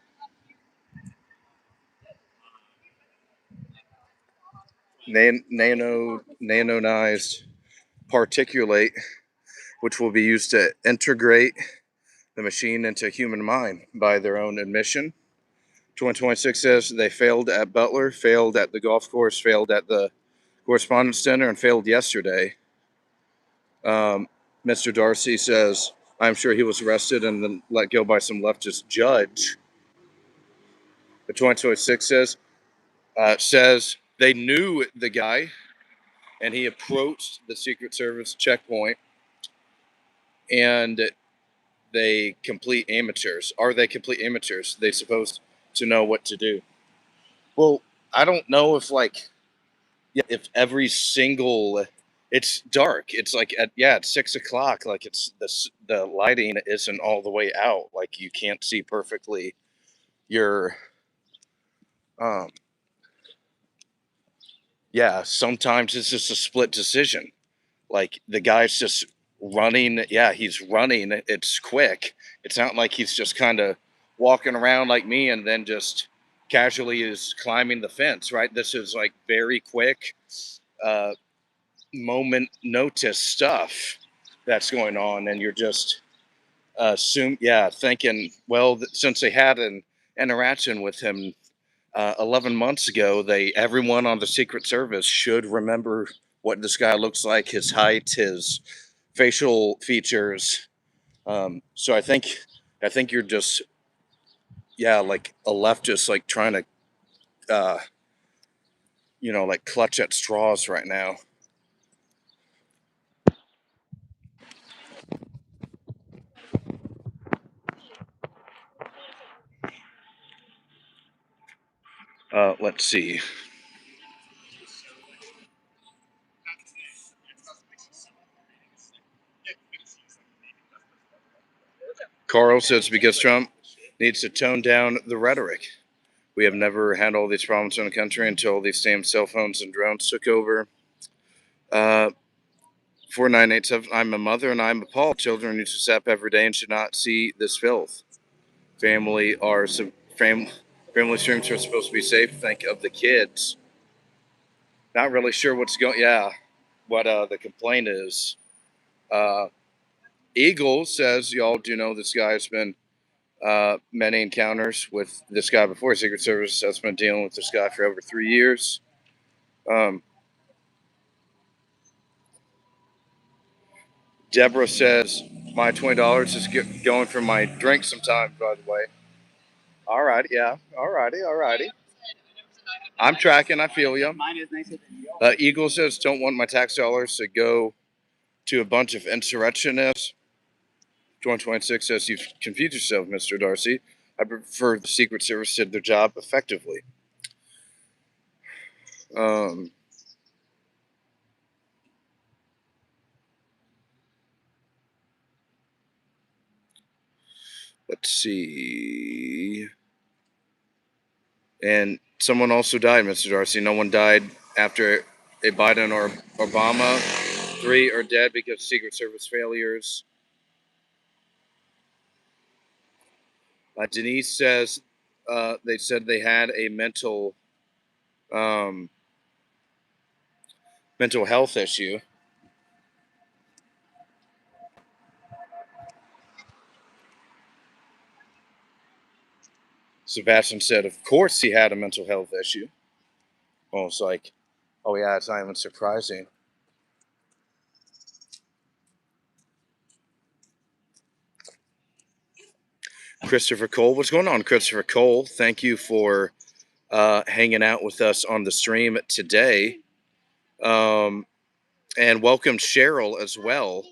nanonized particulate, which will be used to integrate the machine into human mind by their own admission. 2026 says they failed at Butler, failed at the golf course, failed at the correspondence center, and failed yesterday. Mr. Darcy says, I'm sure he was arrested and then let go by some leftist judge. But 2026 says they knew the guy and he approached the Secret Service checkpoint and they complete amateurs. Are they complete amateurs? They supposed to know what to do. Well, I don't know if every single it's dark. It's like at 6 o'clock. Like the lighting isn't all the way out. Like you can't see perfectly. Your um yeah. Sometimes it's just a split decision. Like the guy's just running. Yeah, he's running. It's quick. It's not like he's just kind of walking around like me and then just casually is climbing the fence, right? This is like very quick, moment notice stuff that's going on, and you're just thinking, well, since they had an interaction with him 11 months ago, everyone on the Secret Service should remember what this guy looks like, his height, his facial features. So I think you're just like a leftist, like trying to like clutch at straws right now. Let's see. Carl says because Trump needs to tone down the rhetoric. We have never had all these problems in the country until these same cell phones and drones took over. 4987, I'm a mother and I'm appalled. Children use this app every day and should not see this filth. Family streams are supposed to be safe. Think of the kids. Not really sure what the complaint is. Eagle says, y'all do know this guy's been many encounters with this guy before. Secret Service has been dealing with this guy for over 3 years. Deborah says, my $20 is going for my drink sometime, by the way. All right, yeah. All righty. I'm tracking. I feel you. Mine is nicer than yours. Eagle says, don't want my tax dollars to go to a bunch of insurrectionists. 2026 says, you've confused yourself, Mr. Darcy. I prefer the Secret Service did their job effectively. Let's see. And someone also died, Mr. Darcy. No one died after a Biden or Obama. 3 are dead because Secret Service failures. Denise says they said they had a mental health issue. Sebastian said, of course he had a mental health issue. Well, it's like, oh yeah, it's not even surprising. Christopher Cole, what's going on, Christopher Cole? Thank you for hanging out with us on the stream today. And welcome Cheryl as well.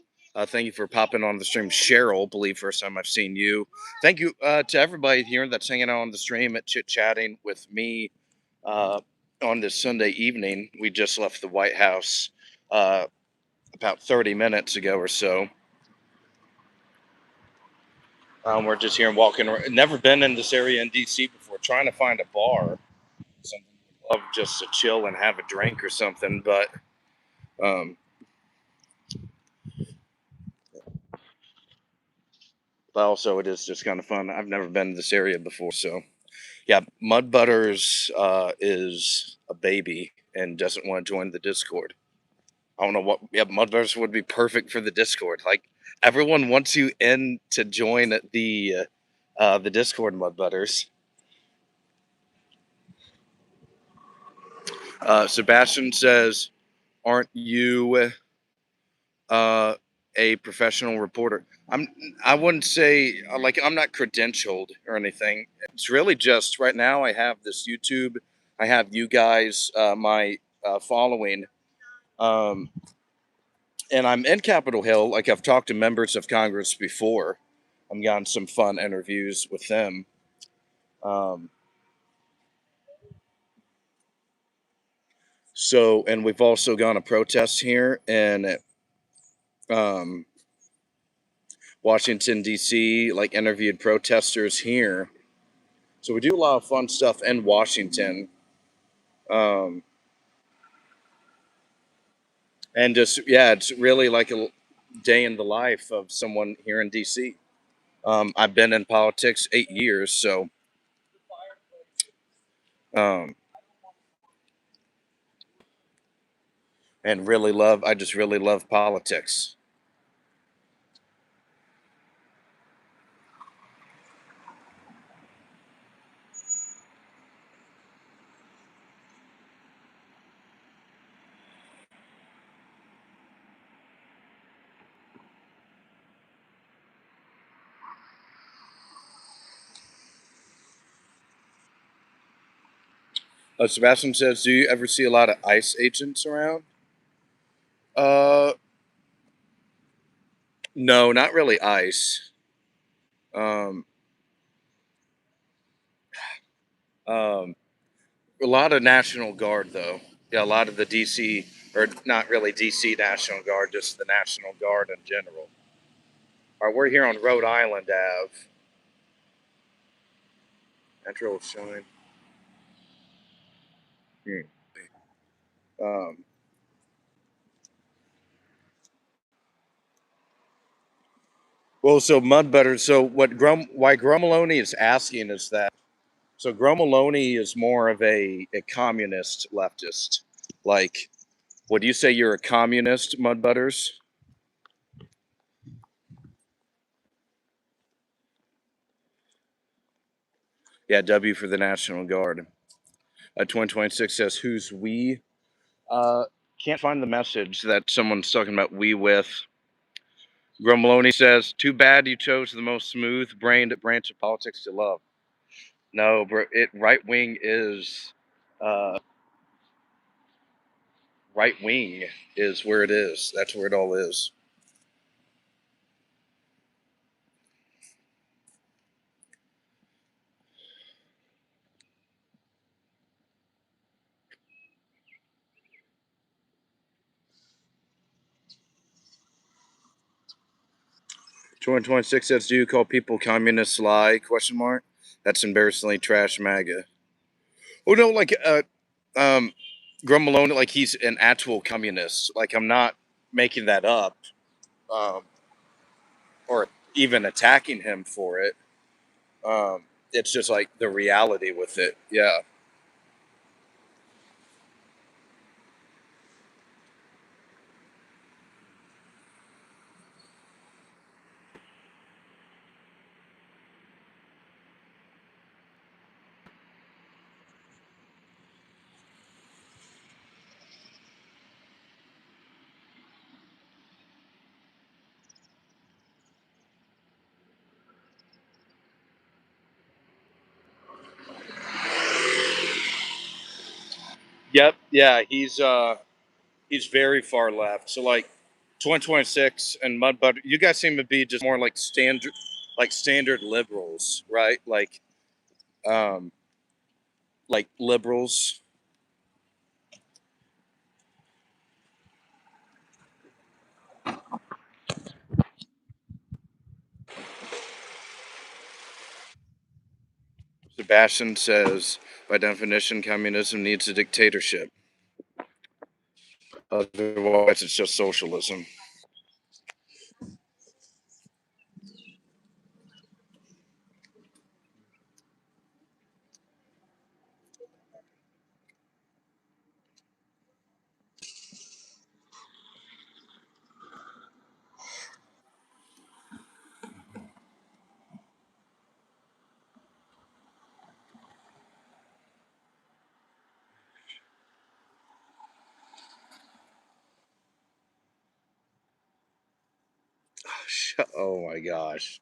Thank you for popping on the stream. Cheryl, believe first time I've seen you. Thank you to everybody here that's hanging out on the stream at chit-chatting with me on this Sunday evening. We just left the White House about 30 minutes ago or so. We're just here and walking around. Never been in this area in D.C. before, trying to find a bar. Something I'd love just to chill and have a drink or something, but also it is just kind of fun. I've never been to this area before, so yeah. Mud Butters is a baby and doesn't want to join the Discord. I don't know what. Yeah, Mud Butters would be perfect for the Discord. Like everyone wants you in to join the Discord, Mud Butters. Sebastian says, "Aren't you a professional reporter?" I wouldn't say like I'm not credentialed or anything. It's really just right now I have this YouTube. I have you guys, my following, and I'm in Capitol Hill. Like I've talked to members of Congress before. I've gotten some fun interviews with them. So, and we've also gone to protests here in Washington, D.C., like interviewed protesters here. So we do a lot of fun stuff in Washington. And just, yeah, it's really like a day in the life of someone here in D.C. I've been in politics 8 years, so Um, and I just really love politics. Sebastian says, "Do you ever see a lot of ICE agents around?" Uh, no, not really ICE. Um, um, a lot of National Guard though. Yeah, a lot of the DC, or not really DC National Guard, just the National Guard in general. All right, we're here on Rhode Island Ave. Metro shine. Um, well, so Mudbutter. So why Grummaloni is asking is that. So Grummaloni is more of a communist leftist. Like, would you say you're a communist, Mudbutters? Yeah, W for the National Guard. 2026 says, "Who's we?" Uh, can't find the message that someone's talking about we with. Grummaloni says, "Too bad you chose the most smooth-brained branch of politics to love." No, bro, right wing is uh, right wing is where it is. That's where it all is. Twenty 26 says, "Do you call people communists lie?" Question mark. That's embarrassingly trash MAGA. Oh no, like um, Grummalone, like he's an actual communist. Like I'm not making that up, um, or even attacking him for it. It's just like the reality with it. Yeah. Yep. Yeah. He's very far left. So like 2026 and Mudbutter, you guys seem to be just more like standard liberals, right? Um, like liberals. Sebastian says, by definition, communism needs a dictatorship. Otherwise, it's just socialism. Oh my gosh.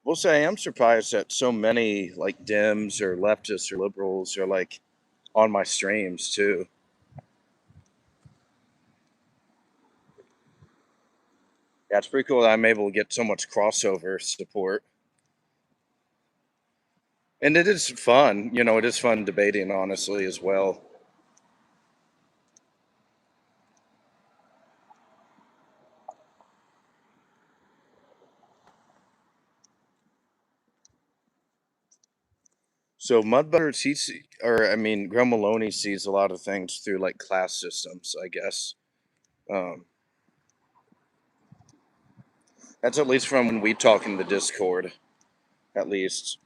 We'll say I'm surprised that so many like Dems or leftists or liberals are like on my streams too. Yeah, it's pretty cool that I'm able to get so much crossover support. And it is fun, it is fun debating honestly as well. So Mudbutter sees, or I mean, Graham Maloney sees a lot of things through like class systems, I guess. Um, that's at least from when we talk in the Discord. at least.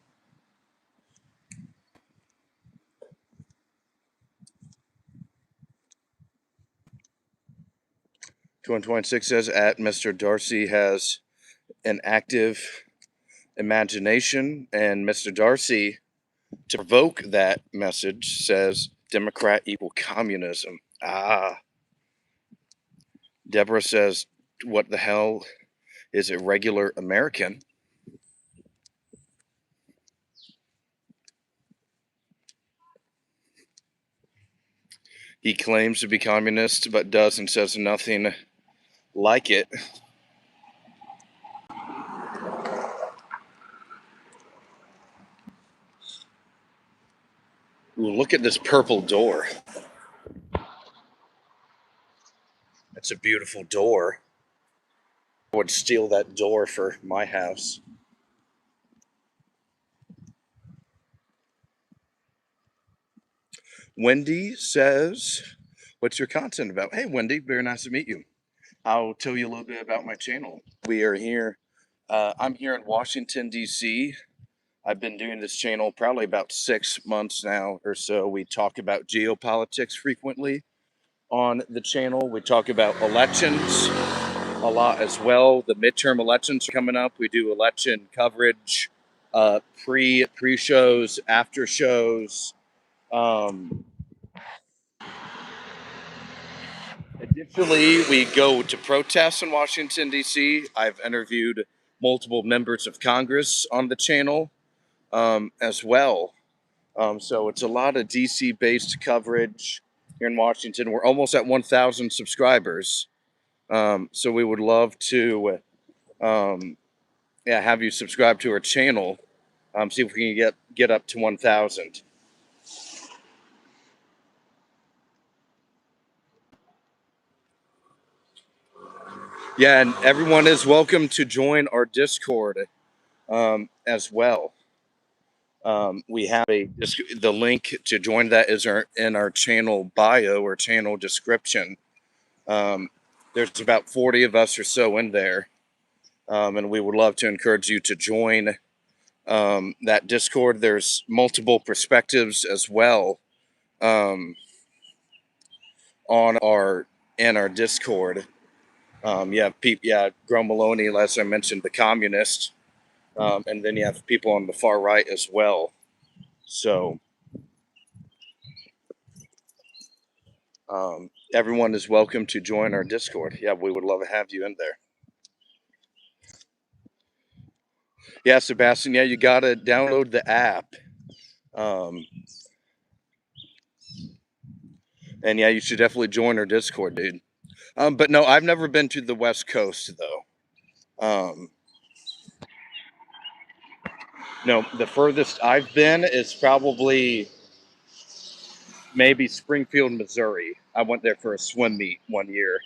226 says, at Mr. Darcy has an active imagination, and Mr. Darcy, to provoke that message, says Democrat equal communism. Ah. Deborah says, what the hell is a regular American? He claims to be communist, but does and says nothing like it. Ooh, look at this purple door. It's a beautiful door. I would steal that door for my house. Wendy says, what's your content about? Hey, Wendy, very nice to meet you. I'll tell you a little bit about my channel. We are here. I'm here in Washington, D.C. I've been doing this channel probably about 6 months now or so. We talk about geopolitics frequently on the channel. We talk about elections a lot as well. The midterm elections are coming up. We do election coverage, pre-shows, after shows. Additionally, we go to protests in Washington, D.C. I've interviewed multiple members of Congress on the channel as well. So it's a lot of DC-based coverage here in Washington. We're almost at 1,000 subscribers. So we would love to have you subscribe to our channel. See if we can get up to 1,000. Yeah, and everyone is welcome to join our Discord as well. We have the link to join that is in our channel bio or channel description. There's about 40 of us or so in there, and we would love to encourage you to join that Discord. There's multiple perspectives as well on our Discord. Gro Maloney, as I mentioned, the communist, and then you have people on the far right as well. So everyone is welcome to join our Discord. Yeah, we would love to have you in there. Yeah, Sebastian, yeah, you got to download the app. And yeah, you should definitely join our Discord, dude. But no, I've never been to the West Coast, though. No, the furthest I've been is probably maybe Springfield, Missouri. I went there for a swim meet one year.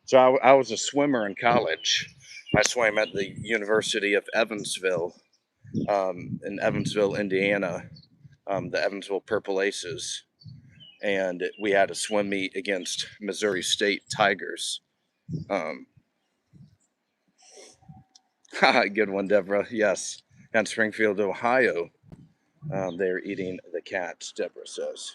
So I was a swimmer in college. I swam at the University of Evansville, in Evansville, Indiana, the Evansville Purple Aces. And we had a swim meet against Missouri State Tigers. Good one, Deborah. Yes. And Springfield, Ohio. They're eating the cats, Deborah says.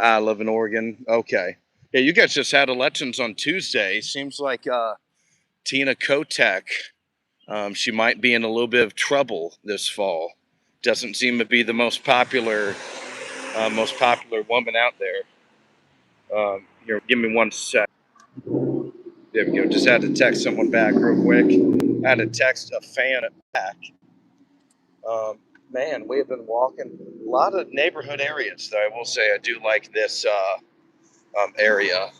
I live in Oregon. Okay. Yeah, you guys just had elections on Tuesday. Seems like Tina Kotek, she might be in a little bit of trouble this fall. Doesn't seem to be the most popular woman out there. Here, give me one sec. There we go. Just had to text someone back real quick. I had to text a fan back. Man, we have been walking a lot of neighborhood areas, though. I will say I do like this area.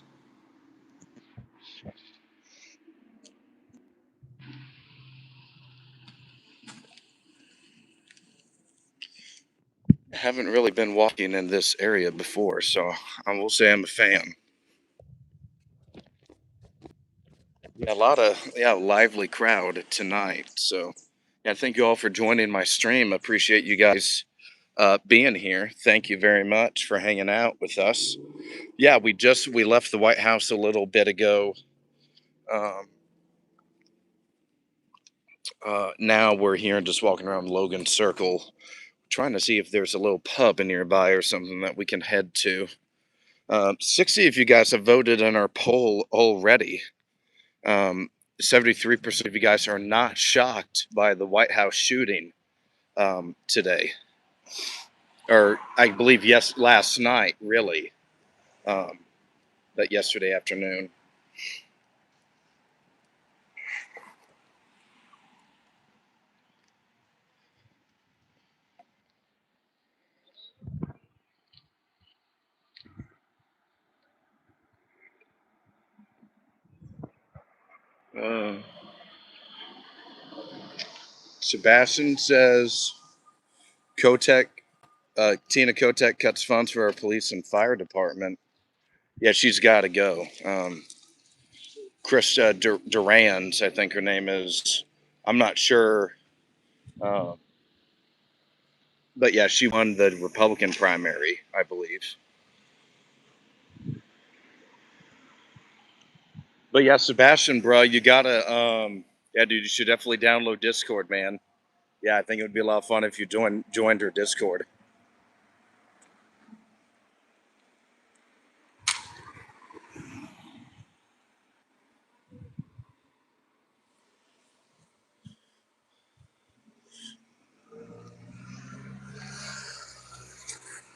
I haven't really been walking in this area before, so I will say I'm a fan. Yeah, a lot of lively crowd tonight. So yeah, thank you all for joining my stream. Appreciate you guys being here. Thank you very much for hanging out with us. Yeah, we left the White House a little bit ago. Um, now we're here and just walking around Logan Circle, trying to see if there's a little pub nearby or something that we can head to. 60 of you guys have voted in our poll already. 73% of you guys are not shocked by the White House shooting today. Or I believe, yes, last night, really. But yesterday afternoon. Sebastian says Tina Kotek cuts funds for our police and fire department. Yeah, she's got to go. Chris Durans, I think her name is. I'm not sure. But yeah, she won the Republican primary, I believe. But yeah, Sebastian, bro, you gotta, yeah, dude, you should definitely download Discord, man. Yeah, I think it would be a lot of fun if you joined her Discord.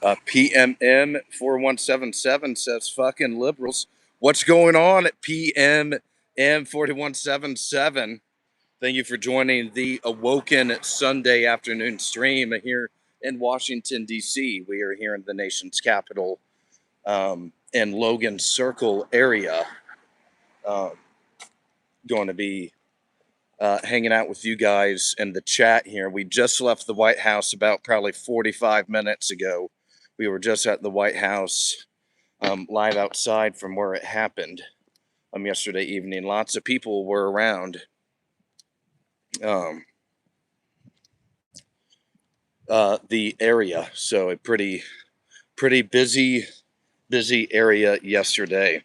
PMM 4177 says fucking liberals. What's going on at PMM 4177? Thank you for joining the Awoken Sunday afternoon stream here in Washington, D.C. We are here in the nation's capital, in Logan Circle area. Going to be hanging out with you guys in the chat here. We just left the White House about probably 45 minutes ago. We were just at the White House, live outside from where it happened yesterday evening. Lots of people were around. The area, so a pretty busy area yesterday.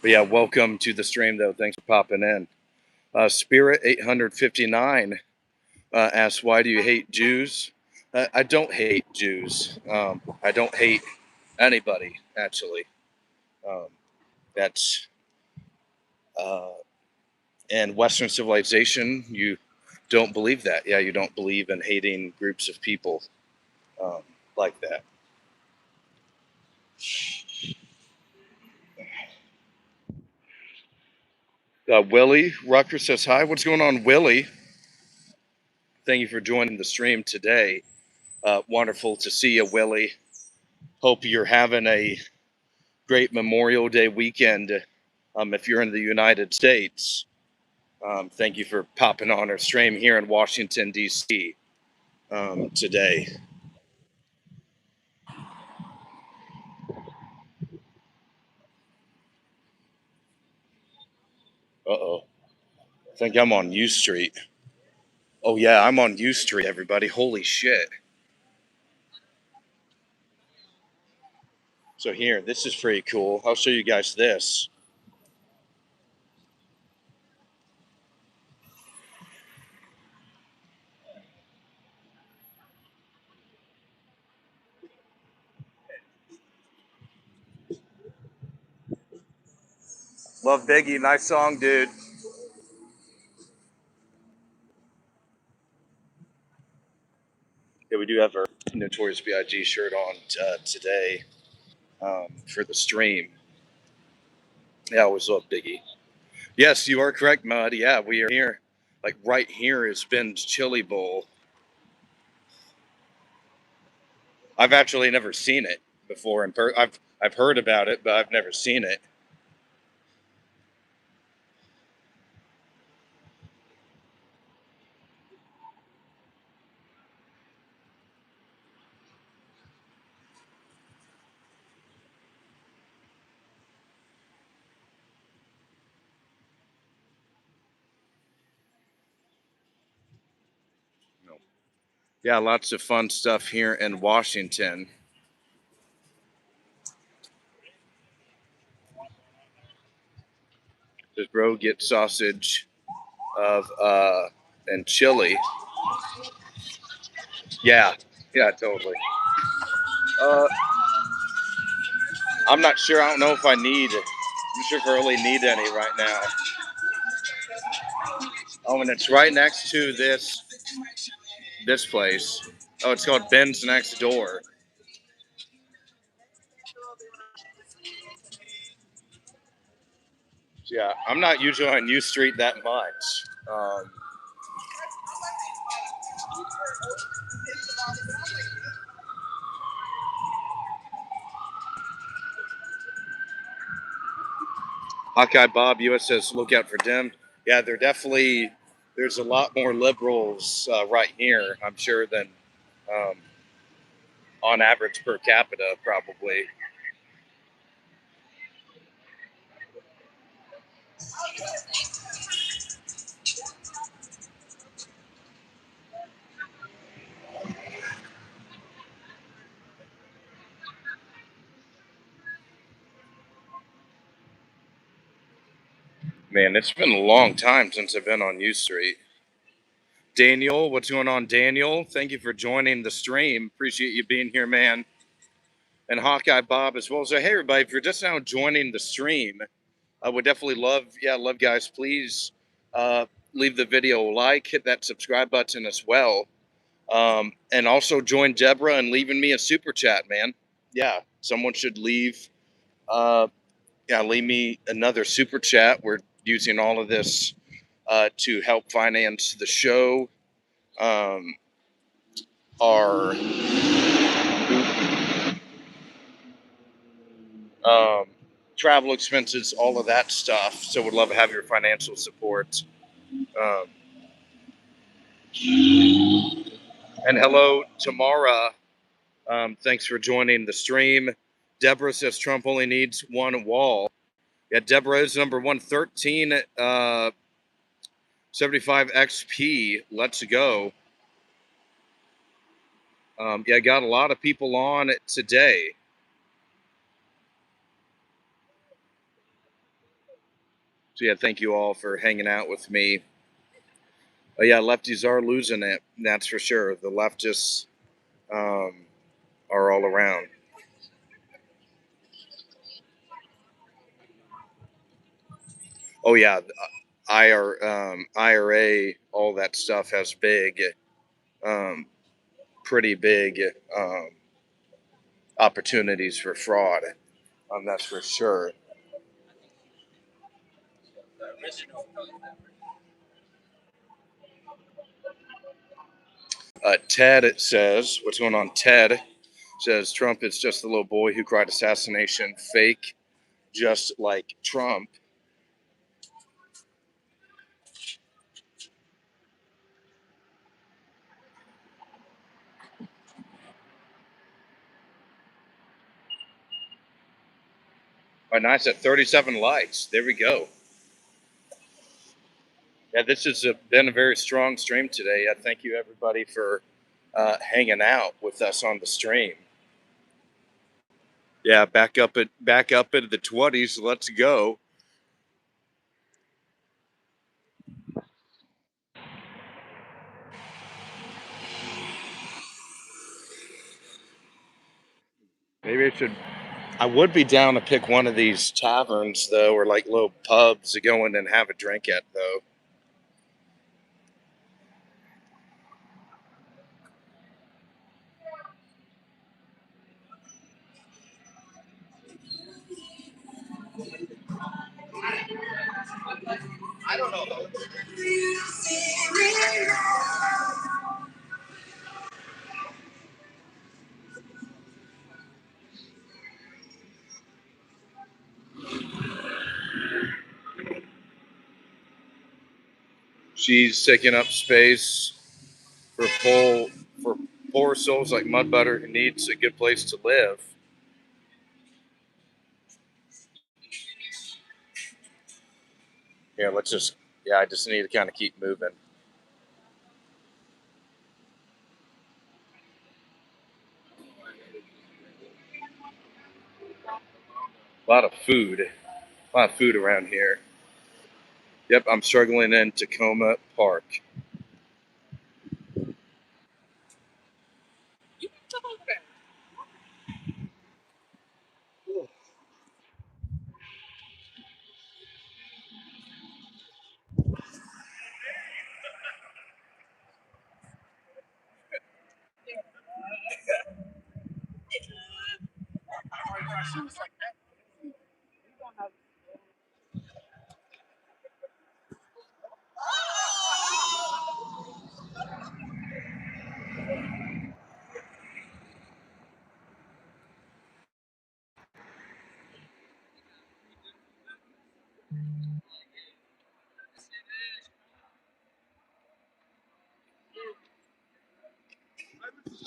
But yeah, welcome to the stream though. Thanks for popping in. Spirit 859 asks, why do you hate Jews? I don't hate Jews. I don't hate anybody, actually. That's in Western civilization, you don't believe that. Yeah, you don't believe in hating groups of people like that. Willie Rucker says, hi, what's going on, Willie? Thank you for joining the stream today. Wonderful to see you, Willie. Hope you're having a great Memorial Day weekend. If you're in the United States, thank you for popping on our stream here in Washington, D.C. Today. Uh-oh. I think I'm on U Street. Oh, yeah, I'm on U Street, everybody. Holy shit. So here, this is pretty cool. I'll show you guys this. Love Biggie. Nice song, dude. Yeah, we do have our Notorious B.I.G. shirt on today for the stream. Yeah, I always love Biggie. Yes, you are correct, Mud. Yeah, we are here. Like right here is Ben's Chili Bowl. I've actually never seen it before. I've heard about it, but I've never seen it. Yeah, lots of fun stuff here in Washington. Does bro get sausage of and chili? Yeah, yeah, totally. I'm not sure. I don't know if I need. I'm sure if I really need any right now. Oh, and it's right next to this place. Oh, it's called Ben's Next Door. Yeah, I'm not usually on U Street that much. Hawkeye Bob US says, look out for them. Yeah, there's a lot more liberals right here, I'm sure, than um, on average per capita, probably. Man, it's been a long time since I've been on U Street. Daniel, what's going on, Daniel? Thank you for joining the stream. Appreciate you being here, man. And Hawkeye Bob as well. So, hey, everybody, if you're just now joining the stream, I would definitely love guys, please leave the video a like, hit that subscribe button as well. And also join Deborah in leaving me a super chat, man. Yeah, someone should leave me another super chat. We're using all of this to help finance the show. Our travel expenses, all of that stuff. So would love to have your financial support. Um, and hello, Tamara. Thanks for joining the stream. Deborah says Trump only needs one wall. Yeah, Deborah is number 113, 75 XP. Let's go. Yeah, got a lot of people on it today. So yeah, thank you all for hanging out with me. Yeah, lefties are losing it. That's for sure. The leftists are all around. Oh yeah, IRA, all that stuff has pretty big opportunities for fraud. That's for sure. Ted, it says, what's going on? Ted says Trump is just the little boy who cried assassination, fake, just like Trump. Oh, nice at 37 likes. There we go. Yeah, this has been a very strong stream today. Thank you everybody for hanging out with us on the stream. Yeah, back up into the 20s. Let's go. Maybe I would be down to pick one of these taverns though, or like little pubs to go in and have a drink at though. I don't know though. She's taking up space for poor souls like Mudbutter who needs a good place to live. Yeah, I just need to kind of keep moving. A lot of food around here. Yep, I'm struggling in Tacoma Park.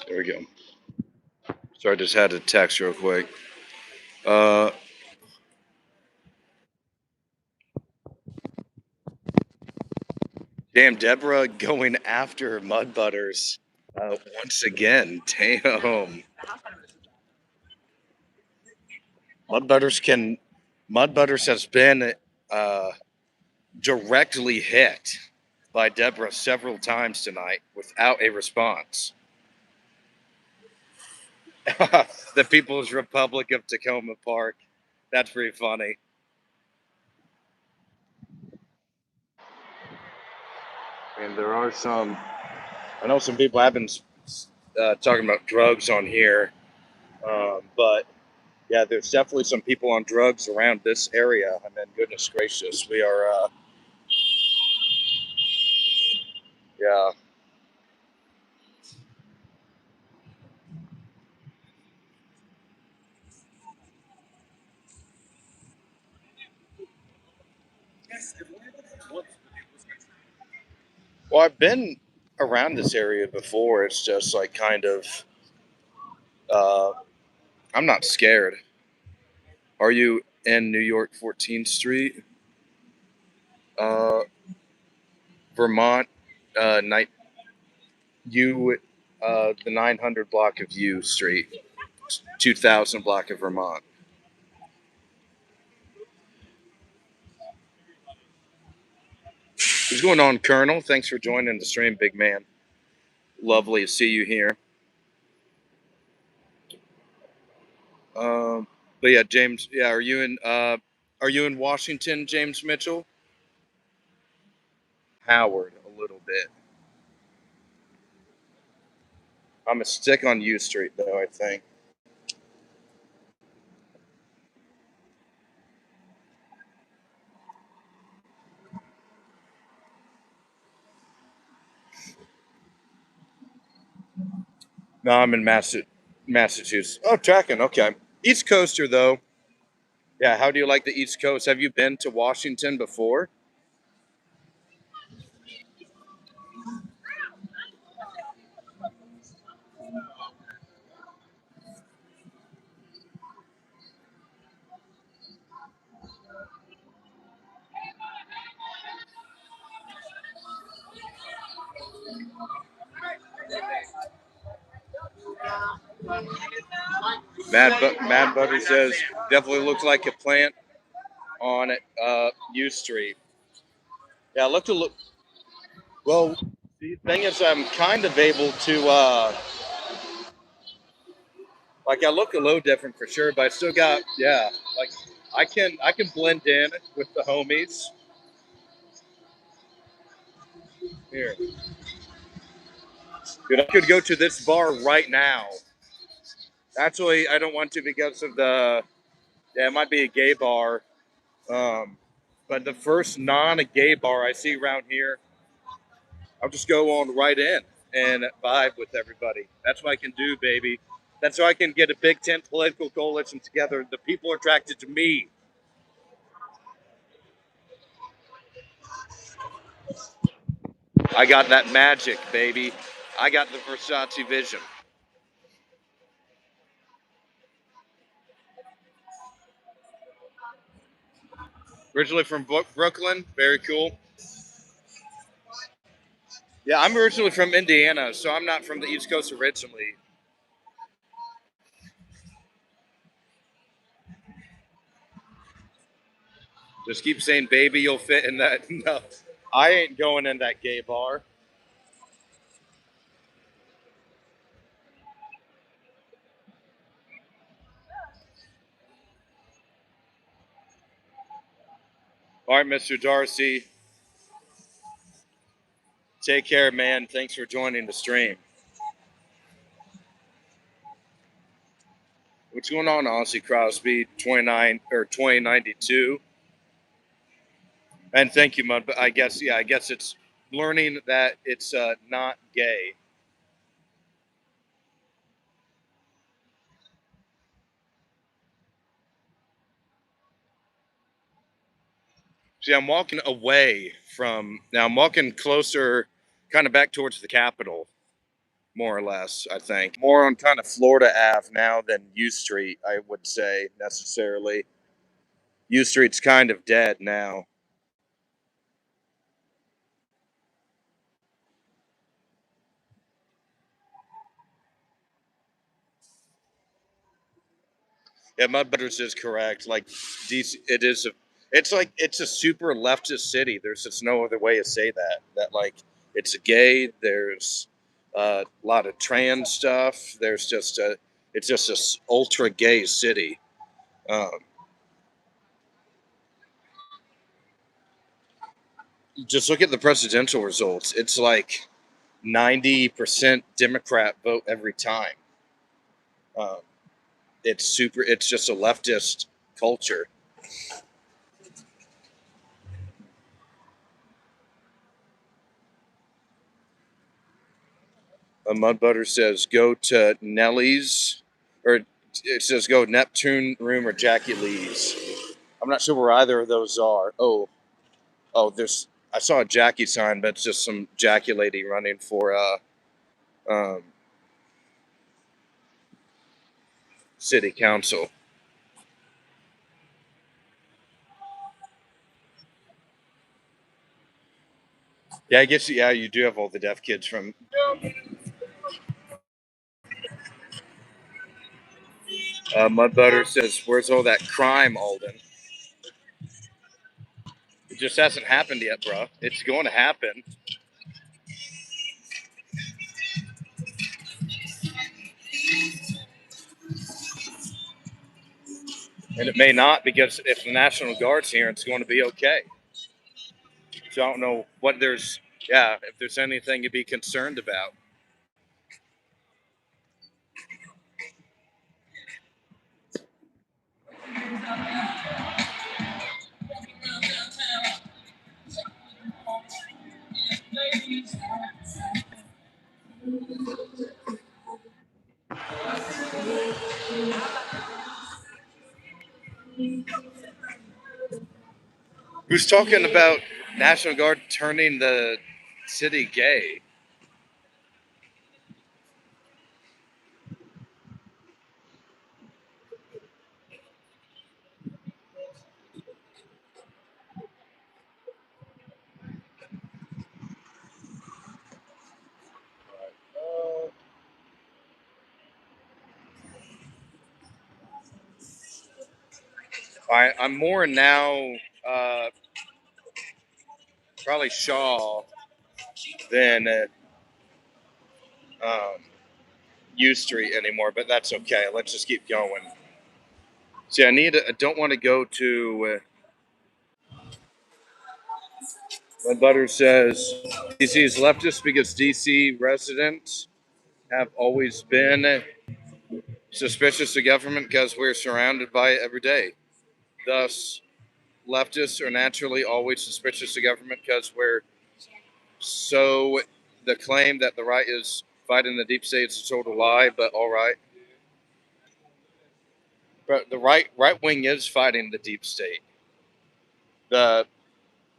There we go. So I just had to text real quick. Damn, Deborah going after Mud Butters once again. Damn. Mud Butters has been directly hit by Deborah several times tonight without a response. The People's Republic of Tacoma Park. That's pretty funny. And there are some, I know some people have been talking about drugs on here, but yeah, there's definitely some people on drugs around this area. I mean, goodness gracious, we are, yeah. Well, I've been around this area before. It's just like kind of, uh, I'm not scared. Are you in New York 14th Street? Uh, Vermont, night, the 900 block of U Street, 2000 block of Vermont. What's going on, Colonel? Thanks for joining the stream, big man. Lovely to see you here. Um, but yeah, James. Yeah, are you in Washington, James Mitchell? Howard, a little bit. I'm a stick on U Street though. I think. No, I'm in Massachusetts. Oh, tracking. Okay. East Coaster though. Yeah. How do you like the East Coast? Have you been to Washington before? Mad Butter says definitely looks like a plant on U Street. Yeah, look to look. Well, the thing is, I'm kind of able to like I look a little different for sure, but I still got like I can blend in with the homies here. Dude, I could go to this bar right now. Actually, I don't want to because of the it might be a gay bar. Um, but the first non-gay bar I see around here, I'll just go on right in and vibe with everybody. That's what I can do, baby. That's how I can get a Big Tent political coalition together. The people are attracted to me. I got that magic, baby. I got the Versace vision. Originally from Brooklyn. Very cool. Yeah, I'm originally from Indiana, so I'm not from the East Coast originally. Just keep saying, baby, you'll fit in that. No, I ain't going in that gay bar. All right, Mr. Darcy. Take care, man. Thanks for joining the stream. What's going on, Aussie Crosby 29 or 2092? And thank you, Mud. But I guess it's learning that it's not gay. See, I'm walking away from now. I'm walking closer, kind of back towards the Capitol, more or less. I think more on kind of Florida Ave now than U Street. I would say necessarily. U Street's kind of dead now. Yeah, Mudbutters is correct. Like DC, it is a. It's like it's a super leftist city. There's just no other way to say that. That like it's gay. There's a lot of trans stuff. There's just a. It's just a ultra gay city. Um, just look at the presidential results. It's like 90% Democrat vote every time. Um, it's super. It's just a leftist culture. A Mudbutter says go to Nellie's, or it says go Neptune Room or Jackie Lee's. I'm not sure where either of those are. There's. I saw a Jackie sign, but it's just some Jackie lady running for um, city council. Yeah, I guess you do have all the deaf kids from. Mudbutter says, "Where's all that crime, Aulden? It just hasn't happened yet, bro. It's going to happen, and it may not because if the National Guard's here, it's going to be okay." So I don't know what there's, if there's anything to be concerned about. Who's talking about National Guard turning the city gay? I'm more now probably Shaw than um, U Street anymore, but that's okay. Let's just keep going. See, I don't want to go to. My butter says DC is leftist because DC residents have always been suspicious of government because we're surrounded by it every day. Thus, leftists are naturally always suspicious of government because we're so. The claim that the right is fighting the deep state is a total lie, but all right. But the right wing is fighting the deep state. The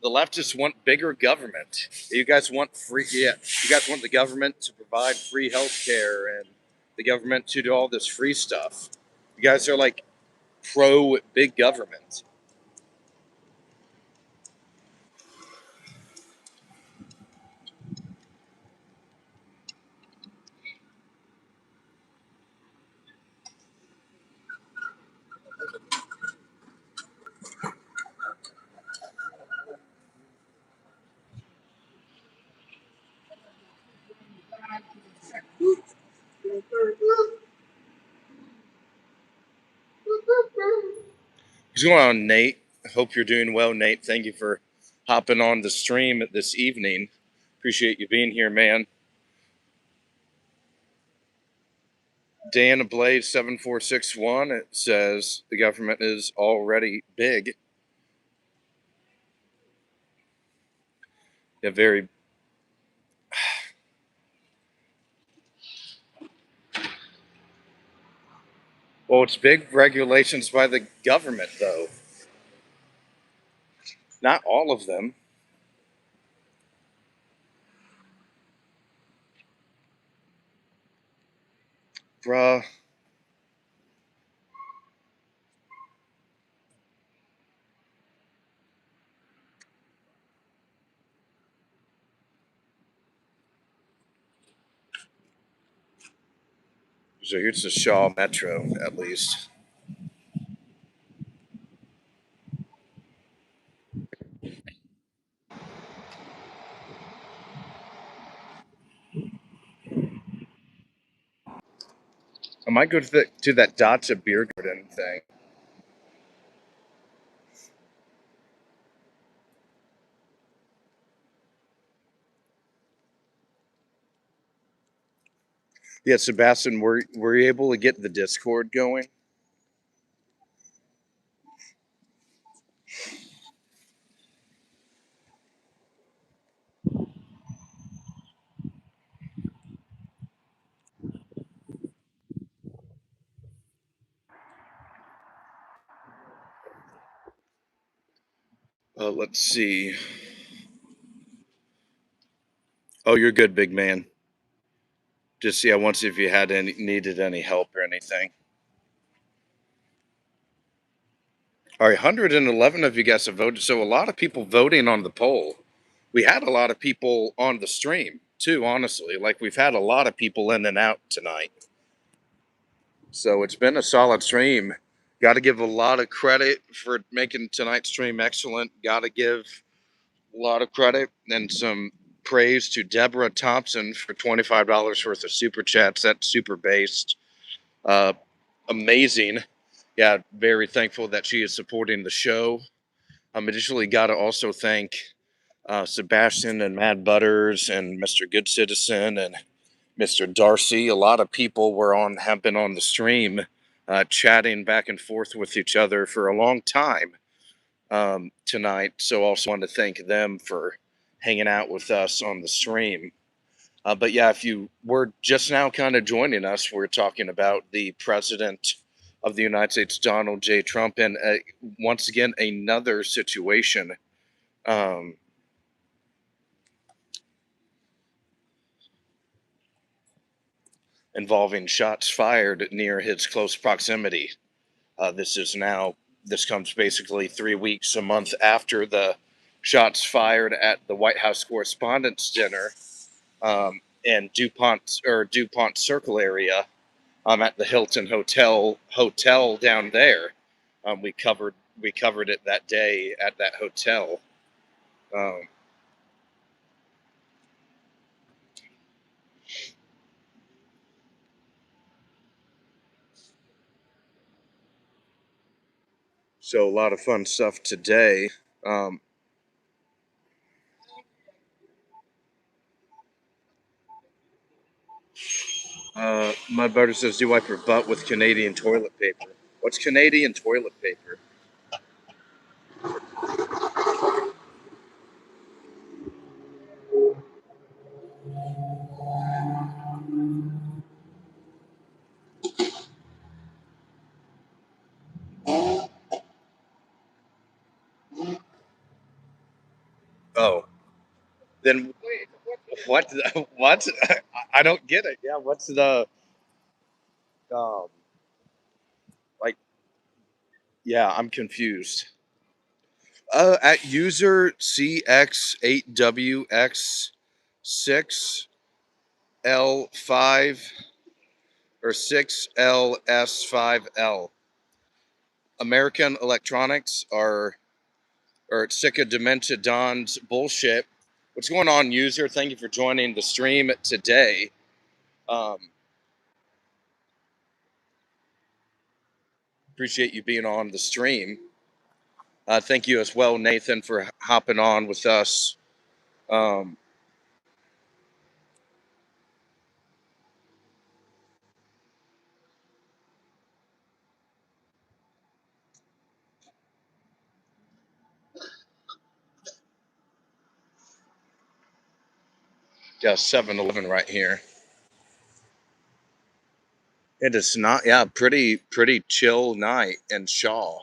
the leftists want bigger government. You guys want free. Yeah, you guys want the government to provide free health care and the government to do all this free stuff. You guys are like pro big government. What's going on, Nate? Hope you're doing well, Nate. Thank you for hopping on the stream this evening. Appreciate you being here, man. Dan Blaze 7461, it says the government is already big. Yeah, very. Well, it's big regulations by the government, though. Not all of them. Bruh. So here's the Shaw Metro, at least. I might go to that Dacha Beer Garden thing. Yeah, Sebastian, were you able to get the Discord going? Let's see. Oh, you're good, big man. Just I want to see if you needed any help or anything. All right, 111 of you guys have voted, so a lot of people voting on the poll. We had a lot of people on the stream too, honestly. Like we've had a lot of people in and out tonight. So it's been a solid stream. Got to give a lot of credit for making tonight's stream excellent. Got to give a lot of credit and some praise to Deborah Thompson for $25 worth of super chats. That's super based. Amazing. Yeah, very thankful that she is supporting the show. Additionally, got to also thank Sebastian and Mad Butters and Mr. Good Citizen and Mr. Darcy. A lot of people have been on the stream, chatting back and forth with each other for a long time tonight. So also want to thank them for hanging out with us on the stream. But yeah, if you were just now kind of joining us, we're talking about the president of the United States, Donald J. Trump, and once again, another situation involving shots fired near his close proximity. This comes basically 3 weeks, a month after the shots fired at the White House Correspondents' Dinner in DuPont Circle area at the Hilton Hotel down there. We covered it that day at that hotel. So a lot of fun stuff today. My brother says, "Do wipe your butt with Canadian toilet paper." What's Canadian toilet paper? Oh, then what? What? I don't get it. Yeah, what's the um? Like, yeah, I'm confused. At user CX8WX6L5 or 6LS5L. American Electronics are sick of Dementia Don's bullshit. What's going on, user? Thank you for joining the stream today. Appreciate you being on the stream. Thank you as well, Nathan, for hopping on with us. Um, yeah, 7-Eleven right here. It is not, yeah, pretty chill night in Shaw.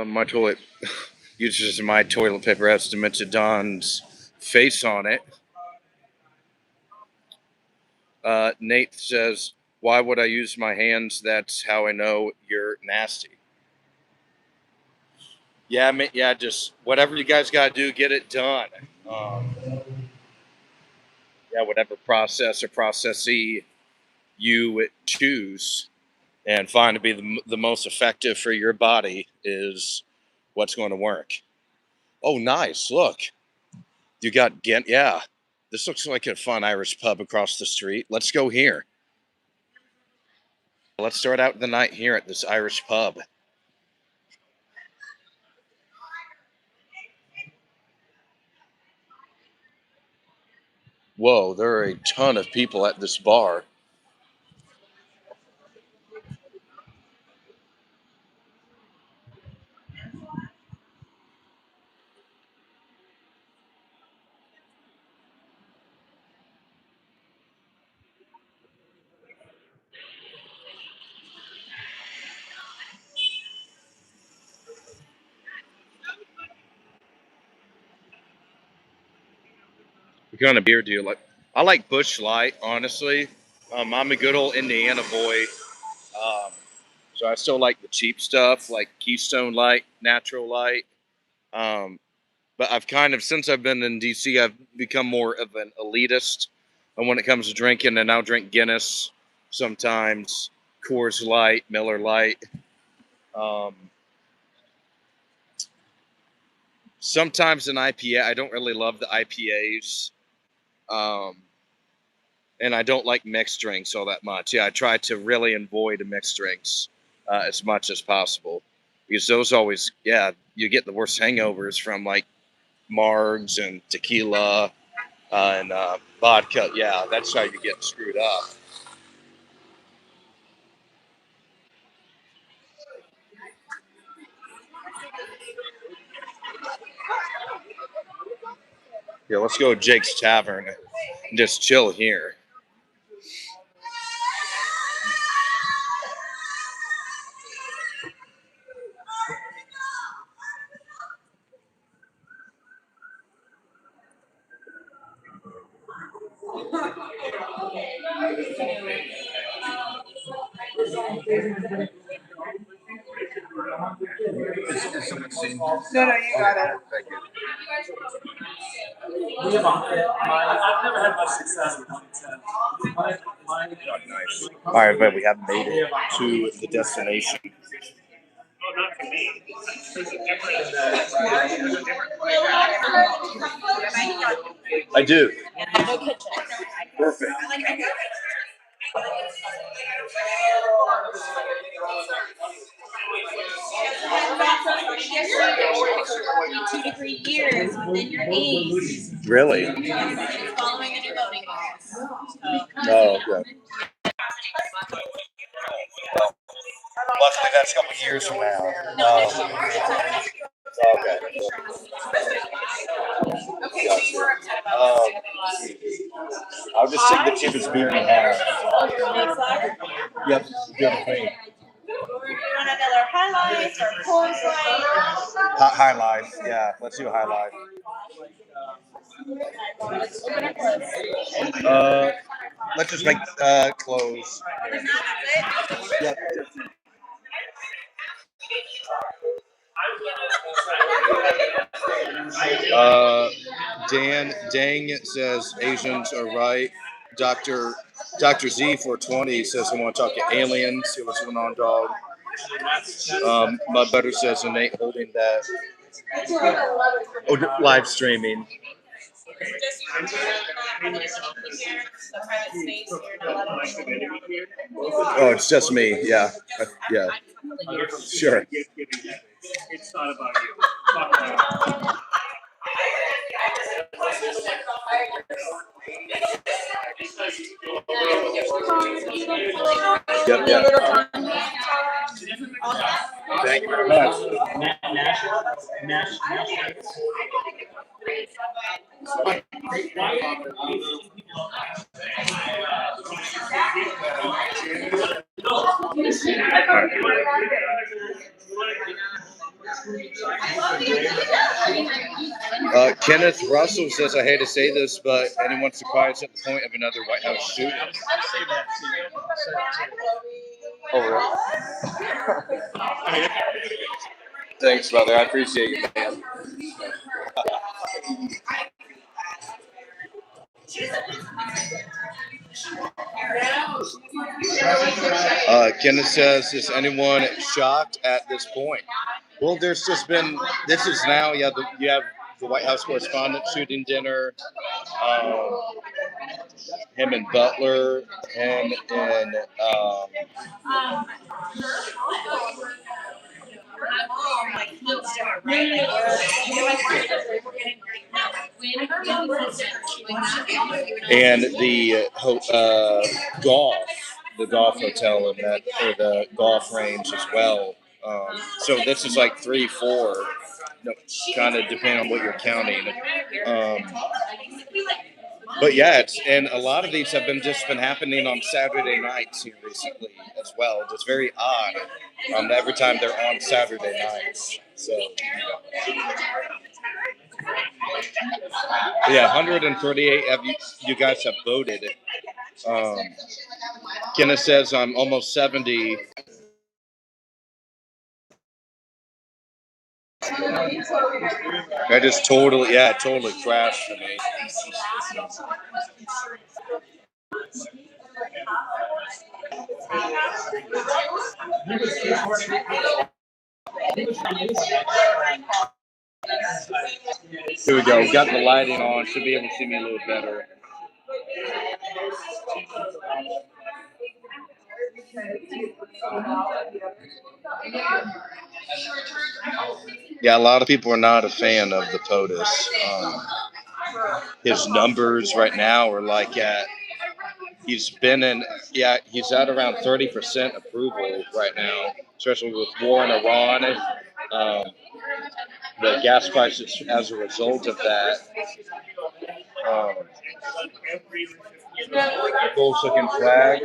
My toilet uses my toilet paper has Dementia Don's face on it. Nate says, "Why would I use my hands? That's how I know you're nasty." Yeah, yeah, just whatever you guys gotta do, get it done. Um, yeah, whatever process or processee you choose and find to be the most effective for your body is what's going to work. Oh, nice! Look, you got Ghent. Yeah, this looks like a fun Irish pub across the street. Let's go here. Let's start out the night here at this Irish pub. Whoa, there are a ton of people at this bar. What kind of beer do you like? I like Busch Light, honestly. I'm a good old Indiana boy. So I still like the cheap stuff, like Keystone Light, Natural Light. Um, but I've kind of, since I've been in DC, I've become more of an elitist. And when it comes to drinking, and I'll drink Guinness, sometimes Coors Light, Miller Light. Um, Sometimes an IPA. I don't really love the IPAs. Um, and I don't like mixed drinks all that much. Yeah, I try to really avoid mixed drinks as much as possible because those always, yeah, you get the worst hangovers from like margs and tequila and vodka. Yeah, that's how you get screwed up. Yeah, let's go to Jake's Tavern and just chill here. Is someone seen? No, no, you got it. Thank you. I've never had much success with content. Nice. All right, but we have made it to the destination. I do. Perfect. Two to 3 years within your age. Really? Following the new voting laws. Oh, okay. Luckily, that's a couple years from now. Okay. I'll just take the cheapest beer you have. Yep, good thing. Another highlights or Coors Light. High life. Yeah, let's do high life. Uh, let's just make close. Yep. Uh, Dan Dang says Asians are right. Dr. Dr. Z420 says, I want to talk to aliens. See what's going on, dog. My butter says, Nate holding that. Oh, live streaming. Oh, it's just me. Yeah. Yeah. Sure. It's not about you. Yep, yep. Thank you very much. Kenneth Russell says, I hate to say this, but anyone surprised at the point of another White House shooting? Over it. Thanks, brother. I appreciate you, man. Kenneth says, is anyone shocked at this point? Well, there's just been, this is now, you have the White House correspondent shooting dinner, him and Butler, him and the golf hotel and that, or the golf range as well. So this is like 3, 4, kind of depending on what you're counting. But yeah, and a lot of these have just been happening on Saturday nights here recently as well. It's very odd. Every time they're on Saturday nights. So yeah, 138 of you guys have voted. Kenneth says I'm almost 70. I just totally crashed for me. Here we go. Got the lighting on. Should be able to see me a little better. Yeah, a lot of people are not a fan of the POTUS. His numbers right now are like he's at around 30% approval right now, especially with war in Iran. The gas prices as a result of that. Bulls looking flag.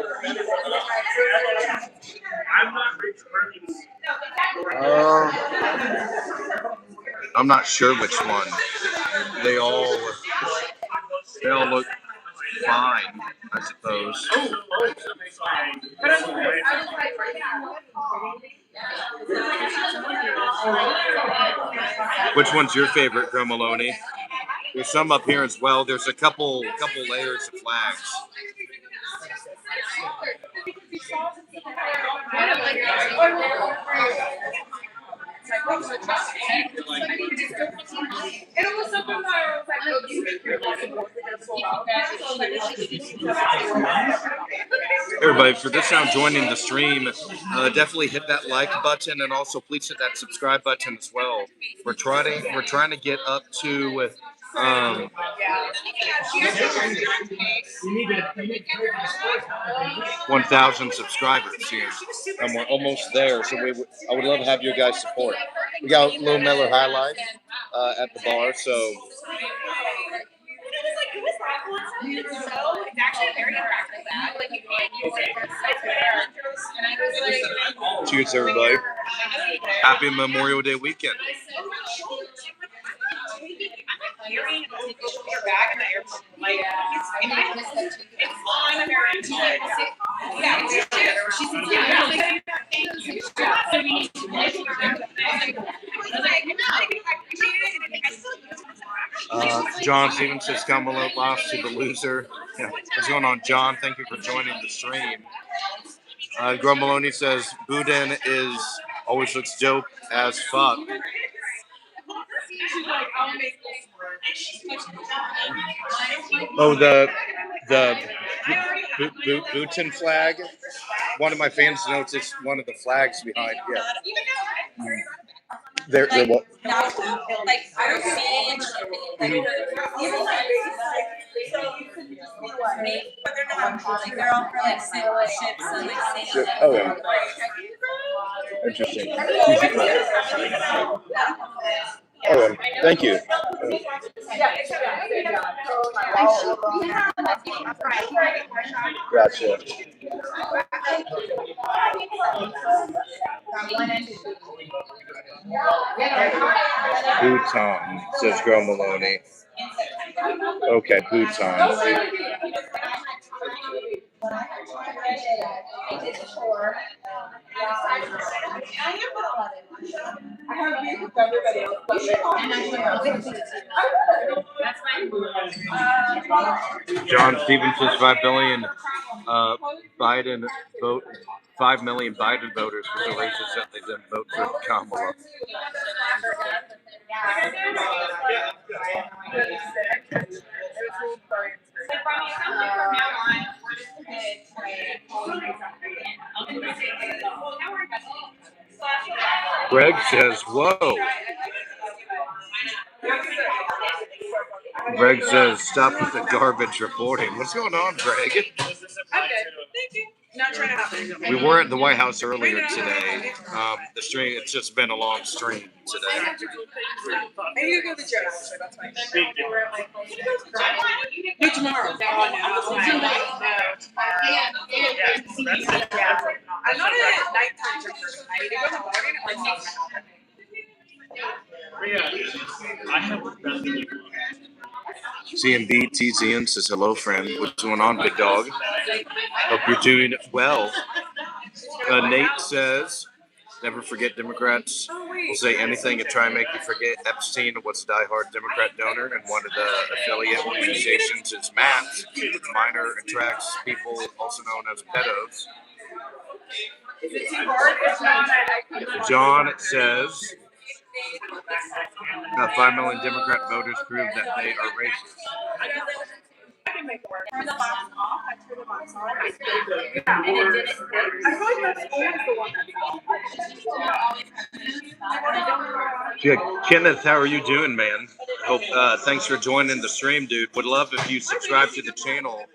I'm not sure which one. They all look fine, I suppose. Which one's your favorite, Grandma Maloney? There's some up here as well. There's a couple layers of flags. Everybody, for this round joining the stream, definitely hit that like button and also please hit that subscribe button as well. We're trying to get up to 1,000 subscribers here, and we're almost there. So I would love to have your guys' support. We got Lil Miller High Life at the bar, so. Cheers, everybody. Happy Memorial Day weekend. John Stevens says Kamala lost to the loser. Yeah, What's going on, John? Thank you for joining the stream. Gro Maloney says Boudin always looks dope as fuck. Oh, the Bhutan flag. One of my fans notes it's one of the flags behind. Yeah. They're what? Oh, yeah. Interesting. Oh, thank you. Gotcha. Bhutan, says Gro Maloney. Okay, Bhutan. John Stevens says 5 billion Biden vote. 5 million Biden voters were so racist that they didn't vote for Kamala. Greg says, whoa. Greg says, stop with the garbage reporting. What's going on, Greg? Okay, thank you. Not trying to happen. We were at the White House earlier today. The stream, it's just been a long stream today. I need to go to the gym, actually. That's fine. No, tomorrow. I'm not a nighttime gym person. I need to go in the morning at like 7. I have nothing. CMB TZN says, hello, friend. What's going on, big dog? Hope you're doing well. Nate says, never forget Democrats will say anything and try and make you forget Epstein was a diehard Democrat donor, and one of the affiliate organizations is MAPS, Minor Attracts People, also known as pedos. John says, 5 million Democrat voters prove that they are racist. I can make it work. Turn the box off. I turn the box on. Yeah, and it didn't work. I feel like that's always the one that's Yeah, Kenneth, how are you doing, man? Hope. Thanks for joining the stream, dude. Would love if you subscribe to the channel.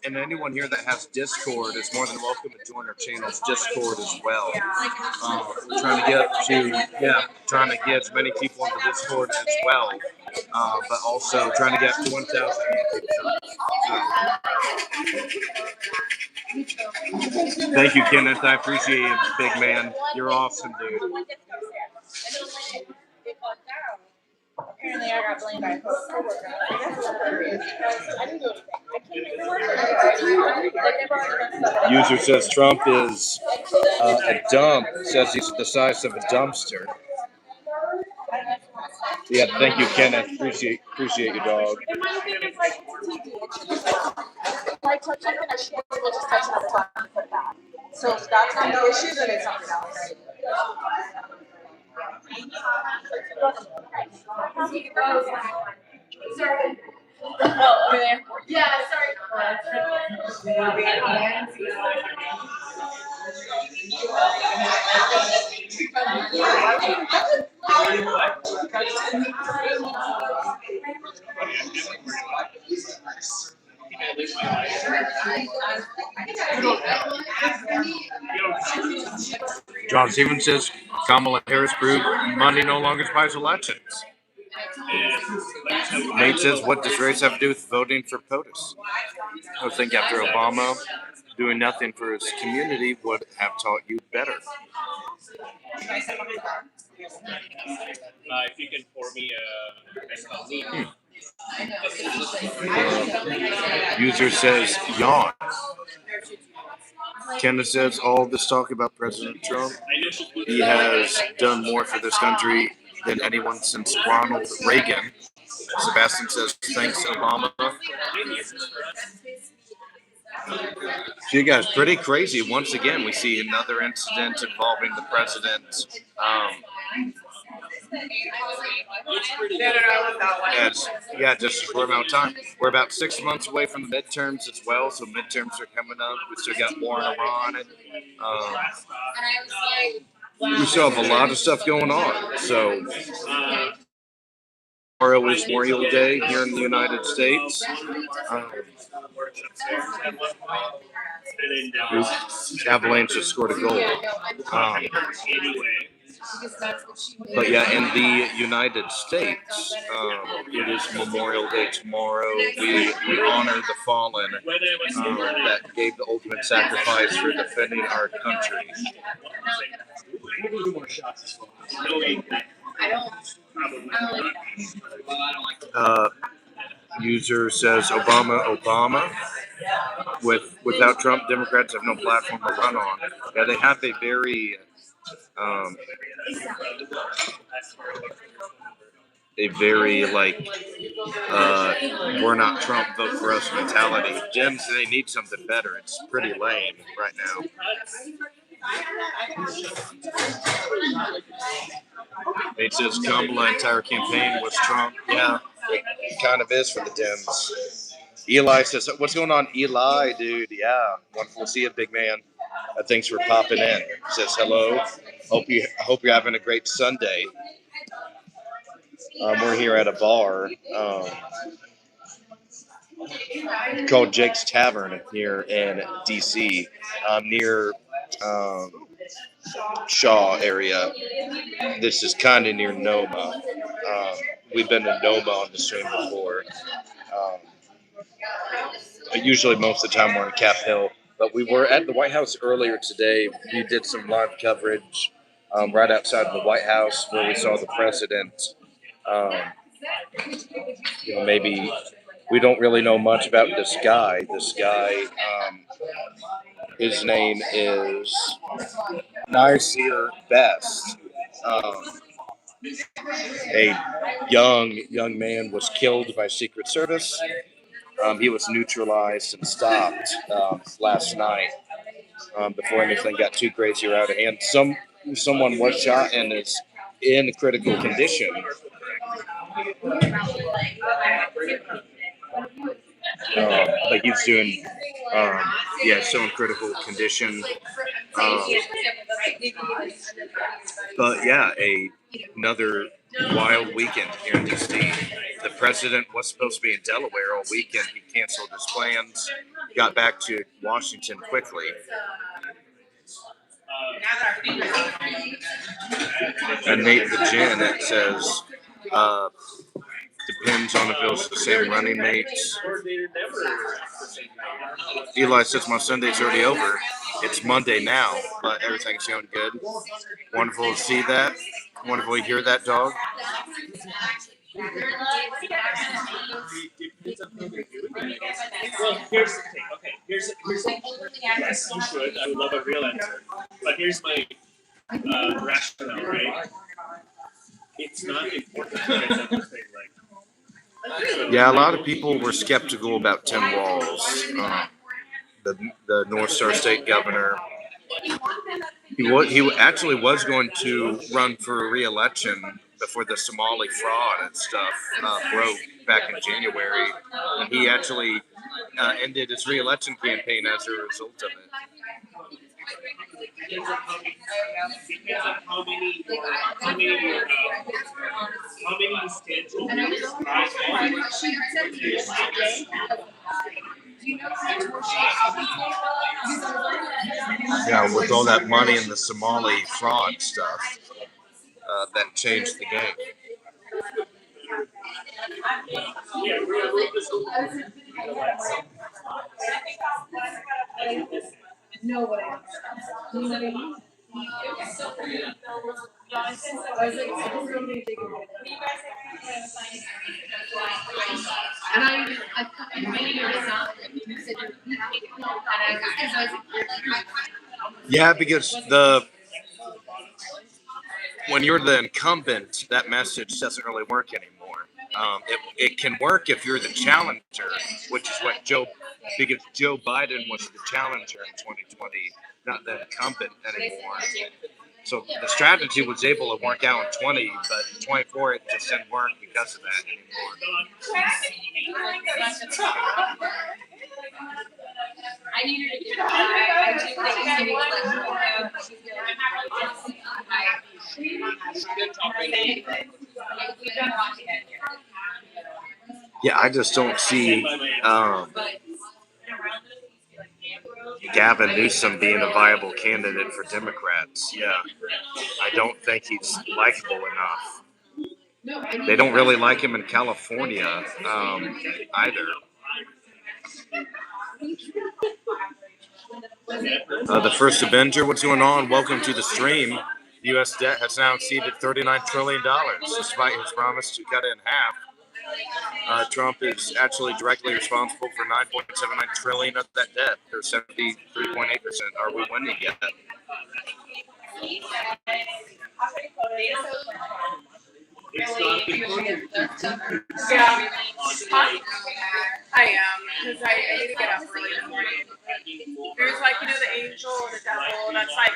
And anyone here that has Discord is more than welcome to join our channel's Discord as well. We're trying to get as many people into Discord as well, but also trying to get 1,000 people. Thank you, Kenneth. I appreciate you, big man. You're awesome, dude. Apparently, I got blamed by a coworker. I didn't do anything. User says Trump is a dump. Says he's the size of a dumpster. Yeah, thank you, Kenneth. Appreciate you, dog. Like touch something, I should be able to just touch another time and put that. So if that's not the issue, then it's something else. Oh, over there. Yeah, sorry. John Stevens says Kamala Harris proved money no longer buys elections. Nate says, what does race have to do with voting for POTUS? I would think after Obama, doing nothing for his community would have taught you better. If you can pour me a User says, yawn. Kenneth says, all this talk about President Trump, he has done more for this country than anyone since Ronald Reagan. Sebastian says, thanks, Obama. So you guys, pretty crazy. Once again, we see another incident involving the president. Just a short amount of time. We're about 6 months away from the midterms as well, so midterms are coming up. We still got war in Iran. We still have a lot of stuff going on. So tomorrow is Memorial Day here in the United States. Avalanche has scored a goal. But yeah, in the United States, it is Memorial Day tomorrow. We honor the fallen that gave the ultimate sacrifice for defending our country. User says Obama. Without Trump, Democrats have no platform to run on. Yeah, they have a very we're not Trump, vote for us mentality. Dems, they need something better. It's pretty lame right now. It says Kamala entire campaign was Trump. Yeah, it kind of is for the Dems. Eli says, what's going on, Eli, dude? Yeah, wonderful to see you, big man. Thanks for popping in. Says hello. Hope you're having a great Sunday. We're here at a bar called Jake's Tavern here in DC, near Shaw area. This is kind of near Noma. We've been to Noma on the stream before. Usually most of the time we're in Cap Hill. But we were at the White House earlier today. We did some live coverage right outside of the White House where we saw the president. Maybe we don't really know much about this guy. His name is Nasir Best. A young man was killed by Secret Service. He was neutralized and stopped last night before anything got too crazy or out of hand. Someone was shot and is in critical condition. But he's doing, still in critical condition. But yeah, another wild weekend here in DC. The president was supposed to be in Delaware all weekend. He canceled his plans, got back to Washington quickly. And Nate the Gin, it says, depends on if it was the same running mates. Eli says my Sunday's already over. It's Monday now, but everything's going good. Wonderful to see that. Wonderful to hear that, dog. Well, here's the thing. Okay, here's yes, you should. I would love a real answer. But here's my rationale, right? It's not important. Yeah, a lot of people were skeptical about Tim Walz, the North Star State governor. He actually was going to run for re-election before the Somali fraud and stuff broke back in January, and he actually ended his re-election campaign as a result of it. How many Yeah, with all that money in the Somali fraud stuff, that changed the game. Yeah, because when you're the incumbent, that message doesn't really work anymore. It can work if you're the challenger, which is what because Joe Biden was the challenger in 2020, not the incumbent anymore. So the strategy was able to work out in 20, but in 24 it just didn't work because of that anymore. I need her to get I Yeah, I just don't see Gavin Newsom being a viable candidate for Democrats. Yeah, I don't think he's likable enough. They don't really like him in California either. The first Avenger, what's going on? Welcome to the stream. U.S. debt has now exceeded $39 trillion, despite his promise to cut it in half. Trump is actually directly responsible for 9.79 trillion of that debt, or 73.8%. Are we winning yet? Yeah, I am, because I need to get up early in the morning. There's like, the angel or the devil that's like,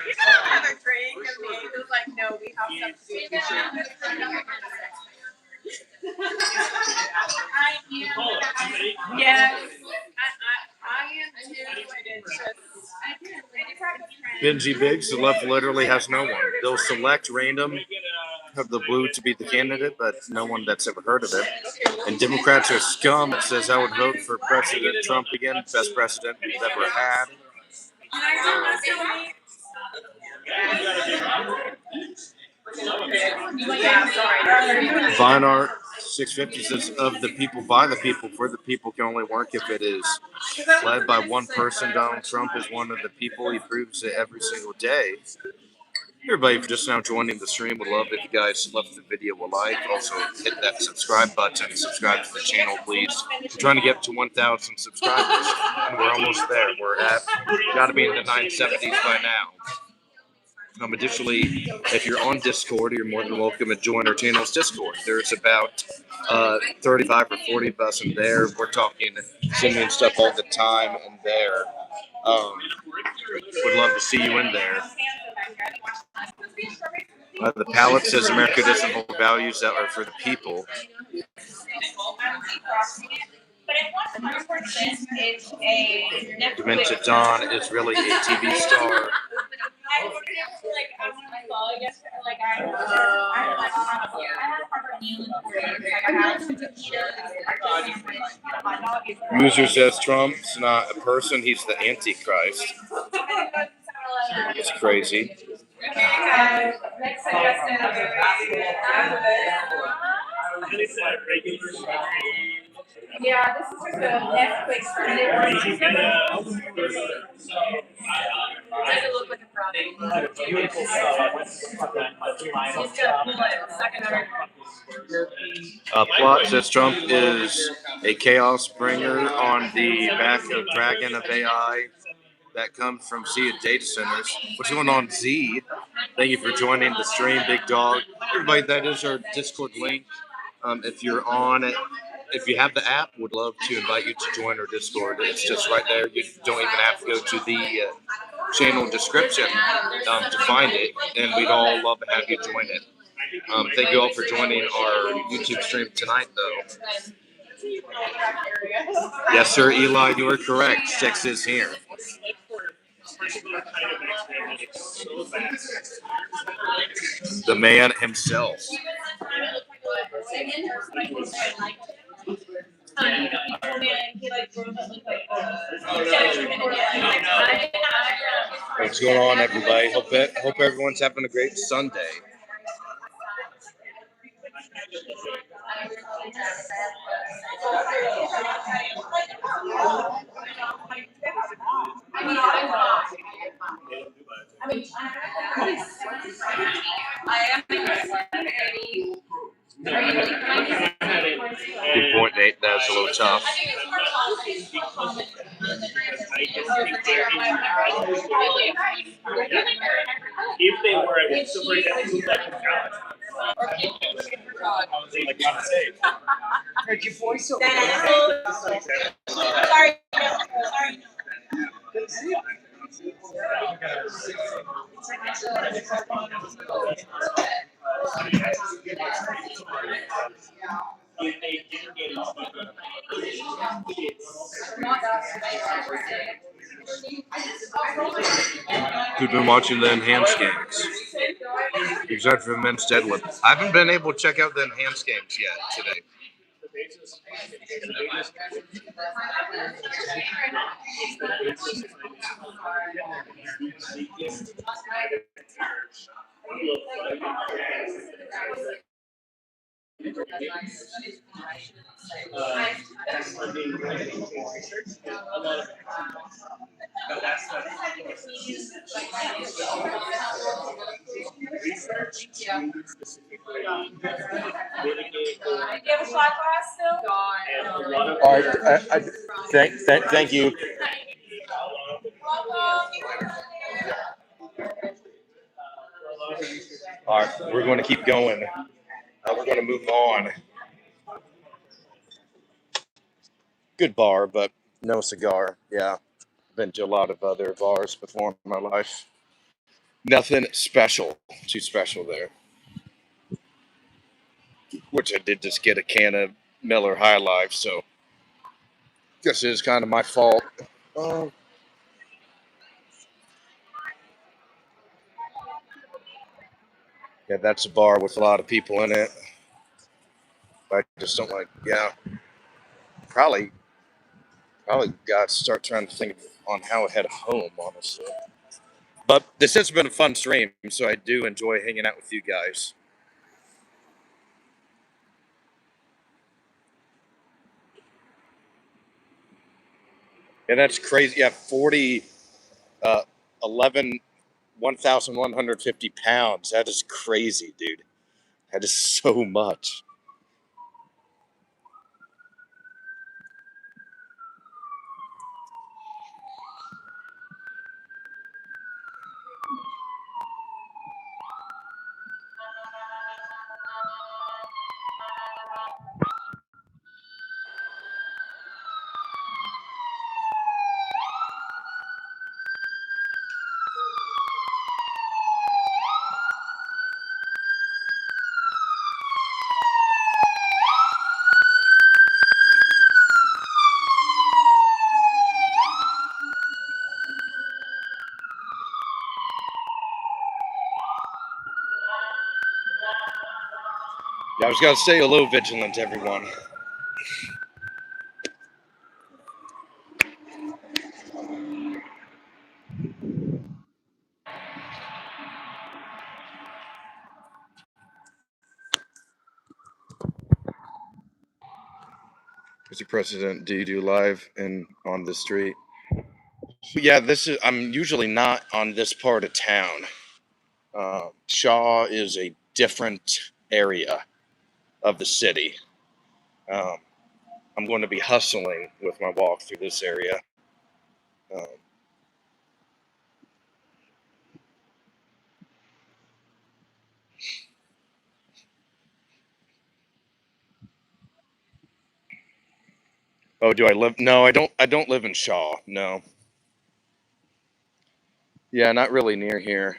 another drink, and the angel's like, no, we have stuff to do. Yes, I am too, and it's just, Benji Biggs, the left literally has no one. They'll select random of the blue to be the candidate, but no one that's ever heard of it. And Democrats are scum. It says I would vote for President Trump again, best president we've ever had. Fine Art 650 says of the people, by the people, for the people can only work if it is led by one person. Donald Trump is one of the people. He proves it every single day. Everybody just now joining the stream, would love if you guys left the video a like. Also hit that subscribe button. Subscribe to the channel, please. We're trying to get to 1,000 subscribers, and we're almost there. We're got to be in the 970s by now. Additionally, if you're on Discord, you're more than welcome to join our channel's Discord. There's about 35 or 40 of us in there. We're talking, sending stuff all the time in there. Would love to see you in there. The palette says America doesn't hold values that are for the people. Dementia Dawn is really a TV star. User says Trump's not a person, he's the Antichrist. It's crazy. Yeah, this is just a Netflix. Does it look like a product? Plot says Trump is a chaos bringer on the back of Dragon of AI that comes from Sea of Data Centers. What's going on, Z? Thank you for joining the stream, Big Dog. Everybody, that is our Discord link. If you're on it, if you have the app, would love to invite you to join our Discord. It's just right there. You don't even have to go to the channel description to find it, and we'd all love to have you join it. Thank you all for joining our YouTube stream tonight, though. Yes, sir, Eli, you are correct. Six is here. The man himself. What's going on, everybody? Hope everyone's having a great Sunday. Good point, Nate. That's a little tough. If they were, I would. So for example, who's like like on stage. Heard your voice so sorry. Sorry. If they didn't get We've been watching the enhanced games. Except for the men's deadlift. I haven't been able to check out the enhanced games yet today. research specifically You have a shot glass still? and a lot of All right. Thank you. All right. We're going to keep going. We're going to move on. Good bar, but no cigar. Yeah. Been to a lot of other bars before in my life. Nothing special. Too special there. Which I did just get a can of Miller High Life, so guess it is kind of my fault. Yeah, that's a bar with a lot of people in it. I just don't like. Yeah, probably got to start trying to think on how I head home, honestly. But this has been a fun stream, so I do enjoy hanging out with you guys. And that's crazy. Yeah, 40, 11, 1,150 pounds. That is crazy, dude. That is so much. Yeah, I was going to say a little vigilant, everyone. Mr. President, do you do live and on the street? Yeah, I'm usually not on this part of town. Shaw is a different area of the city. I'm going to be hustling with my walk through this area. Oh, do I live? No, I don't. I don't live in Shaw. No. Yeah, not really near here.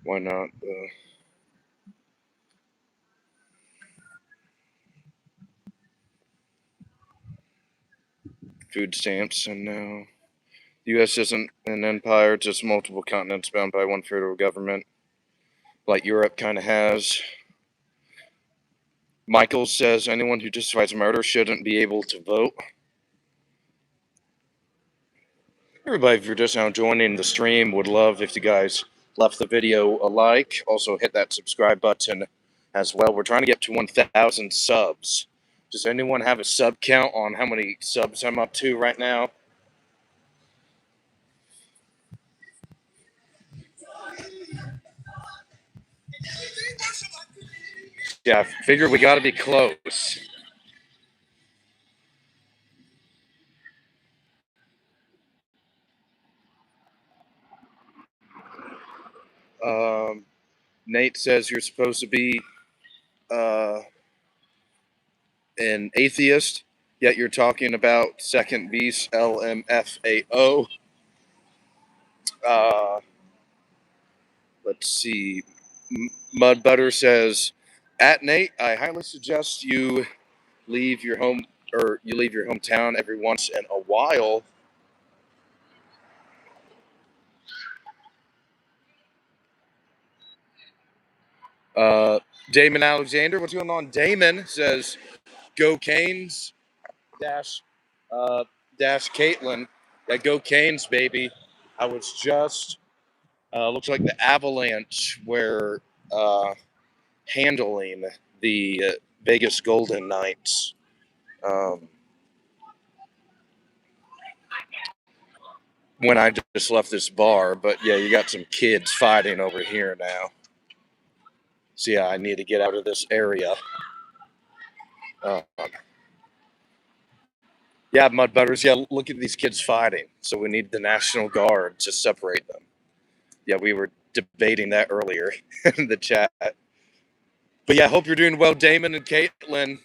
Why not? Food stamps, and no. The U.S. isn't an empire, just multiple continents bound by one federal government, like Europe kind of has. Michael says anyone who justifies murder shouldn't be able to vote. Everybody, if you're just now joining the stream, would love if you guys left the video a like. Also, hit that subscribe button as well. We're trying to get to 1,000 subs. Does anyone have a sub count on how many subs I'm up to right now? Yeah, I figure we got to be close. Um, Nate says you're supposed to be uh, an atheist, yet you're talking about second beast LMFAO. Uh, let's see. Mudbutter says, at Nate, I highly suggest you leave your home or you leave your hometown every once in a while. Uh, Damon Alexander, what's going on? Damon says, go Canes dash dash Caitlin. Yeah, go Canes, baby. I was just looks like the Avalanche were handling the Vegas Golden Knights. Um, when I just left this bar, but yeah, you got some kids fighting over here now. So yeah, I need to get out of this area. Um, yeah, Mudbutters. Yeah, look at these kids fighting. So we need the National Guard to separate them. Yeah, we were debating that earlier in the chat. But yeah, I hope you're doing well, Damon and Caitlin.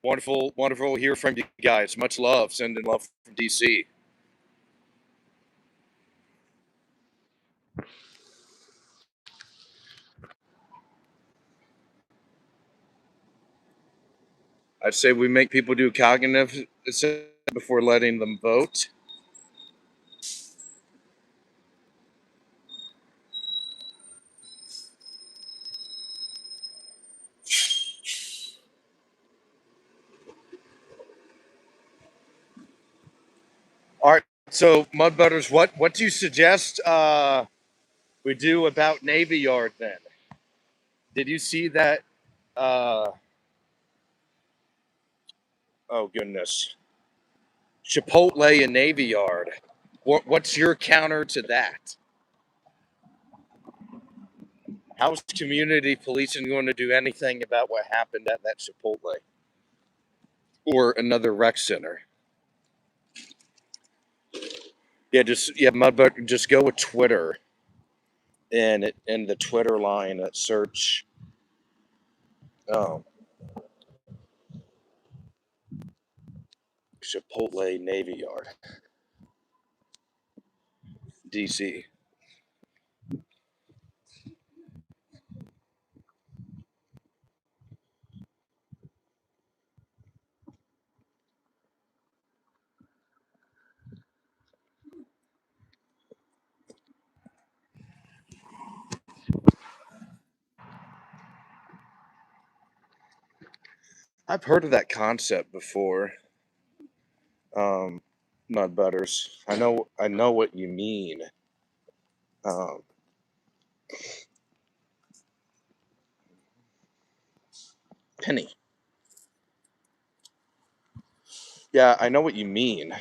Wonderful, wonderful to hear from you guys. Much love. Sending love from DC. I'd say we make people do cognitive assessment before letting them vote. All right. So, Mudbutters, what do you suggest we do about Navy Yard then? Did you see that? Oh goodness, Chipotle and Navy Yard. What's your counter to that? How's community policing going to do anything about what happened at that Chipotle or another rec center? Yeah, Mudbutt. Just go with Twitter and in the Twitter line search. Oh, Chipotle Navy Yard, DC. I've heard of that concept before. Mud butters. I know what you mean. Um, Penny. Yeah, I know what you mean.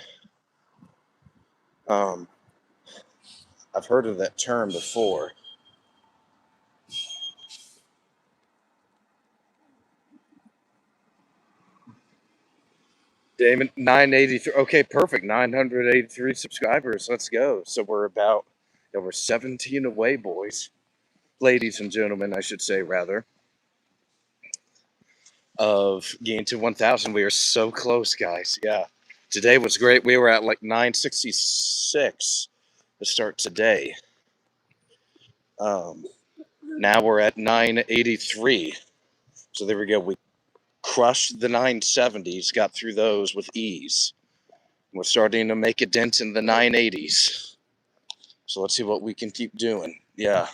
Um, I've heard of that term before. Damon, 983. Okay, perfect. 983 subscribers. Let's go. So we're 17 away, boys. Ladies and gentlemen, I should say, rather, of getting to 1,000. We are so close, guys. Yeah. Today was great. We were at like 966 to start today. Now we're at 983. So there we go. We crushed the 970s, got through those with ease. We're starting to make a dent in the 980s. So let's see what we can keep doing. Yeah,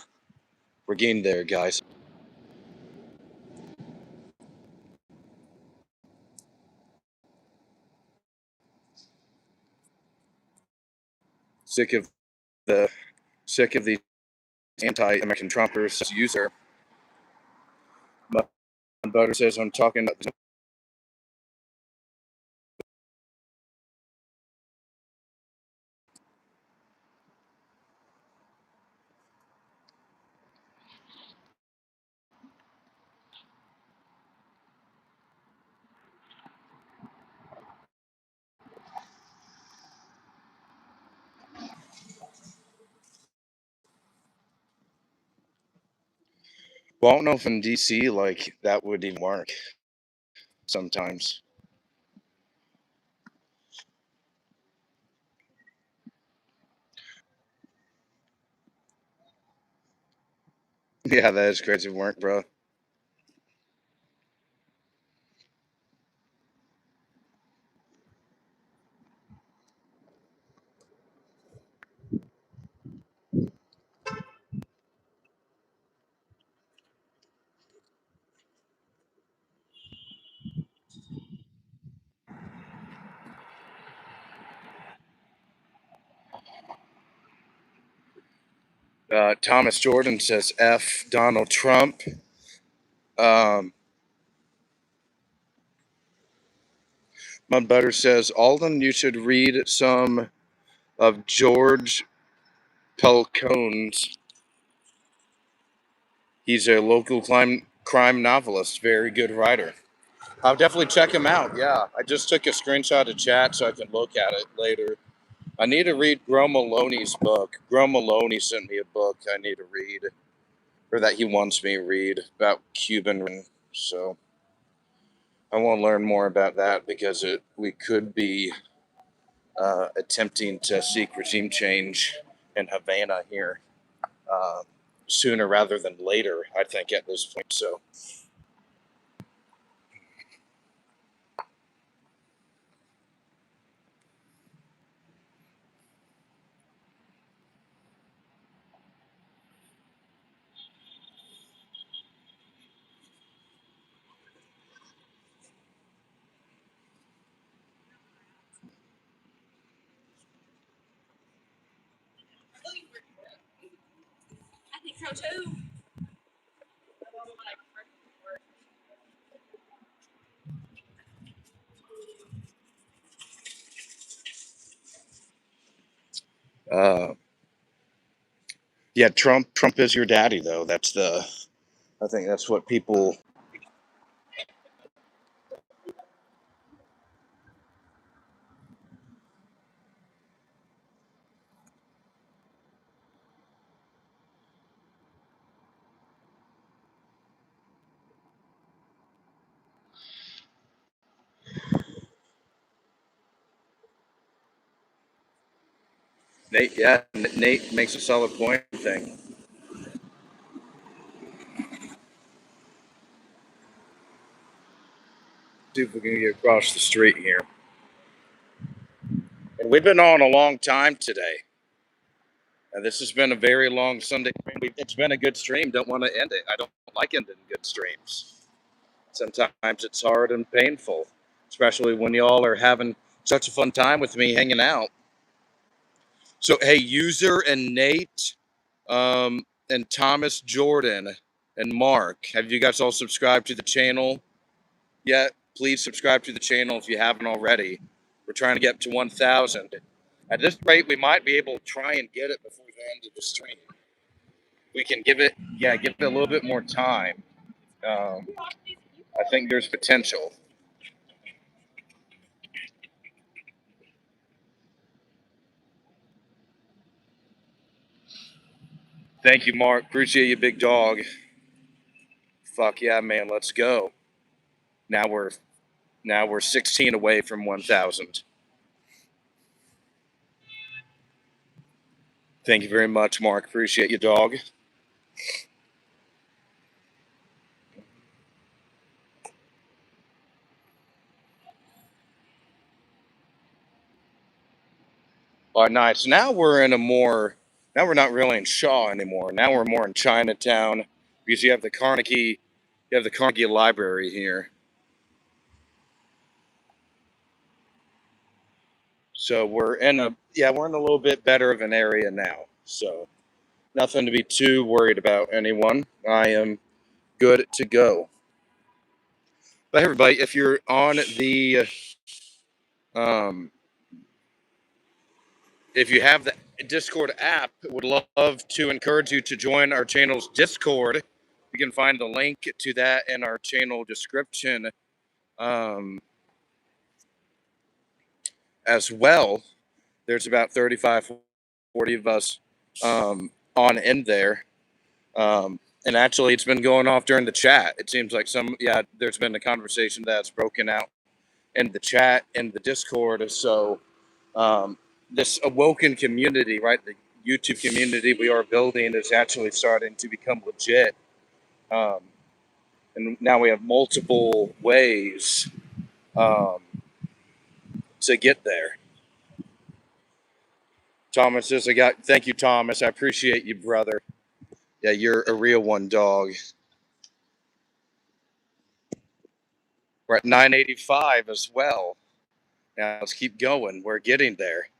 we're getting there, guys. Sick of the sick of these anti-American Trumpers user. Butter says I'm talking about Well, I don't know if in DC like that would even work sometimes. Yeah, that is crazy work, bro. Thomas Jordan says F Donald Trump. Um, Mud Butter says Alden, you should read some of George Pelcone's. He's a local crime novelist, very good writer. I'll definitely check him out. Yeah, I just took a screenshot of chat so I can look at it later. I need to read Gro Maloney's book. Gro Maloney sent me a book I need to read, or that he wants me to read about Cuban. So I want to learn more about that because we could be attempting to seek regime change in Havana here uh, sooner rather than later, I think, at this point. So, I think so too. uh, yeah, Trump is your daddy, though. I think that's what people. Nate makes a solid point thing. See if we can get across the street here. And we've been on a long time today. And this has been a very long Sunday. It's been a good stream. Don't want to end it. I don't like ending good streams. Sometimes it's hard and painful, especially when y'all are having such a fun time with me hanging out. So, hey, User and Nate, and Thomas Jordan and Mark, have you guys all subscribed to the channel yet? Please subscribe to the channel if you haven't already. We're trying to get to 1,000. At this rate, we might be able to try and get it before the end of the stream. We can give it a little bit more time. Um, I think there's potential. Thank you, Mark. Appreciate you, big dog. Fuck yeah, man. Let's go. Now we're 16 away from 1,000. Thank you very much, Mark. Appreciate you, dog. All right, nice. Now we're not really in Shaw anymore. Now we're more in Chinatown because you have the Carnegie Library here. So we're in a little bit better of an area now. So nothing to be too worried about, anyone. I am good to go. But everybody, if you're on the if you have the Discord app, would love to encourage you to join our channel's Discord. You can find the link to that in our channel description as well. There's about 35, 40 of us on in there. And actually, it's been going off during the chat. It seems like there's been a conversation that's broken out in the chat and the Discord. So um, this Awoken community, right, the YouTube community we are building is actually starting to become legit. Um, and now we have multiple ways um, to get there. Thomas says, thank you, Thomas. I appreciate you, brother. Yeah, you're a real one, dog. We're at 985 as well. Now let's keep going. We're getting there.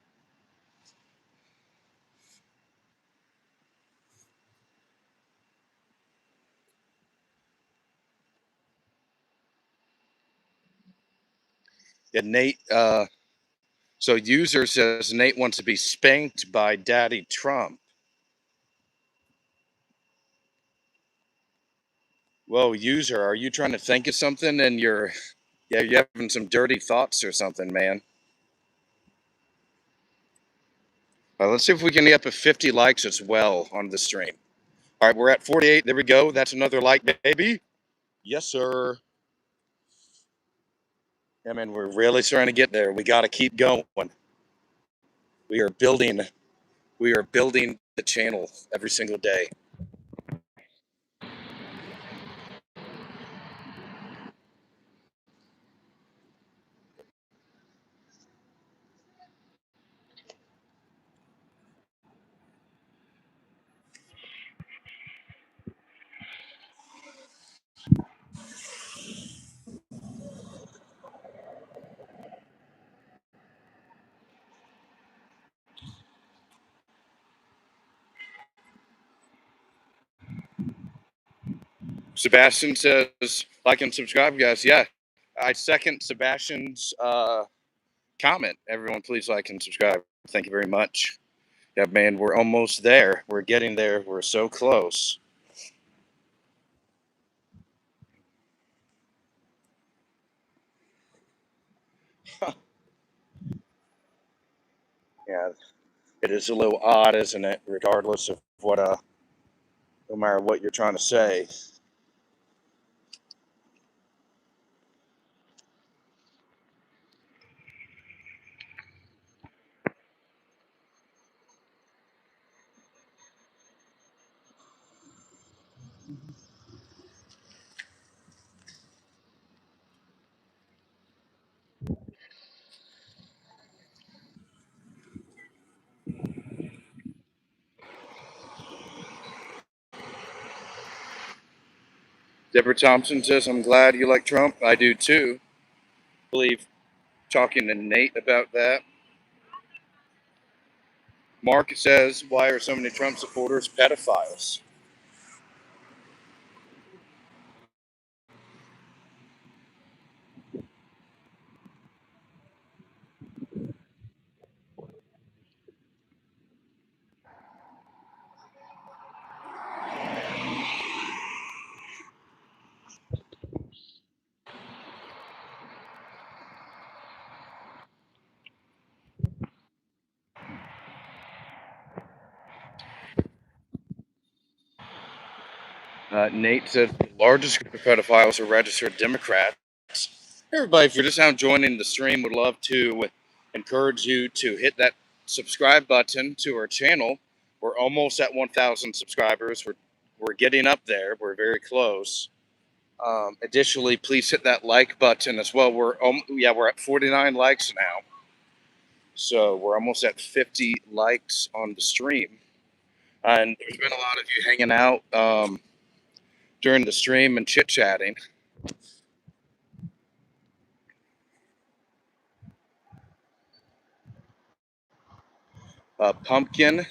Yeah, Nate. So user says Nate wants to be spanked by Daddy Trump. Whoa, user, are you trying to think of something and you're having some dirty thoughts or something, man? Let's see if we can get up to 50 likes as well on the stream. All right, we're at 48. There we go. That's another like, baby. Yes, sir. Yeah, man, we're really starting to get there. We got to keep going. We are building. We are building the channel every single day. Sebastian says, like and subscribe, guys. Yeah, I second Sebastian's comment. Everyone, please like and subscribe. Thank you very much. Yeah, man, we're almost there. We're getting there. We're so close. Yeah, it is a little odd, isn't it? Regardless of no matter what you're trying to say. Deborah Thompson says, I'm glad you like Trump. I do too. I believe talking to Nate about that. Mark says, why are so many Trump supporters pedophiles? Nate said the largest group of pedophiles are registered Democrats. Everybody, if you're just now joining the stream, would love to encourage you to hit that subscribe button to our channel. We're almost at 1,000 subscribers. We're getting up there. We're very close. Additionally, please hit that like button as well. We're at 49 likes now, so we're almost at 50 likes on the stream. And there's been a lot of you hanging out during the stream and chit chatting. Pumpkin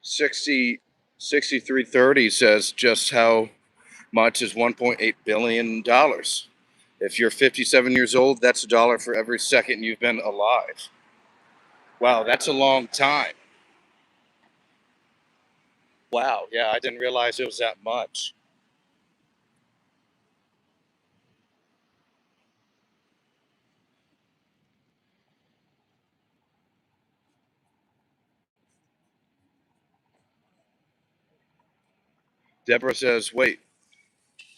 6330 says just how much is $1.8 billion. If you're 57 years old, that's $1 for every second you've been alive. Wow, that's a long time. Wow, yeah, I didn't realize it was that much. Deborah says, wait,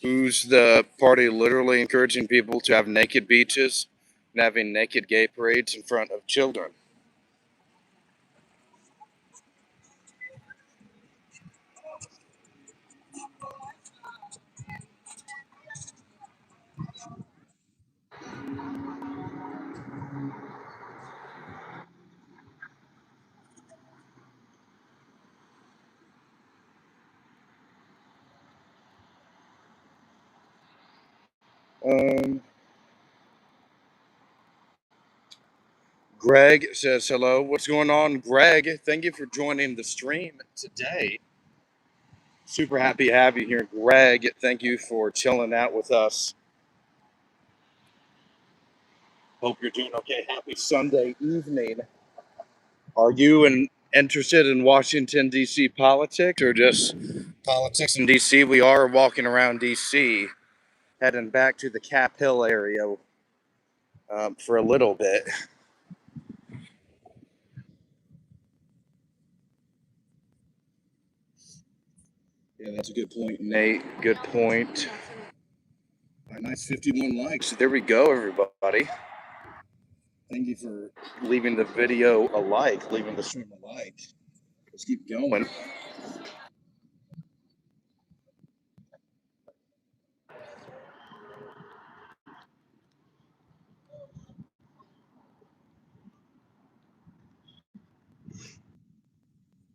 who's the party literally encouraging people to have naked beaches and having naked gay parades in front of children? Um, Greg says hello. What's going on, Greg? Thank you for joining the stream today. Super happy to have you here, Greg. Thank you for chilling out with us. Hope you're doing okay. Happy Sunday evening. Are you interested in Washington, D.C. politics or just politics in D.C.? We are walking around D.C., heading back to the Cap Hill area for a little bit. Yeah, that's a good point, Nate. Good point. A nice 51 likes. There we go, everybody. Thank you for leaving the video a like, leaving the stream a like. Let's keep going.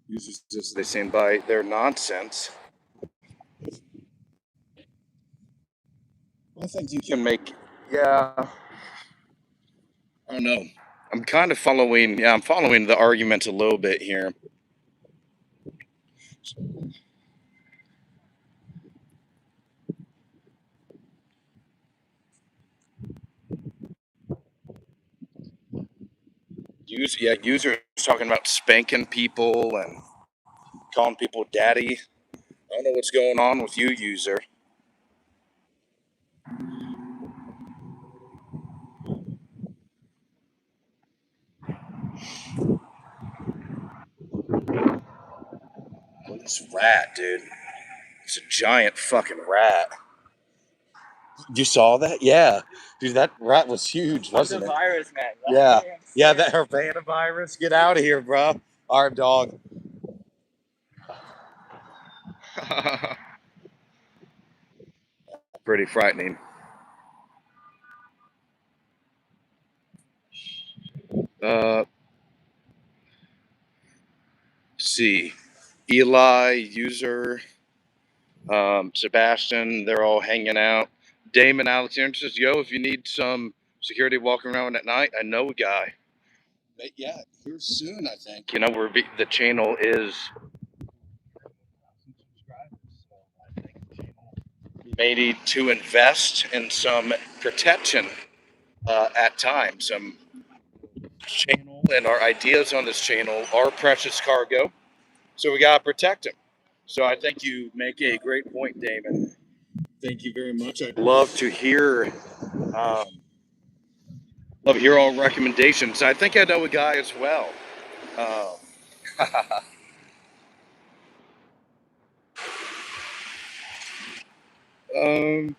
Users just they stand by their nonsense. I think you can make. Yeah. I don't know. I'm kind of following. Yeah, I'm following the argument a little bit here. Users talking about spanking people and calling people daddy. I don't know what's going on with you, user. Look at this rat, dude. It's a giant fucking rat. You saw that? Yeah. Dude, that rat was huge, wasn't it? Virus, man. Yeah. Yeah, that Havana virus. Get out of here, bro. Our dog. Pretty frightening. Uh, see. Eli, user, Sebastian, they're all hanging out. Damon Alexander says, yo, if you need some security walking around at night, I know a guy. But yeah, here soon, I think. You know, the channel is may need to invest in some protection at times. Some channel and our ideas on this channel are precious cargo, so we gotta protect them. So I think you make a great point, Damon. Thank you very much. I'd love to hear all recommendations. I think I know a guy as well. Um,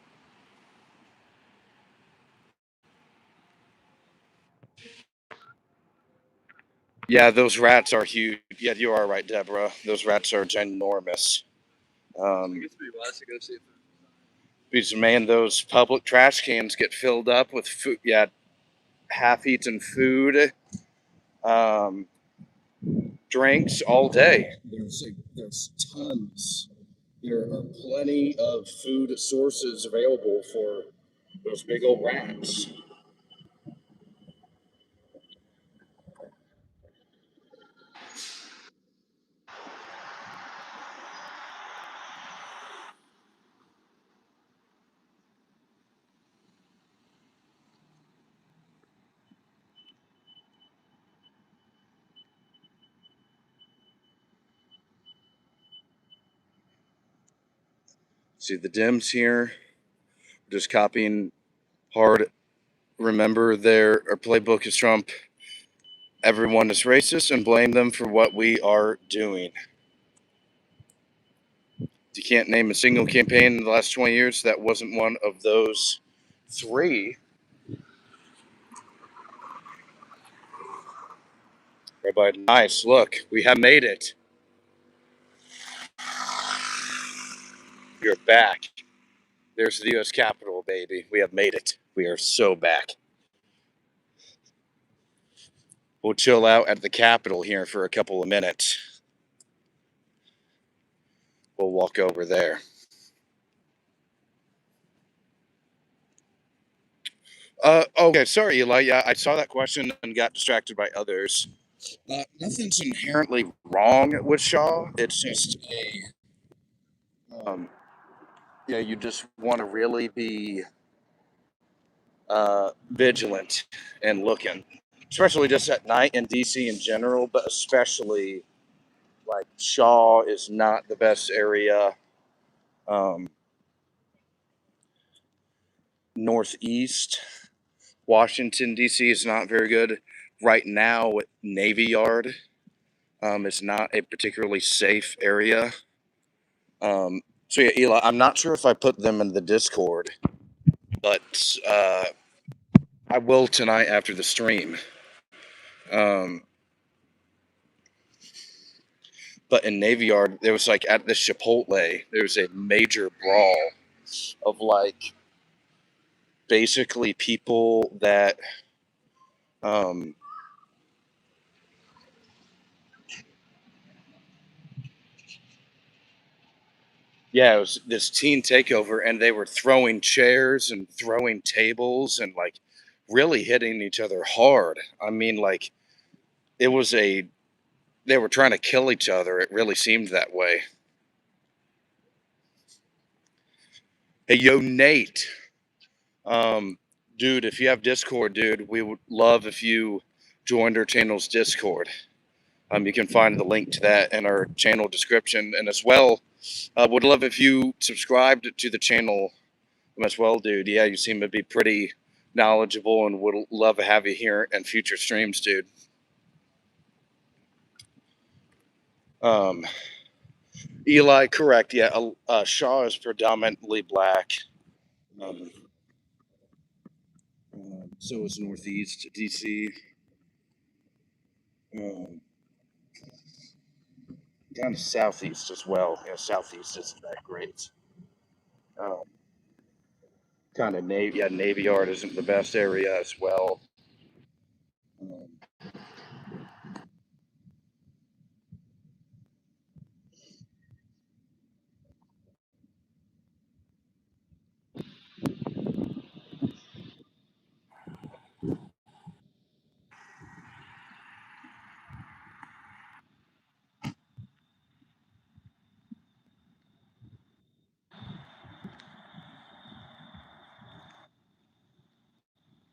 yeah, those rats are huge. Yeah, you are right, Deborah. Those rats are ginormous. Because man, those public trash cans get filled up with food. Yeah, half-eaten food, drinks all day. There's tons. There are plenty of food sources available for those big old rats. See the Dems here, just copying hard. Remember, their playbook is Trump. Everyone is racist and blame them for what we are doing. You can't name a single campaign in the last 20 years that wasn't one of those three. Everybody, nice. Look, we have made it. We're back. There's the U.S. Capitol, baby. We have made it. We are so back. We'll chill out at the Capitol here for a couple of minutes. We'll walk over there. Okay, sorry, Eli. Yeah, I saw that question and got distracted by others. Nothing's inherently wrong with Shaw. It's just you just want to really be vigilant and looking, especially just at night in DC in general, but especially like Shaw is not the best area. Northeast Washington DC is not very good right now. Navy Yard is not a particularly safe area. So yeah, Eli, I'm not sure if I put them in the Discord, but I will tonight after the stream. But in Navy Yard, there was like at the Chipotle, there was a major brawl of like basically people that yeah, it was this teen takeover, and they were throwing chairs and throwing tables and like really hitting each other hard. I mean, like it was they were trying to kill each other. It really seemed that way. Hey, yo, Nate. Dude, if you have Discord, dude, we would love if you joined our channel's Discord. You can find the link to that in our channel description. And as well, would love if you subscribed to the channel as well, dude. Yeah, you seem to be pretty knowledgeable and would love to have you here in future streams, dude. Eli, correct. Yeah, Shaw is predominantly black. So is Northeast DC. Down to Southeast as well. Yeah, Southeast isn't that great. Um, kind of Navy Yard isn't the best area as well. Um,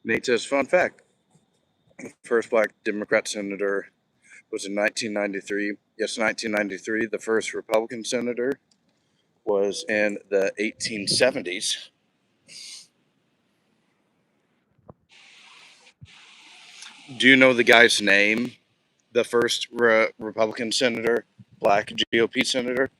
Nate says, fun fact: first black Democrat senator was in 1993. Yes, 1993. The first Republican senator was in the 1870s. Do you know the guy's name? The first Republican senator, black GOP senator?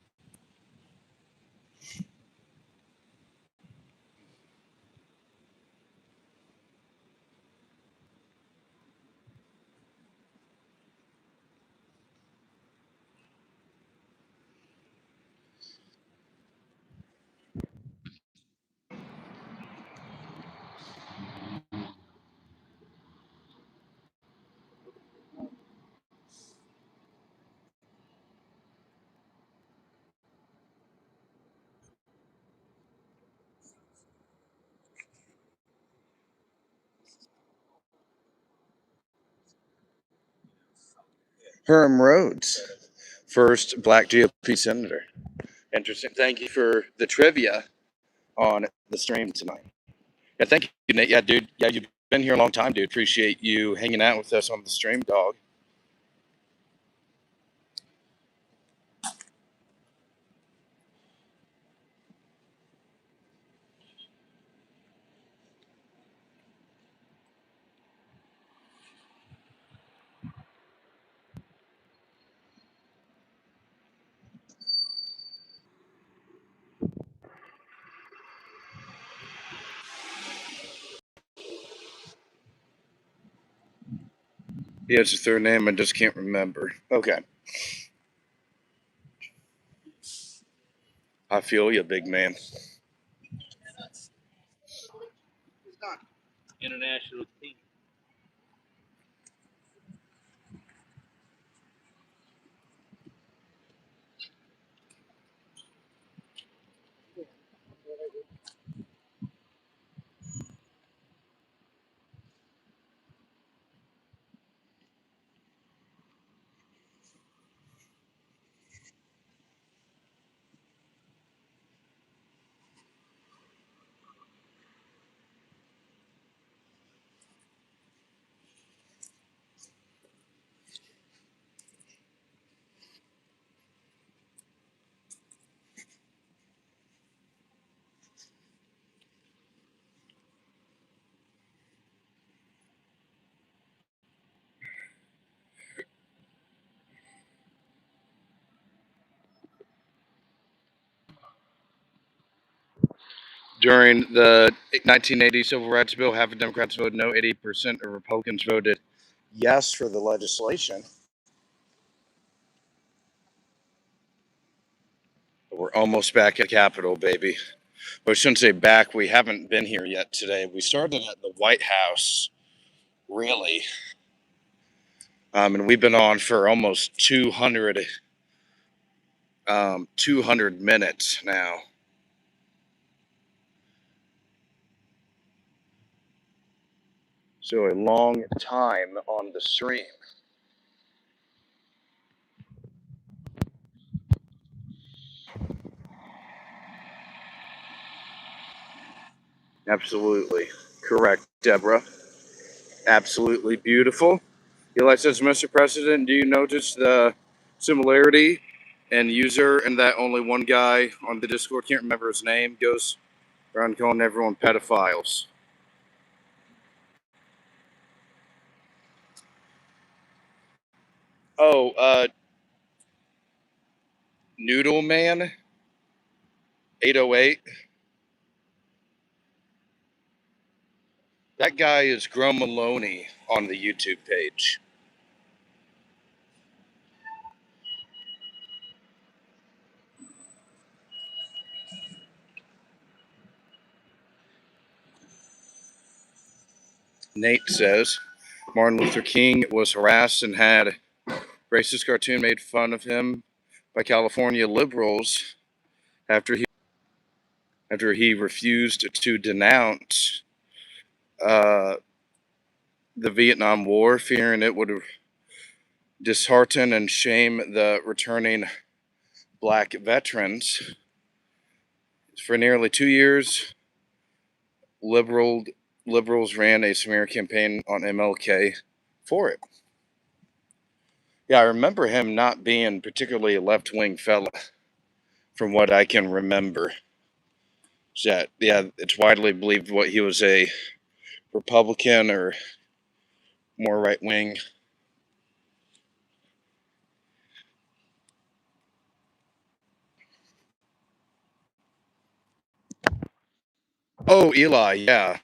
Herm Rhodes, first black GOP senator. Interesting. Thank you for the trivia on the stream tonight. Yeah, thank you, Nate. Yeah, dude. Yeah, you've been here a long time, dude. Appreciate you hanging out with us on the stream, dog. He has a third name, I just can't remember. Okay. I feel you, big man. International team. During the 1980 Civil Rights Bill, half of Democrats voted no, 80% of Republicans voted yes for the legislation. We're almost back at the Capitol, baby. But I shouldn't say back. We haven't been here yet today. We started at the White House, really. And we've been on for almost 200 minutes now. So a long time on the stream. Absolutely correct, Deborah. Absolutely beautiful. Eli says, Mr. President, do you notice the similarity in user and that only one guy on the Discord, can't remember his name, goes around calling everyone pedophiles? Oh, Noodle Man 808. That guy is Grum Maloney on the YouTube page. Nate says Martin Luther King was harassed and had racist cartoon made fun of him by California liberals after he refused to denounce the Vietnam War, fearing it would dishearten and shame the returning black veterans. For nearly 2 years, liberals ran a smear campaign on MLK for it. Yeah, I remember him not being particularly a left-wing fella, from what I can remember. That, yeah, it's widely believed what he was a Republican or more right-wing. Oh, Eli, yeah.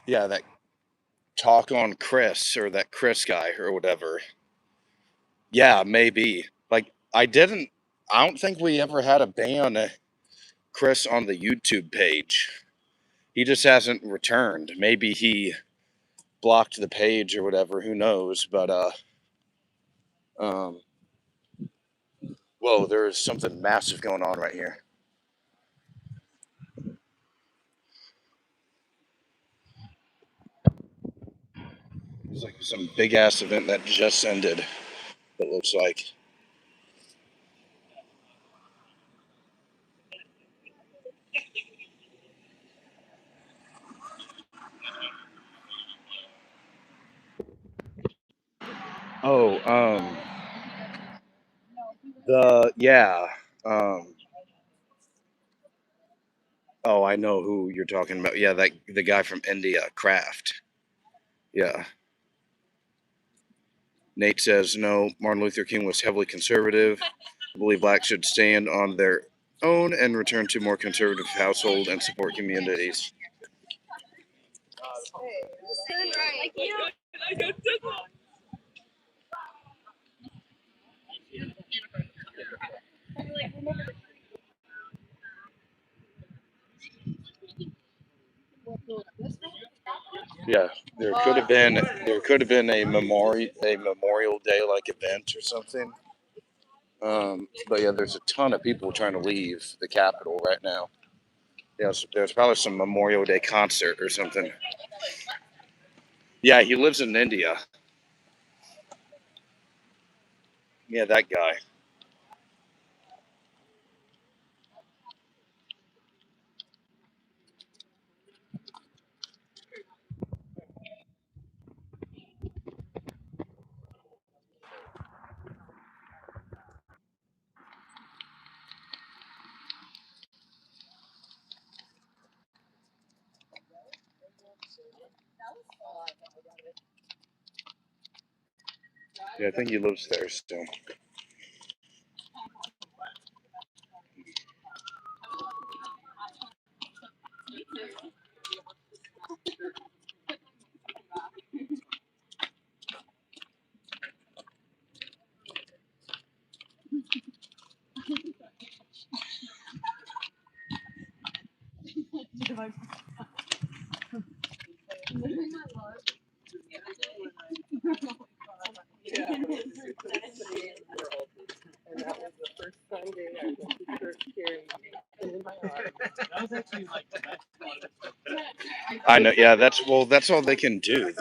Yeah, that talk on Chris, or that Chris guy or whatever. Yeah, maybe. Like, I don't think we ever had a ban Chris on the YouTube page. He just hasn't returned. Maybe he blocked the page or whatever, who knows, but um whoa, there's something massive going on right here. It's like some big ass event that just ended, it looks like. Oh, the yeah. Um oh, I know who you're talking about. Yeah, that the guy from India, Kraft. Yeah. Nate says no, Martin Luther King was heavily conservative. I believe blacks should stand on their own and return to more conservative household and support communities. Yeah, there could have been a Memorial Day like event or something. But yeah, there's a ton of people trying to leave the Capitol right now. Yeah, there's probably some Memorial Day concert or something. Yeah, he lives in India. Yeah, that guy. Yeah, I think he lives there still. I know. Yeah, that's all they can do.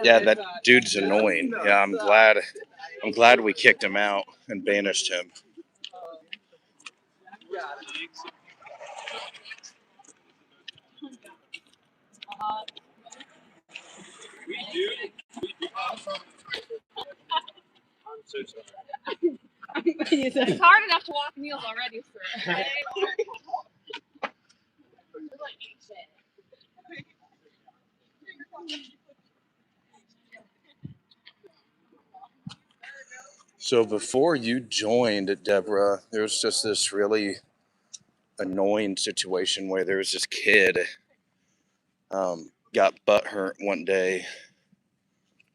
Yeah, that dude's annoying. Yeah, I'm glad we kicked him out and banished him. It's hard enough to walk meals already, sir. So before you joined, Deborah, there was just this really annoying situation where there was this kid got butt hurt one day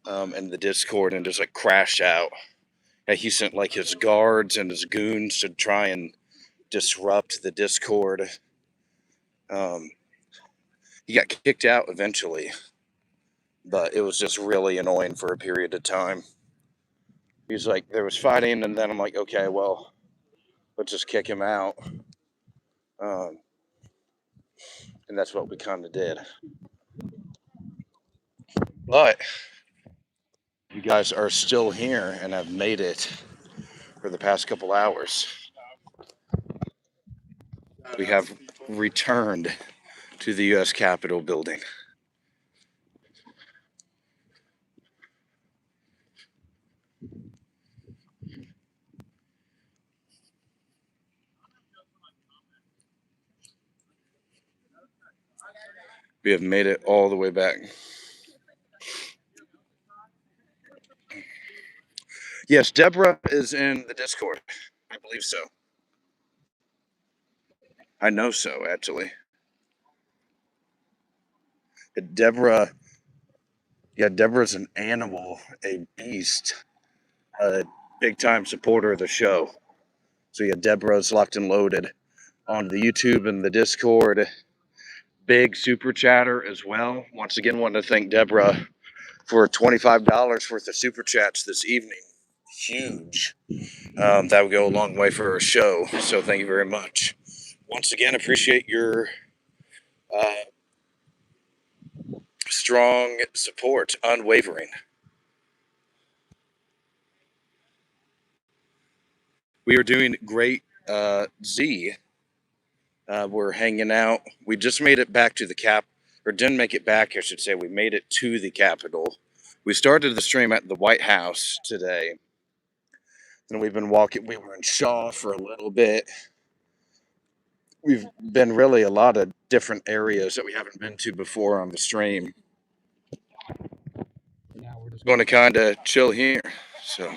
in the Discord and just like crashed out. And he sent like his guards and his goons to try and disrupt the Discord. He got kicked out eventually, but it was just really annoying for a period of time. He's like, there was fighting, and then I'm like, okay, well, let's just kick him out. Um, and that's what we kind of did. But you guys are still here and have made it for the past couple hours. We have returned to the U.S. Capitol building. We have made it all the way back. Yes, Deborah is in the Discord. I believe so. I know so, actually. Deborah, yeah, Deborah's an animal, a beast, a big time supporter of the show. So yeah, Deborah's locked and loaded on the YouTube and the Discord. Big super chatter as well. Once again, want to thank Deborah for $25 worth of super chats this evening. Huge. That would go a long way for our show. So thank you very much. Once again, appreciate your strong support, unwavering. We are doing great. Z, we're hanging out. We just made it back to the or didn't make it back, I should say. We made it to the Capitol. We started the stream at the White House today. And we've been walking. We were in Shaw for a little bit. We've been really a lot of different areas that we haven't been to before on the stream. Now we're just going to kind of chill here. So,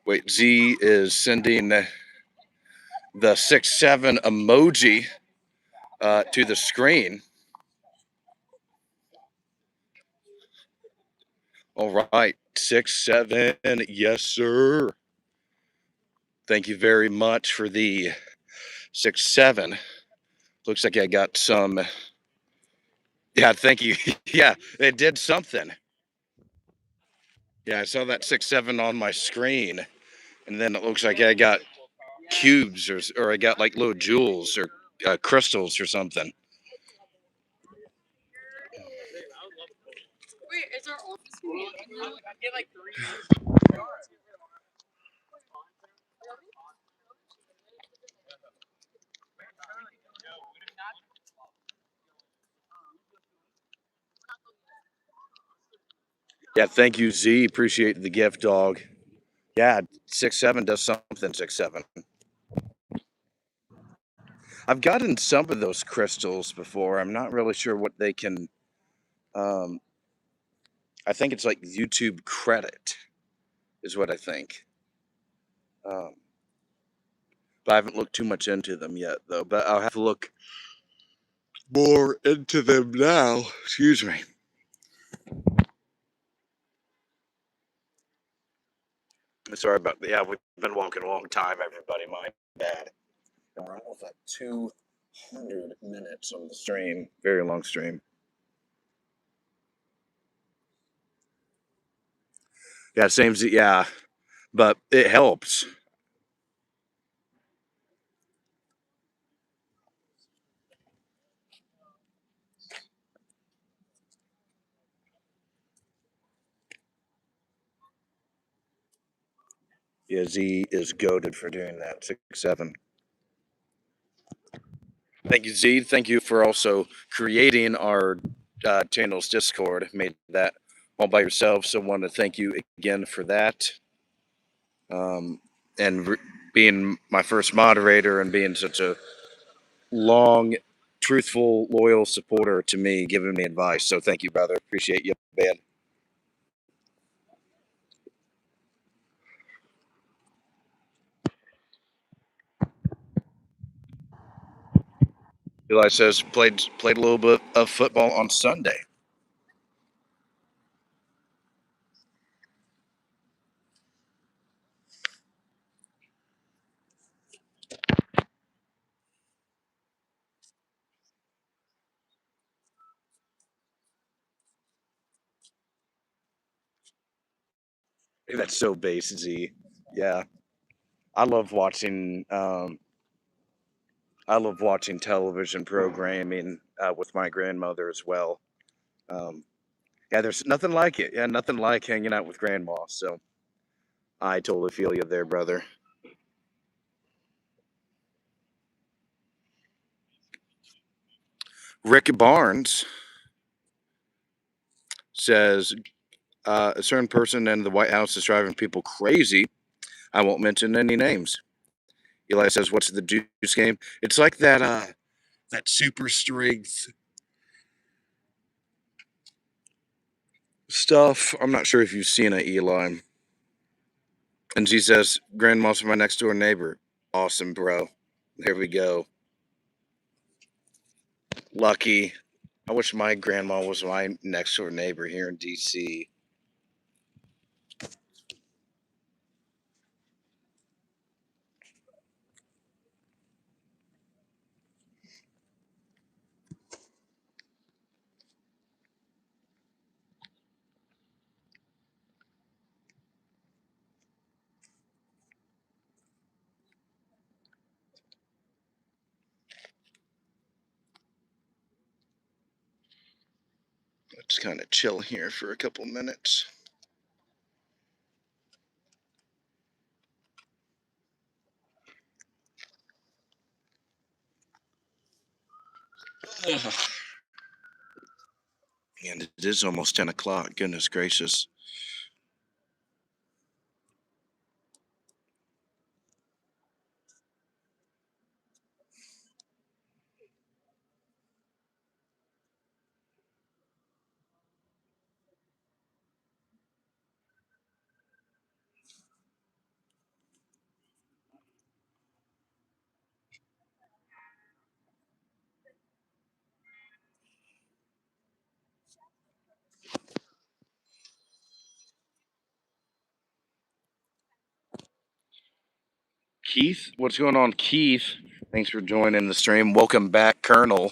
wait, Z is sending the 6-7 emoji to the screen. All right, 6-7. Yes, sir. Thank you very much for the 6-7. Looks like I got some. Yeah, thank you. Yeah, it did something. Yeah, I saw that 6-7 on my screen, and then it looks like I got cubes or I got like little jewels or crystals or something. Wait, is our office gonna get like three? Yeah, thank you, Z. Appreciate the gift, dog. Yeah, 6-7 does something. 6-7. I've gotten some of those crystals before. I'm not really sure what they can. Um, I think it's like YouTube credit, is what I think. Um, but I haven't looked too much into them yet, though. But I'll have to look more into them now. Excuse me. Sorry about that. Yeah, we've been walking a long time, everybody. My bad. And we're almost at 200 minutes on the stream. Very long stream. Yeah, same. Yeah, but it helps. Yeah, Z is goaded for doing that. 6-7. Thank you, Z. Thank you for also creating our channel's Discord. Made that all by yourself. So, want to thank you again for that. And being my first moderator and being such a long, truthful, loyal supporter to me, giving me advice. So, thank you, brother. Appreciate you, man. Eli says played a little bit of football on Sunday. That's so base, Z. Yeah, I love watching. I love watching television programming with my grandmother as well. Um, yeah, there's nothing like it. Yeah, nothing like hanging out with grandma. So I totally feel you there, brother. Rick Barnes says a certain person in the White House is driving people crazy. I won't mention any names. Eli says, "What's the juice game?" It's like that super strength stuff. I'm not sure if you've seen it, Eli. And she says, "Grandma's my next door neighbor." Awesome, bro. There we go. Lucky. I wish my grandma was my next door neighbor here in DC. Let's kind of chill here for a couple minutes. And it is almost 10 o'clock. Goodness gracious. Keith. What's going on, Keith? Thanks for joining the stream. Welcome back, Colonel.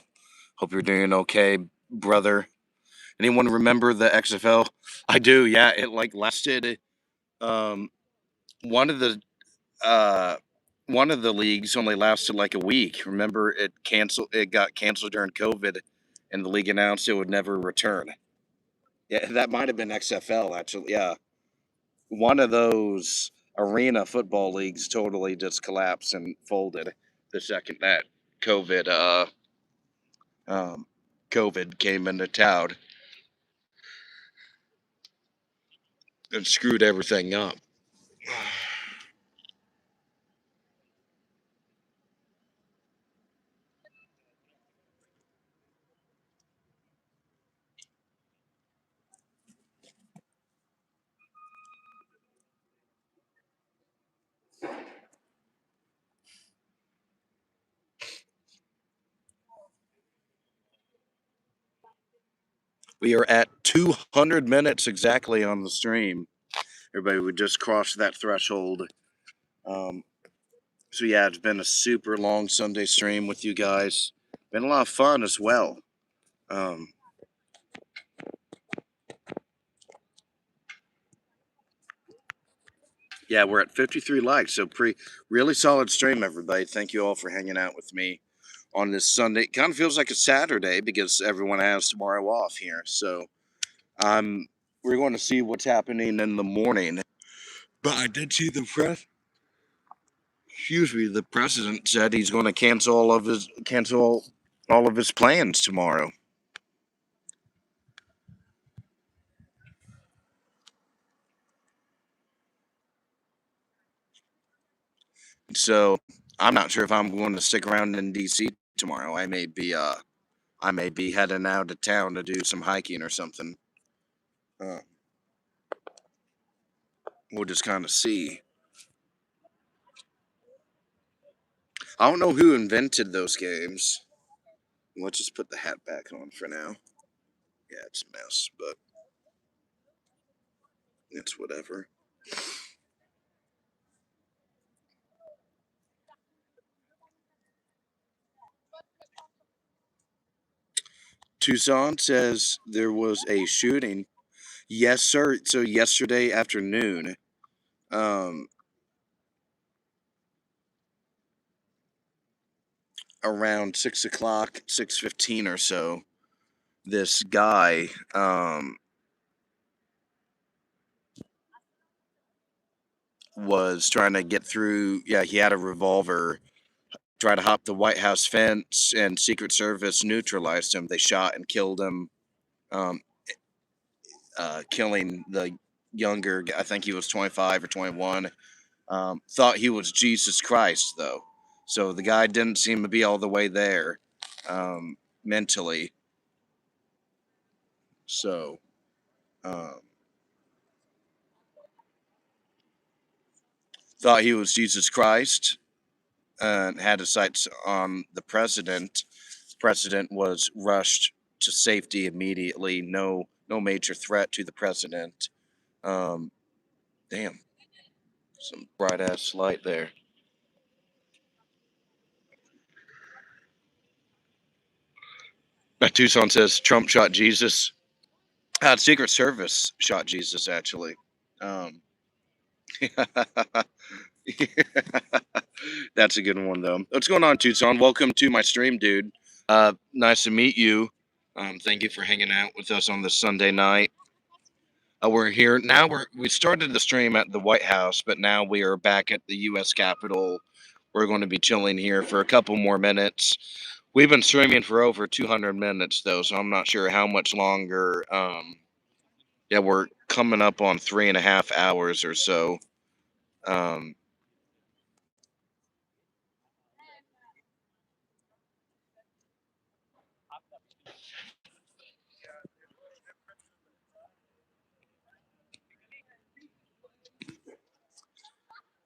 Hope you're doing okay, brother. Anyone remember the XFL? I do. Yeah, it lasted. Um, one of the leagues only lasted like a week. Remember, it canceled. It got canceled during COVID, and the league announced it would never return. Yeah, that might have been XFL actually. Yeah, one of those arena football leagues totally just collapsed and folded the second that COVID COVID came into town and screwed everything up. We are at 200 minutes exactly on the stream. Everybody would just cross that threshold. So yeah, it's been a super long Sunday stream with you guys. Been a lot of fun as well. Yeah, we're at 53 likes, so really solid stream, everybody. Thank you all for hanging out with me on this Sunday. It kind of feels like a Saturday because everyone has tomorrow off here. So we're going to see what's happening in the morning. But I did see the president said he's going to cancel all of his plans tomorrow. So I'm not sure if I'm going to stick around in DC tomorrow. I may be heading out of town to do some hiking or something. We'll just kind of see. I don't know who invented those games. Let's just put the hat back on for now. Yeah, it's a mess, but it's whatever. Tucson says there was a shooting. Yes, sir. So yesterday afternoon, around 6 o'clock, 6:15 or so, this guy was trying to get through. Yeah, he had a revolver, tried to hop the White House fence, and Secret Service neutralized him. They shot and killed him, killing the younger, I think he was 25 or 21. Thought he was Jesus Christ, though. So the guy didn't seem to be all the way there mentally. So thought he was Jesus Christ and had his sights on the president. The president was rushed to safety immediately. No major threat to the president. Damn. Some bright ass light there. Tucson says Trump shot Jesus. Secret Service shot Jesus, actually. That's a good one, though. What's going on, Tucson? Welcome to my stream, dude. Nice to meet you. Thank you for hanging out with us on this Sunday night. We're here now. We started the stream at the White House, but now we are back at the U.S. Capitol. We're going to be chilling here for a couple more minutes. We've been streaming for over 200 minutes, though, so I'm not sure how much longer. Yeah, we're coming up on 3.5 hours or so.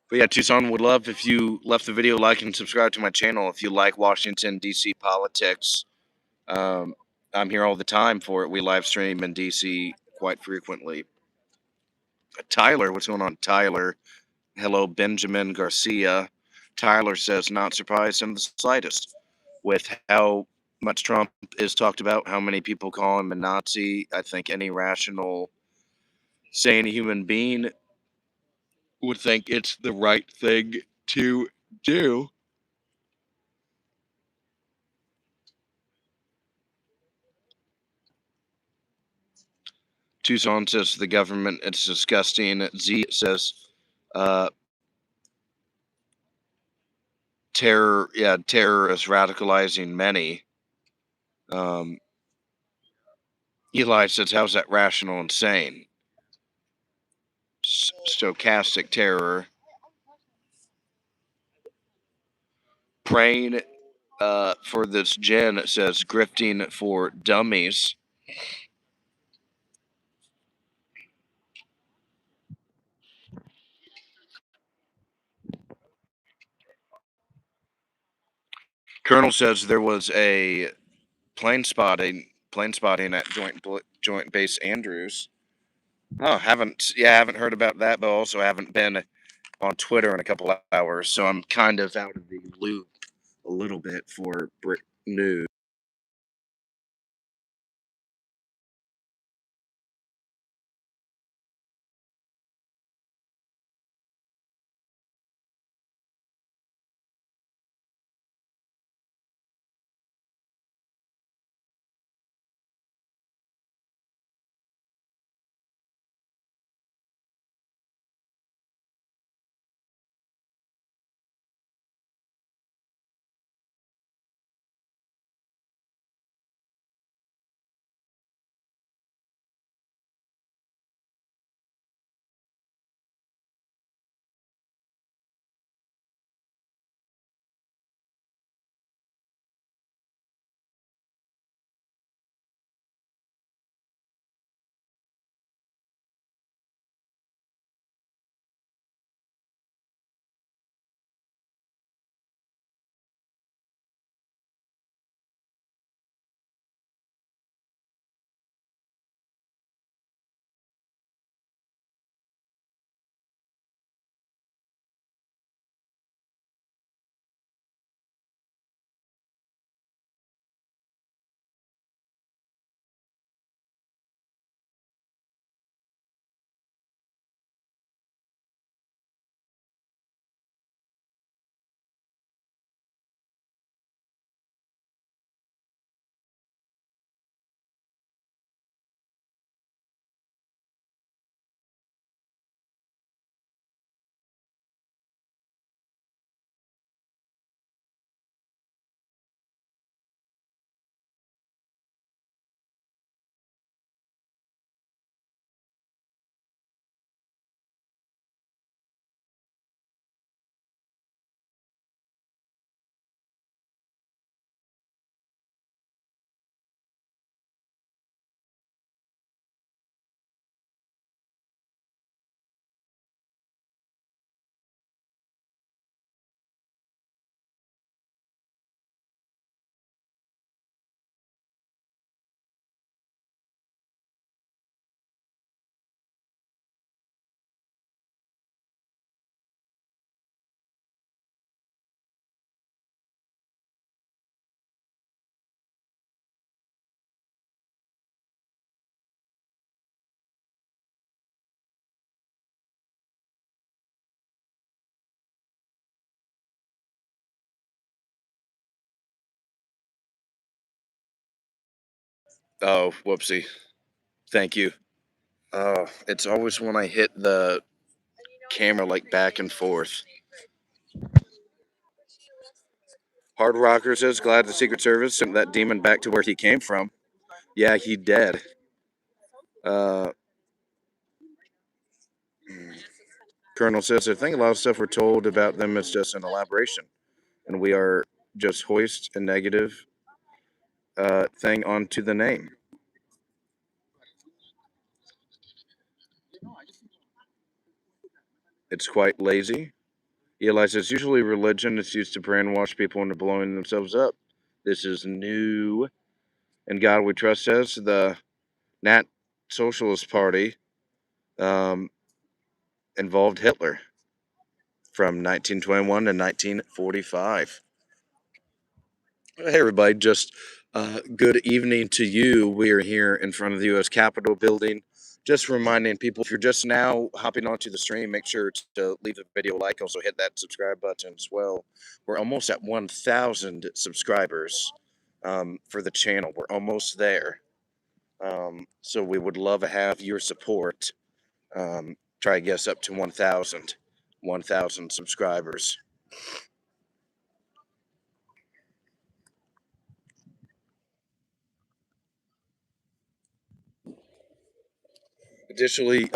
But yeah, Tucson, would love if you left the video, like, and subscribe to my channel if you like Washington, D.C. politics. I'm here all the time for it. We live stream in D.C. quite frequently. Tyler, what's going on, Tyler? Hello, Benjamin Garcia. Tyler says, not surprised in the slightest with how much Trump is talked about, how many people call him a Nazi. I think any rational, sane human being would think it's the right thing to do. Tucson says the government, it's disgusting. Z says, terror is radicalizing many. Eli says, how's that rational and sane? Stochastic terror. Praying for this Jen says, grifting for dummies. Colonel says there was a plane spotting at Joint Base Andrews. Oh, haven't heard about that, but also haven't been on Twitter in a couple of hours, so I'm kind of out of the loop a little bit for Brit news. Oh, whoopsie. Thank you. Oh, it's always when I hit the camera like back and forth. Hard Rocker says, glad the Secret Service sent that demon back to where he came from. Yeah, he dead. Uh, Colonel says, I think a lot of stuff we're told about them is just an elaboration, and we are just hoist a negative thing onto the name. It's quite lazy. Eli says, usually religion is used to brainwash people into blowing themselves up. This is new. And God We Trust says, the Nat Socialist Party involved Hitler. from 1921 to 1945. Hey, everybody, just good evening to you. We are here in front of the U.S. Capitol building. Just reminding people, if you're just now hopping onto the stream, make sure to leave the video a like. Also, hit that subscribe button as well. We're almost at 1,000 subscribers for the channel. We're almost there. So we would love to have your support. Try to get us up to 1,000 subscribers. Additionally,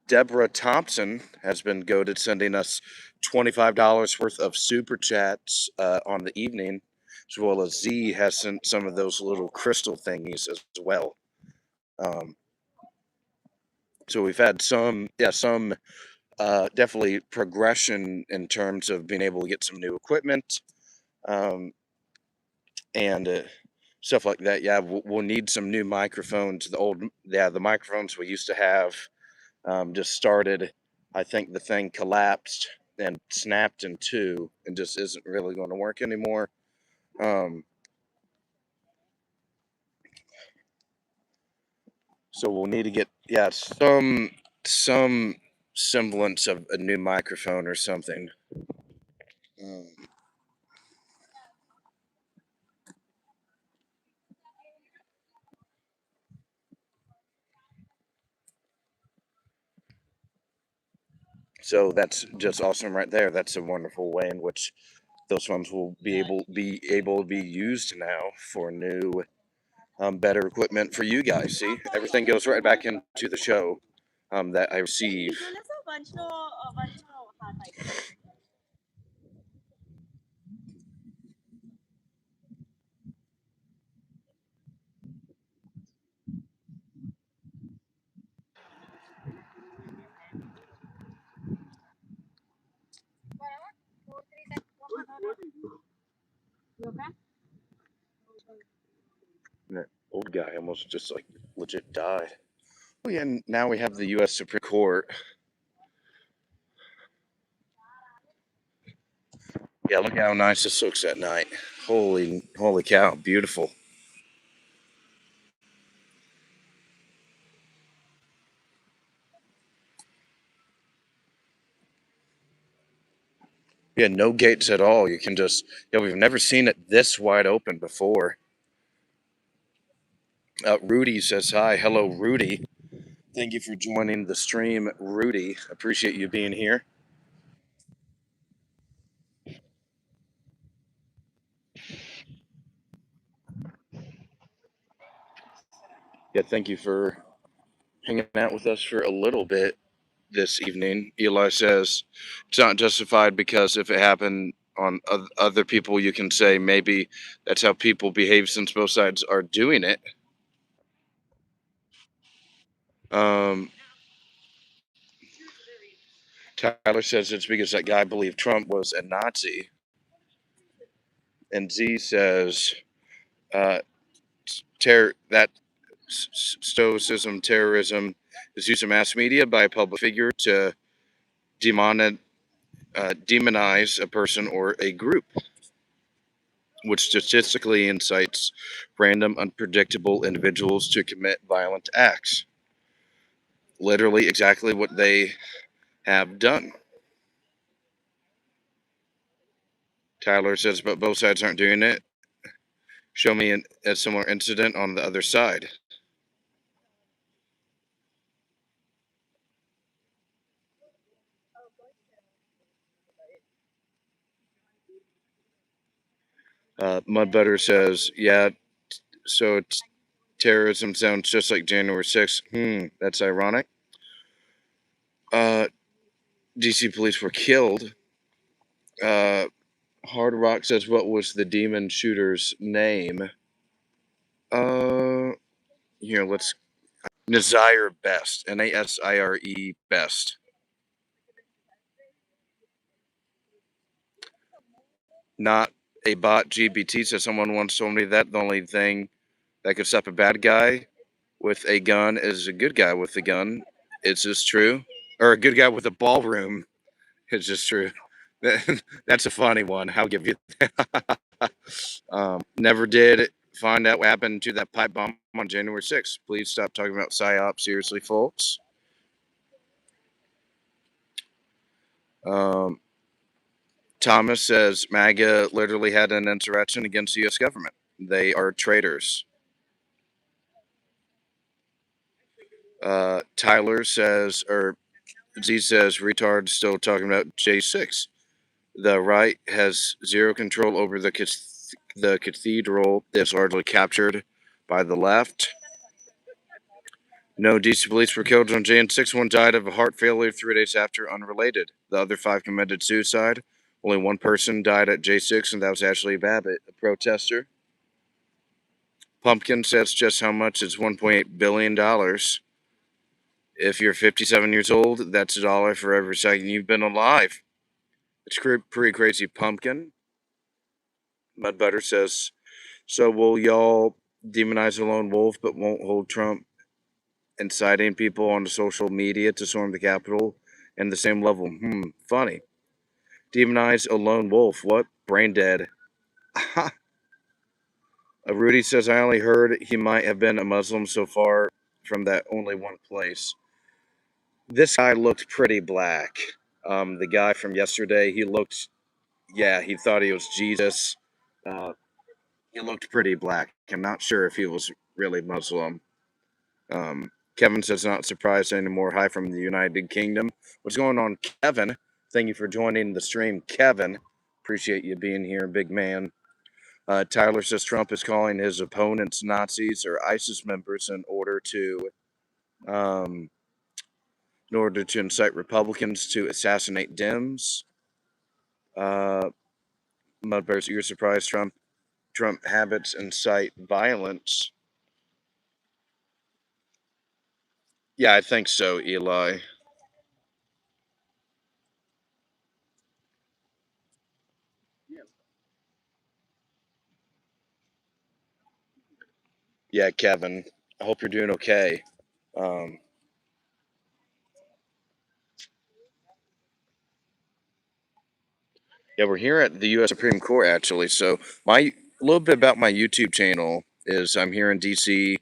Deborah Thompson has been goaded, sending us $25 worth of super chats on the evening, as well as Z has sent some of those little crystal thingies as well. So we've had some definitely progression in terms of being able to get some new equipment and stuff like that. Yeah, we'll need some new microphones. The microphones we used to have just started. I think the thing collapsed and snapped in two and just isn't really going to work anymore. So we'll need to get some semblance of a new microphone or something. So that's just awesome right there. That's a wonderful way in which those funds will be able to be used now for new, better equipment for you guys. See, everything goes right back into the show that I receive. That old guy almost just like legit died. Oh yeah, and now we have the U.S. Supreme Court. Yeah, look how nice this looks at night. Holy cow, beautiful. Yeah, no gates at all. You can just, we've never seen it this wide open before. Rudy says hi. Hello, Rudy. Thank you for joining the stream, Rudy. Appreciate you being here. Yeah, thank you for hanging out with us for a little bit this evening. Eli says it's not justified because if it happened on other people, you can say maybe that's how people behave since both sides are doing it. Tyler says it's because that guy believed Trump was a Nazi. And Z says that stoicism, terrorism is use of mass media by a public figure to demonize a person or a group, which statistically incites random, unpredictable individuals to commit violent acts. Literally exactly what they have done. Tyler says, but both sides aren't doing it. Show me a similar incident on the other side. Mudbutter says, yeah, so terrorism sounds just like January 6th. That's ironic. DC police were killed. Hard Rock says, what was the demon shooter's name? Here, let's... Nasire Best. Nasire Best. Not a bot GPT, says someone once told me that the only thing that could stop a bad guy with a gun is a good guy with a gun. Is this true? Or a good guy with a ballroom. It's just true. That's a funny one. I'll give you that. Never did find out what happened to that pipe bomb on January 6th. Please stop talking about PSYOP. Seriously, folks. Thomas says MAGA literally had an insurrection against the U.S. government. They are traitors. Tyler says, or Z says, retard still talking about J6. The right has zero control over the cathedral that's largely captured by the left. No DC police were killed on Jan 6. One died of a heart failure 3 days after, unrelated. The other 5 committed suicide. Only one person died at J6, and that was Ashley Babbitt, a protester. Pumpkin says just how much is $1.8 billion. If you're 57 years old, that's $1 for every second you've been alive. It's pretty crazy, Pumpkin. Mudbutter says, so will y'all demonize the lone wolf but won't hold Trump inciting people on social media to storm the Capitol in the same level? Funny. Demonize a lone wolf. What? Brain dead. Rudy says, I only heard he might have been a Muslim so far from that only one place. This guy looked pretty black. The guy from yesterday, he thought he was Jesus. He looked pretty black. I'm not sure if he was really Muslim. Kevin says not surprised anymore. Hi from the United Kingdom. What's going on, Kevin? Thank you for joining the stream, Kevin. Appreciate you being here, big man. Tyler says Trump is calling his opponents Nazis or ISIS members in order to incite Republicans to assassinate Dems. Mudbears, you're surprised Trump habits incite violence. Yeah, I think so, Eli. Yeah, Kevin. I hope you're doing okay. Yeah, we're here at the U.S. Supreme Court, actually. So, a little bit about my YouTube channel is I'm here in D.C.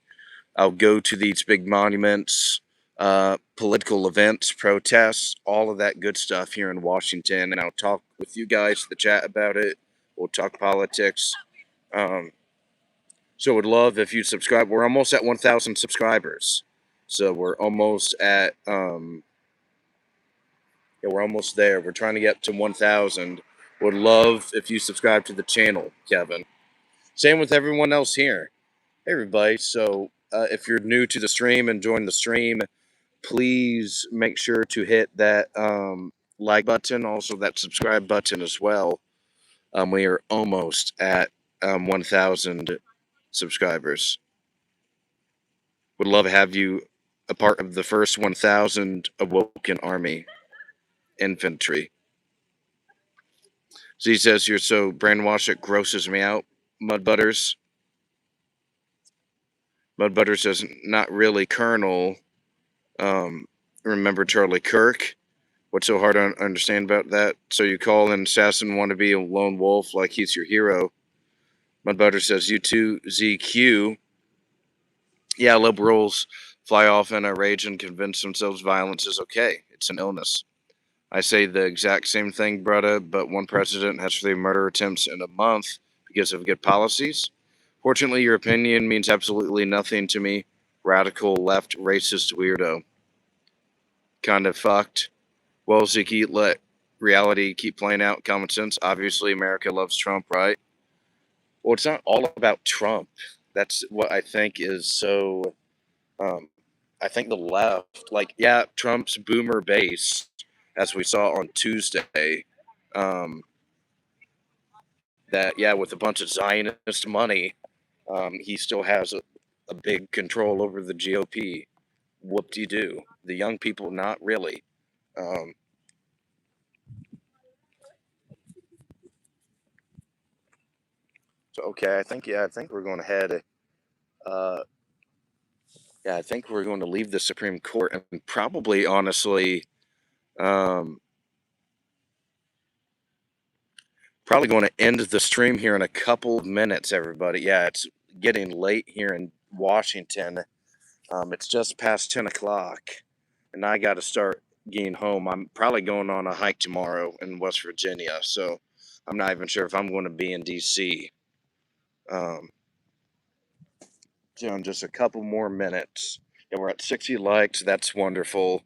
I'll go to these big monuments, political events, protests, all of that good stuff here in Washington, and I'll talk with you guys, the chat about it. We'll talk politics. So, would love if you subscribe. We're almost at 1,000 subscribers, so we're almost at we're almost there. We're trying to get to 1,000. Would love if you subscribe to the channel, Kevin. Same with everyone else here. Hey, everybody. So, if you're new to the stream and join the stream, please make sure to hit that like button, also that subscribe button as well. We are almost at 1,000 subscribers. Would love to have you a part of the first 1,000 Awoken Army infantry. Z says, you're so brainwashed it grosses me out. Mudbutters. Mudbutter says, not really, Colonel. Remember Charlie Kirk? What's so hard to understand about that? So you call an assassin want to be a lone wolf like he's your hero. Mudbutter says, you too, ZQ. Yeah, liberals fly off in a rage and convince themselves violence is okay. It's an illness. I say the exact same thing, brother, but one president has 3 murder attempts in a month because of good policies. Fortunately, your opinion means absolutely nothing to me. Radical left racist weirdo. Kind of fucked. Well, Ziki, let reality keep playing out. Common sense. Obviously, America loves Trump, right? Well, it's not all about Trump. That's what I think is so. I think the left, Trump's boomer base, as we saw on Tuesday, with a bunch of Zionist money, he still has a big control over the GOP. Whoop-de-doo. The young people, not really. So, okay, I think we're going to head. I think we're going to leave the Supreme Court and probably, honestly, Probably going to end the stream here in a couple of minutes, everybody. Yeah, it's getting late here in Washington. It's just past 10 o'clock, and I got to start getting home. I'm probably going on a hike tomorrow in West Virginia, so I'm not even sure if I'm going to be in D.C. So in just a couple more minutes. And we're at 60 likes. That's wonderful.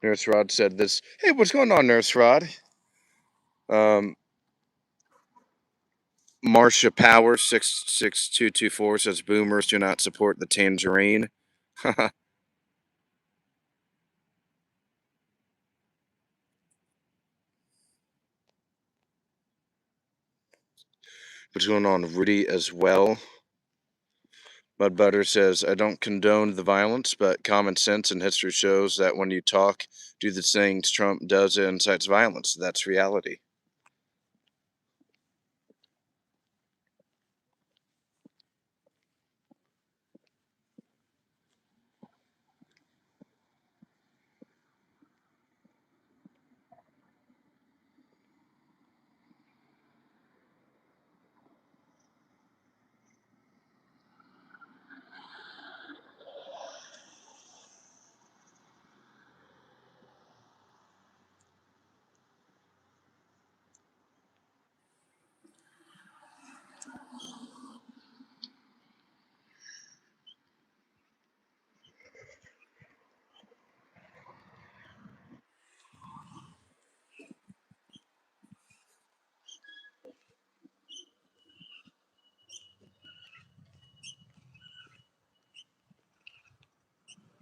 Nurse Rod said this. Hey, what's going on, Nurse Rod? Marcia Power 66224 says boomers do not support the tangerine. What's going on, Rudy, as well? Mud Butter says, I don't condone the violence, but common sense and history shows that when you talk, do the things Trump does, it incites violence. That's reality.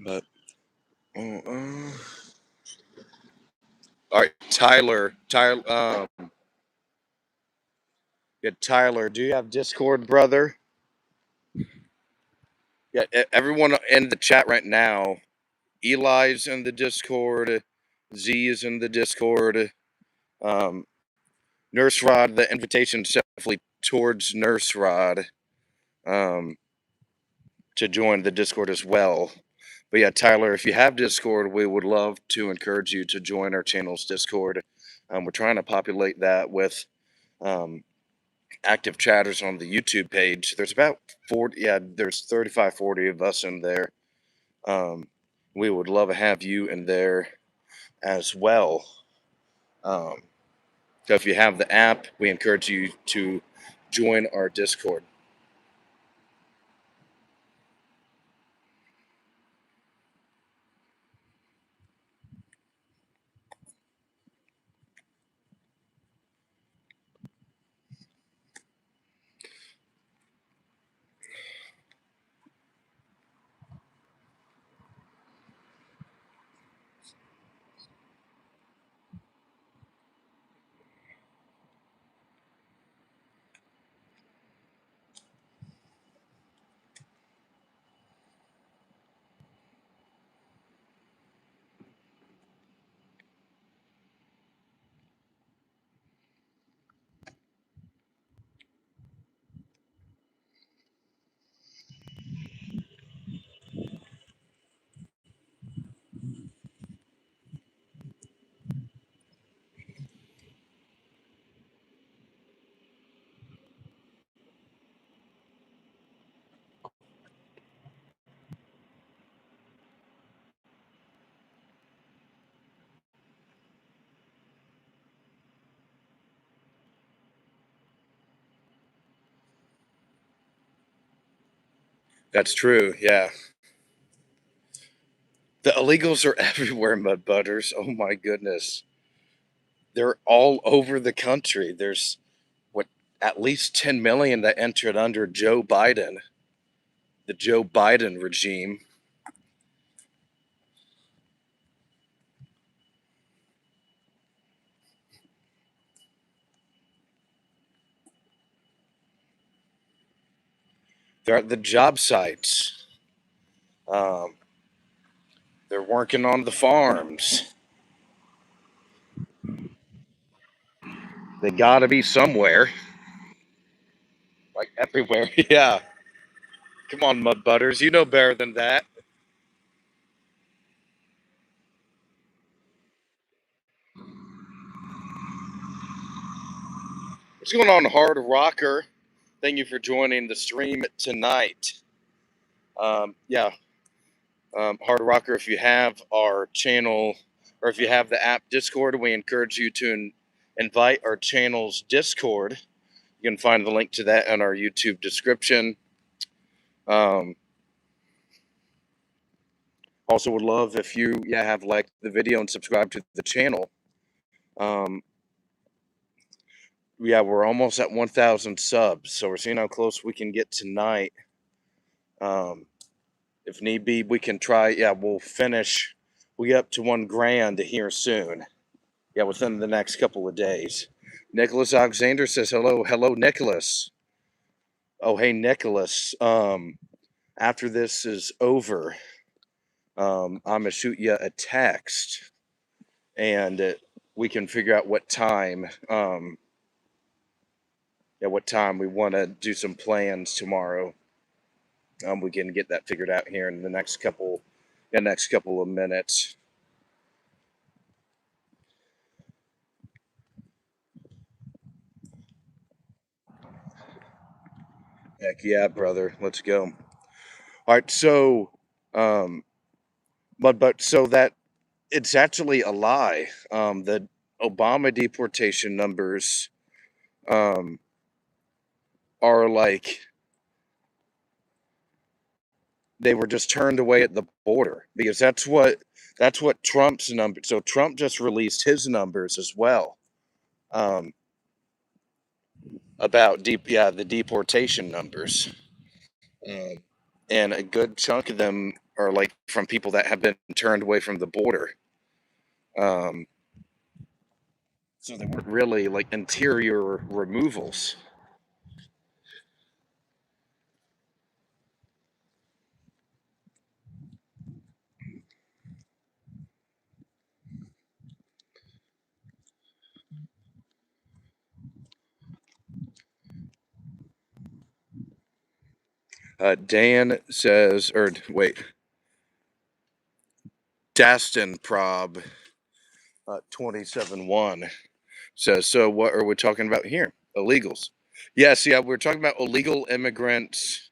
But, all right, Tyler, yeah, Tyler, do you have Discord, brother? Yeah, everyone in the chat right now. Eli's in the Discord. Z is in the Discord. Nurse Rod, the invitation's definitely towards Nurse Rod to join the Discord as well. But yeah, Tyler, if you have Discord, we would love to encourage you to join our channel's Discord. We're trying to populate that with active chatters on the YouTube page. There's about 40, yeah, there's 35, 40 of us in there. We would love to have you in there as well. So if you have the app, we encourage you to join our Discord. That's true, yeah. The illegals are everywhere, Mud Butters. Oh my goodness. They're all over the country. There's what, at least 10 million that entered under Joe Biden, the Joe Biden regime. They're at the job sites. Um, they're working on the farms. They gotta be somewhere. Like everywhere. Yeah. Come on, Mud Butters. You know better than that. What's going on, Hard Rocker? Thank you for joining the stream tonight. Yeah, Hard Rocker, if you have our channel or if you have the app Discord, we encourage you to invite our channel's Discord. You can find the link to that in our YouTube description. Also would love if you have liked the video and subscribed to the channel. We're almost at 1,000 subs, so we're seeing how close we can get tonight. If need be, we can try. We'll finish. We get up to 1 grand here soon. Within the next couple of days. Nicholas Alexander says hello. Hello, Nicholas. Oh, hey, Nicholas. After this is over, I'm gonna shoot you a text, and we can figure out what time. What time we want to do some plans tomorrow. We can get that figured out here in the next couple of minutes. Heck yeah, brother. Let's go. All right, so, but so that it's actually a lie. The Obama deportation numbers are like they were just turned away at the border because that's what Trump's number. So Trump just released his numbers as well about the deportation numbers, and a good chunk of them are like from people that have been turned away from the border. So they weren't really like interior removals. Dan says, or wait, Dastin Prob 27-1 says, so what are we talking about here? Illegals. Yes, we're talking about illegal immigrants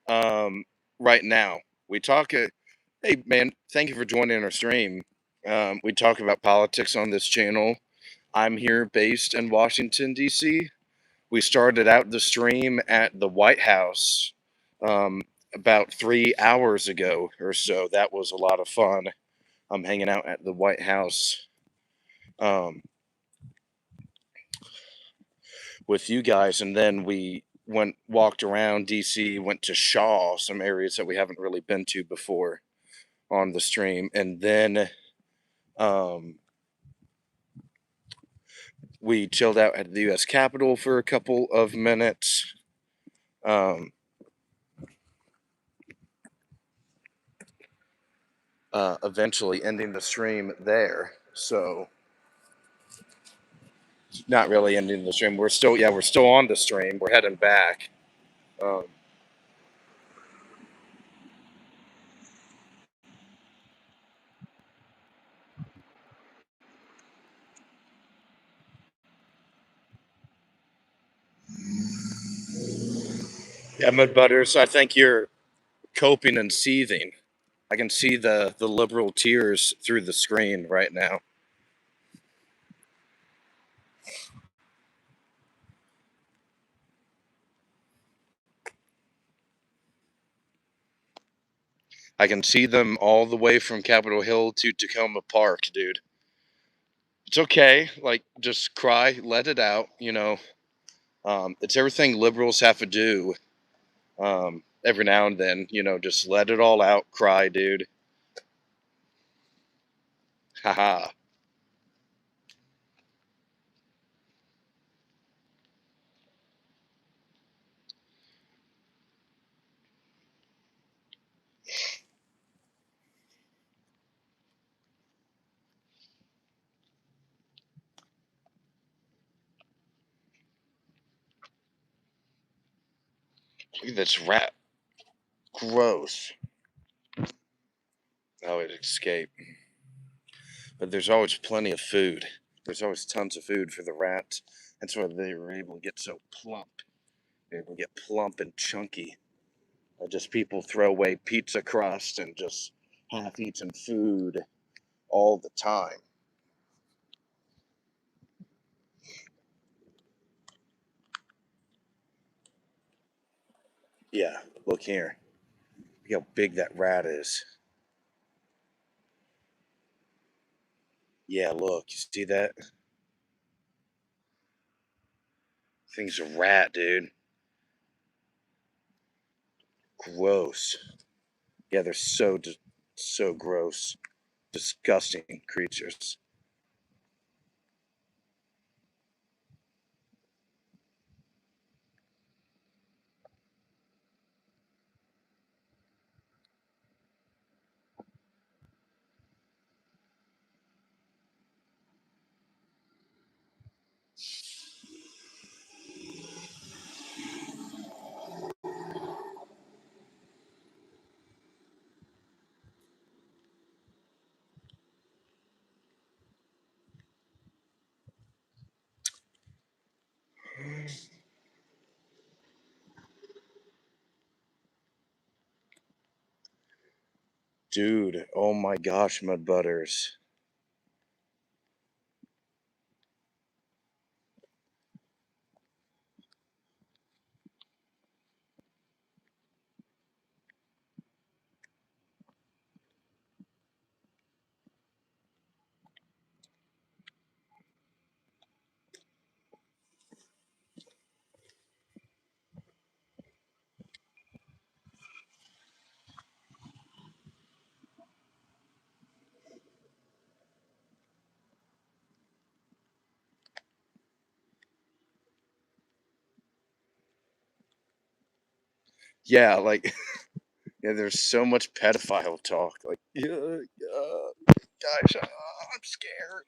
right now. We talk, hey man, thank you for joining our stream. We talk about politics on this channel. I'm here based in Washington, D.C. We started out the stream at the White House about 3 hours ago or so. That was a lot of fun. I'm hanging out at the White House with you guys, and then we walked around DC, went to Shaw, some areas that we haven't really been to before on the stream, and then we chilled out at the U.S. Capitol for a couple of minutes. Eventually ending the stream there. So not really ending the stream. We're still on the stream. We're heading back. Mud Butters, I think you're coping and seething. I can see the liberal tears through the screen right now. I can see them all the way from Capitol Hill to Tacoma Park, dude. It's okay. Like, just cry, let it out, It's everything liberals have to do every now and then, just let it all out, cry, dude. Haha. Look at this rat. Gross. Oh, it escaped. But there's always plenty of food. There's always tons of food for the rats. That's why they were able to get so plump. They were able to get plump and chunky. Just people throw away pizza crust and just half-eaten food all the time. Yeah, look here. Look how big that rat is. Yeah, look, you see that? Thing's a rat, dude. Gross. Yeah, they're so gross. Disgusting creatures. Dude, oh my gosh, Mud Butters. Yeah, like, yeah, there's so much pedophile talk. Like, guys, I'm scared.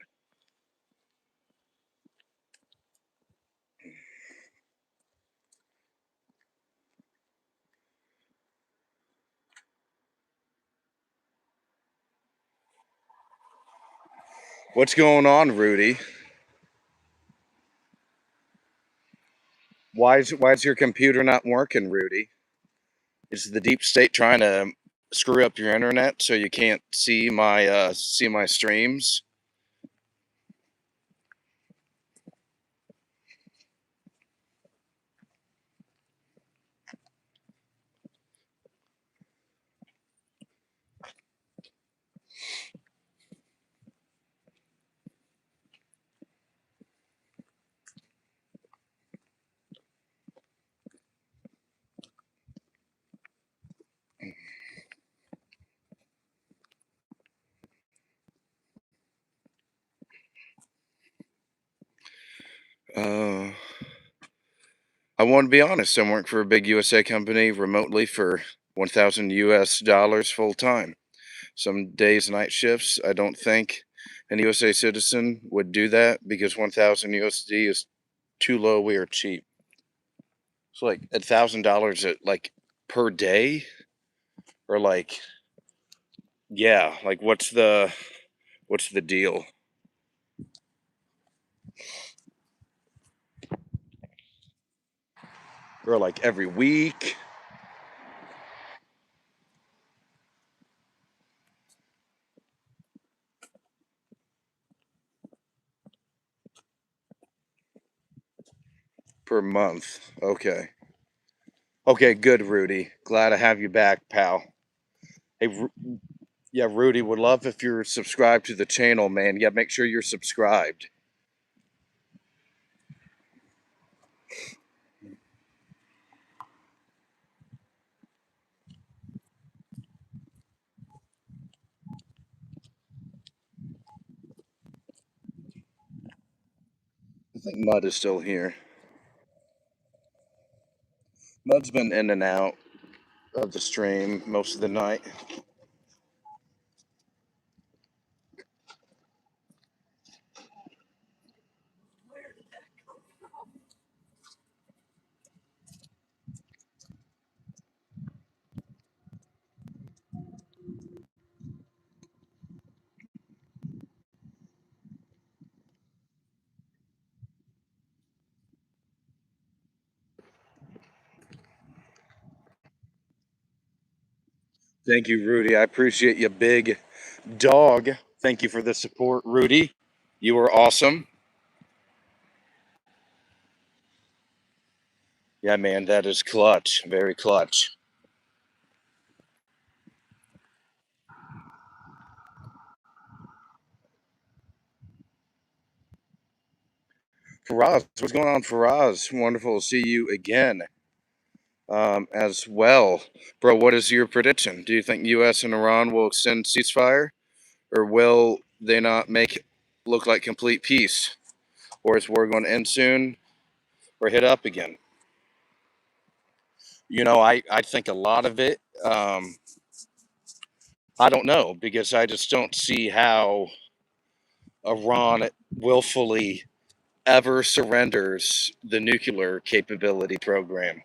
What's going on, Rudy? Why's your computer not working, Rudy? Is the deep state trying to screw up your internet so you can't see my streams? Uh, I want to be honest. I work for a big USA company remotely for 1,000 US dollars full time. Some days night shifts. I don't think an USA citizen would do that because 1,000 USD is too low. We are cheap. It's like $1,000 at like per day, or like, yeah, like what's the deal? Or like every week per month? Okay. Okay, good, Rudy. Glad to have you back, pal. Hey, yeah, Rudy, would love if you're subscribed to the channel, man. Yeah, make sure you're subscribed. I think Mud is still here. Mud's been in and out of the stream most of the night. Thank you, Rudy. I appreciate you, big dog. Thank you for the support, Rudy. You were awesome. Yeah, man, that is clutch. Very clutch. Faraz, what's going on, Faraz? Wonderful to see you again as well. Bro, what is your prediction? Do you think U.S. and Iran will extend ceasefire, or will they not make it look like complete peace? Or is war going to end soon or hit up again? I think a lot of it, I don't know, because I just don't see how Iran willfully ever surrenders the nuclear capability program.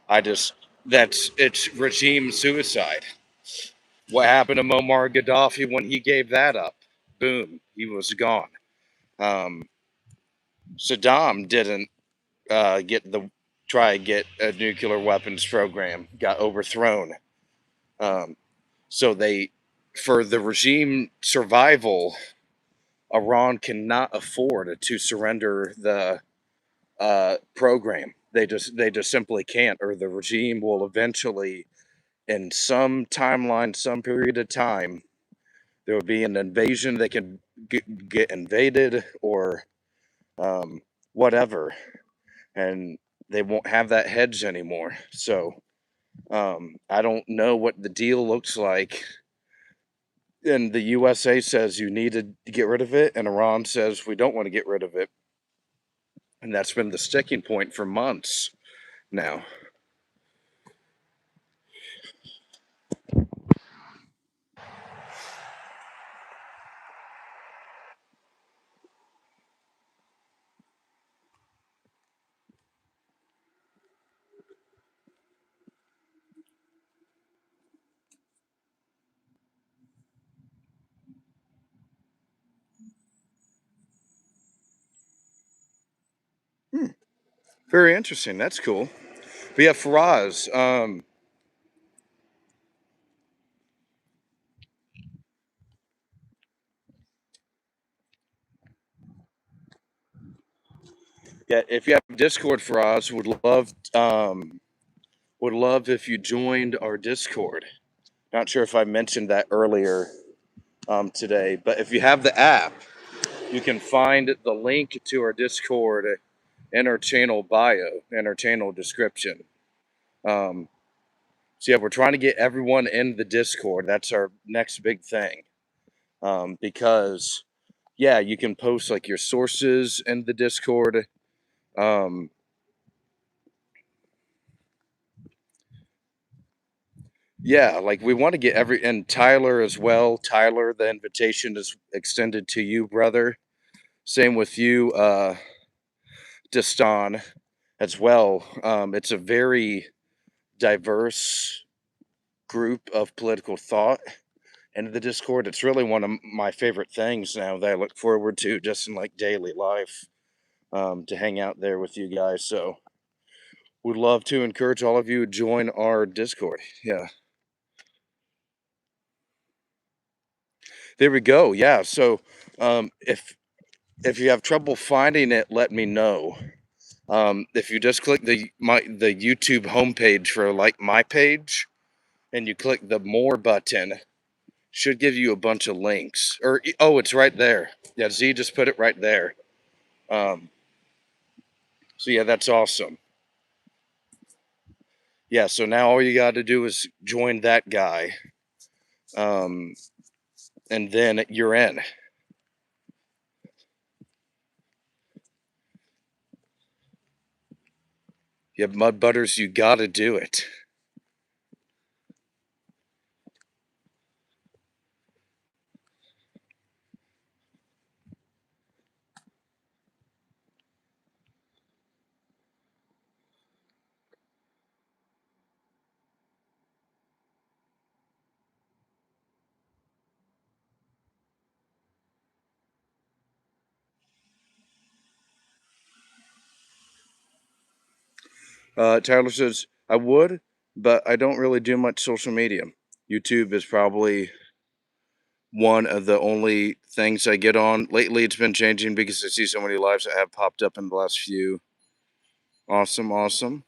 I just, it's regime suicide. What happened to Muammar Gaddafi when he gave that up? Boom, he was gone. Um, Saddam didn't get the try to get a nuclear weapons program, got overthrown. Um, so they, for the regime survival, Iran cannot afford to surrender the program. They just simply can't, or the regime will eventually, in some timeline, some period of time, there will be an invasion. They can get invaded or um, whatever, and they won't have that hedge anymore. So I don't know what the deal looks like. And the USA says you need to get rid of it, and Iran says we don't want to get rid of it. And that's been the sticking point for months now. Very interesting. That's cool. But yeah, Faraz, yeah, if you have Discord, Faraz, would love if you joined our Discord. Not sure if I mentioned that earlier today, but if you have the app, you can find the link to our Discord in our channel bio, in our channel description. Um, so yeah, we're trying to get everyone in the Discord. That's our next big thing. Because yeah, you can post like your sources in the Discord. Um, yeah, like we want to get and Tyler as well. Tyler, the invitation is extended to you, brother. Same with you, Destan, as well. It's a very diverse group of political thought in the Discord. It's really one of my favorite things now that I look forward to just in like daily life, to hang out there with you guys. So would love to encourage all of you to join our Discord. Yeah. There we go. Yeah. So if you have trouble finding it, let me know. If you just click the YouTube homepage for like my page, and you click the more button, should give you a bunch of links. Or oh, it's right there. Yeah, Z just put it right there. Um, so yeah, that's awesome. Yeah, so now all you got to do is join that guy, um, and then you're in. You have Mud Butters, you got to do it. Tyler says, I would, but I don't really do much social media. YouTube is probably one of the only things I get on. Lately, it's been changing because I see so many lives that have popped up in the last few. Awesome, awesome.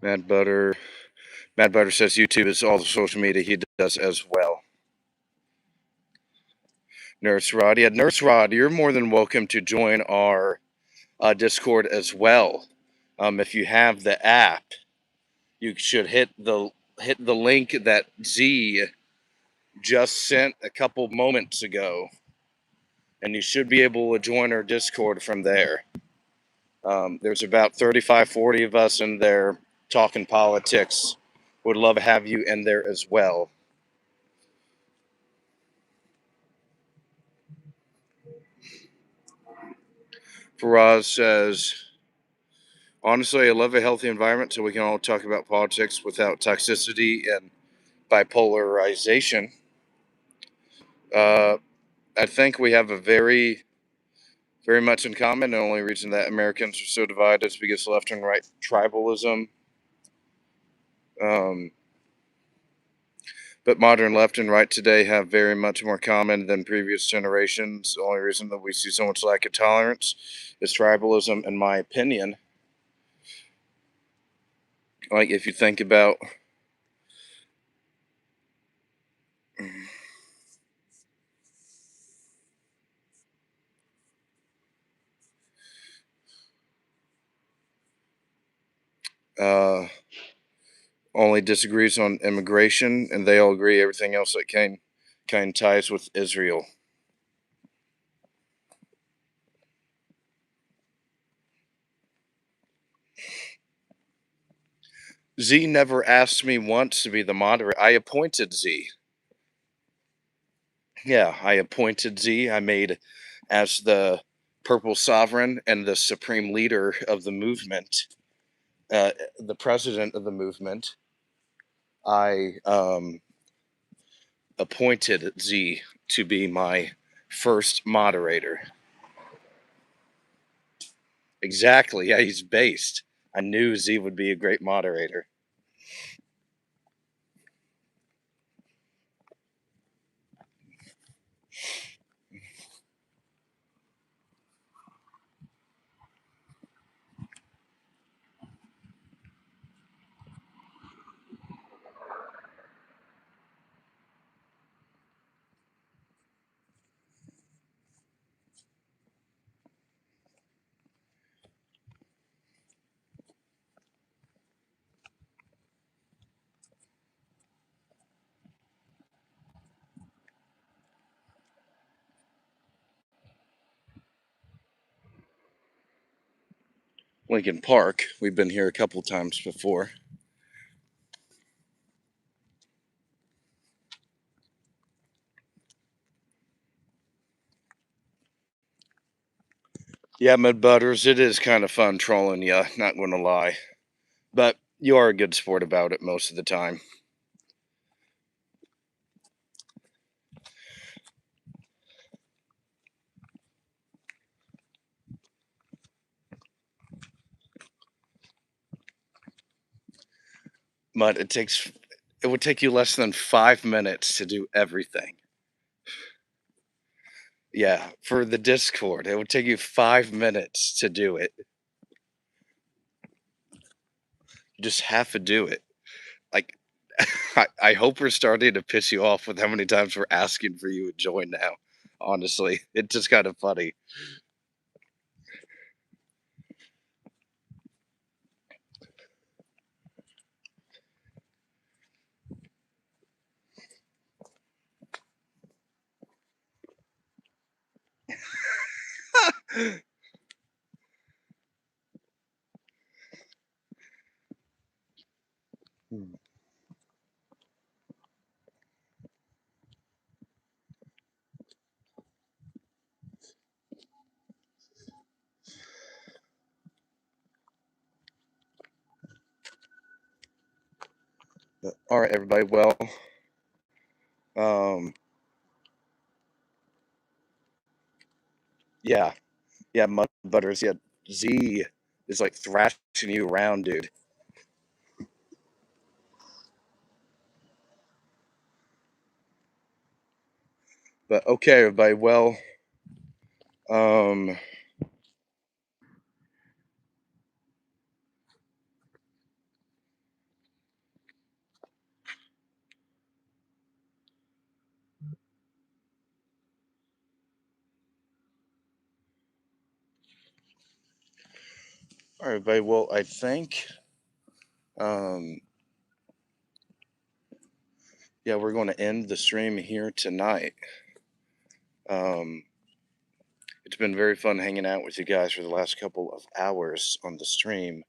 Mad Butter. Mad Butter says YouTube is all the social media he does as well. Nurse Rod. Yeah, Nurse Rod, you're more than welcome to join our Discord as well. If you have the app, you should hit the link that Z just sent a couple moments ago, and you should be able to join our Discord from there. There's about 35, 40 of us in there talking politics. Would love to have you in there as well. Faraz says, honestly, I love a healthy environment so we can all talk about politics without toxicity and bipolarization. I think we have a very much in common. The only reason that Americans are so divided is because left and right tribalism. But modern left and right today have very much more common than previous generations. The only reason that we see so much lack of tolerance is tribalism, in my opinion. Like, if you think about only disagrees on immigration, and they all agree everything else that kind ties with Israel. Z never asked me once to be the moderator. I appointed Z. Yeah, I appointed Z. I made as the purple sovereign and the supreme leader of the movement, the president of the movement. I appointed Z to be my first moderator. Exactly. Yeah, he's based. I knew Z would be a great moderator. Lincoln Park. We've been here a couple times before. Yeah, Mud Butters, it is kind of fun trolling you, not going to lie. But you are a good sport about it most of the time. But it would take you less than 5 minutes to do everything. Yeah, for the Discord, it would take you 5 minutes to do it. You just have to do it. Like, I hope we're starting to piss you off with how many times we're asking for you to join now. Honestly, it's just kind of funny. All right, everybody. Well, Yeah, yeah, Mud Butters. Yeah, Z is like thrashing you around, dude. But okay, everybody. Well, um, all right, everybody. Well, I think, um, yeah, we're going to end the stream here tonight. It's been very fun hanging out with you guys for the last couple of hours on the stream.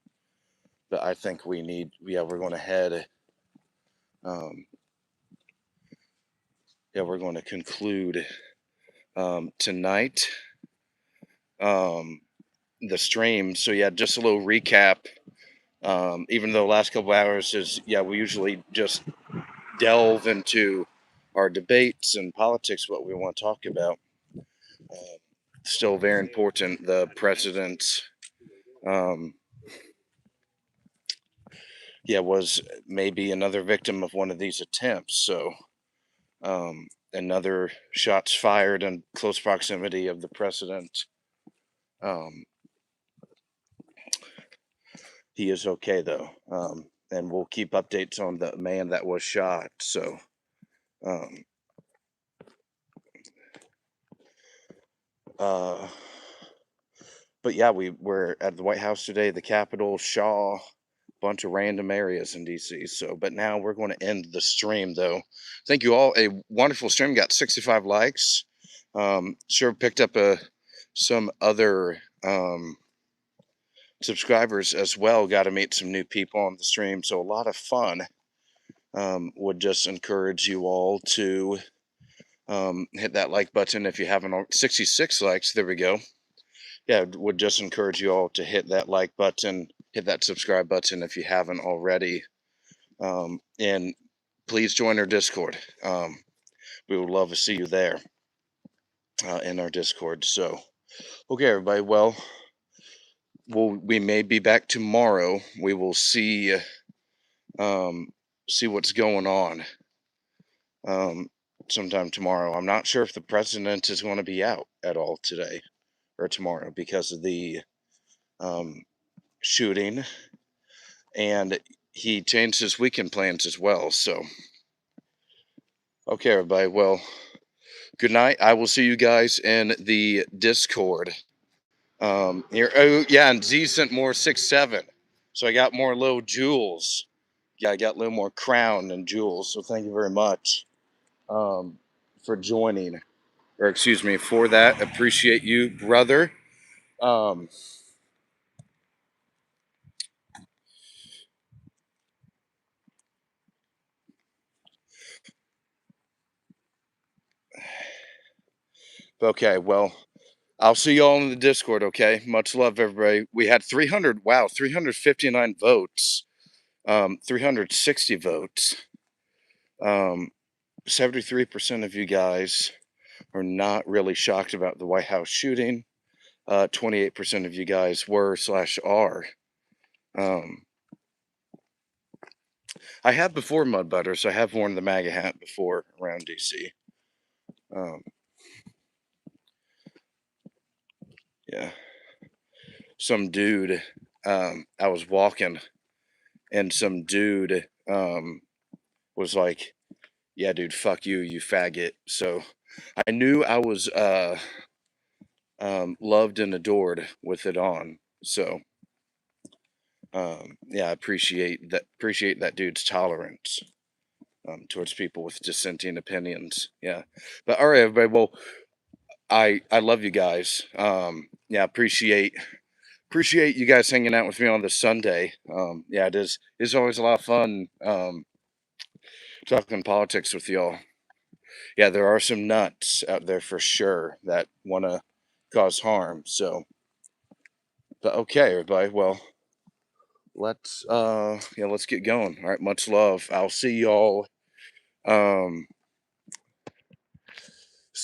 But I think we're going to head, um, yeah, we're going to conclude tonight the stream. So yeah, just a little recap. Even though the last couple hours is, yeah, we usually just delve into our debates and politics, what we want to talk about. Uh, Still very important. The president, um, yeah, was maybe another victim of one of these attempts. So another shots fired in close proximity of the president. Um, he is okay though, and we'll keep updates on the man that was shot. So, um, but yeah, we were at the White House today, the Capitol, Shaw, bunch of random areas in DC. So, but now we're going to end the stream though. Thank you all. A wonderful stream. Got 65 likes. Sure picked up some other subscribers as well. Got to meet some new people on the stream. So a lot of fun. Would just encourage you all to hit that like button if you haven't. 66 likes. There we go. Yeah, would just encourage you all to hit that like button, hit that subscribe button if you haven't already. And please join our Discord. We would love to see you there in our Discord. So, okay, everybody. Well, we may be back tomorrow. We will see see what's going on sometime tomorrow. I'm not sure if the president is going to be out at all today or tomorrow because of the shooting, and he changed his weekend plans as well. So, okay, everybody. Well, good night. I will see you guys in the Discord. Here, oh yeah, and Z sent more 6-7, so I got more little jewels. Yeah, I got a little more crown and jewels. So thank you very much for joining, or excuse me for that. Appreciate you, brother. Um, okay, well, I'll see you all in the Discord. Okay, much love, everybody. We had 359 votes, 360 votes. 73% of you guys are not really shocked about the White House shooting. 28% of you guys were/are. I have before Mud Butters. I have worn the MAGA hat before around DC. Yeah. Some dude, I was walking, and some dude was like, yeah, dude, fuck you, you faggot. So I knew I was loved and adored with it on. So yeah, I appreciate that dude's tolerance towards people with dissenting opinions. Yeah, but all right, everybody. Well, I love you guys. Yeah, appreciate you guys hanging out with me on this Sunday. Yeah, it's always a lot of fun talking politics with y'all. Yeah, there are some nuts out there for sure that want to cause harm. So, but okay, everybody. Well, let's get going. All right, much love. I'll see y'all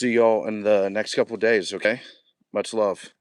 see y'all in the next couple of days, okay? Much love.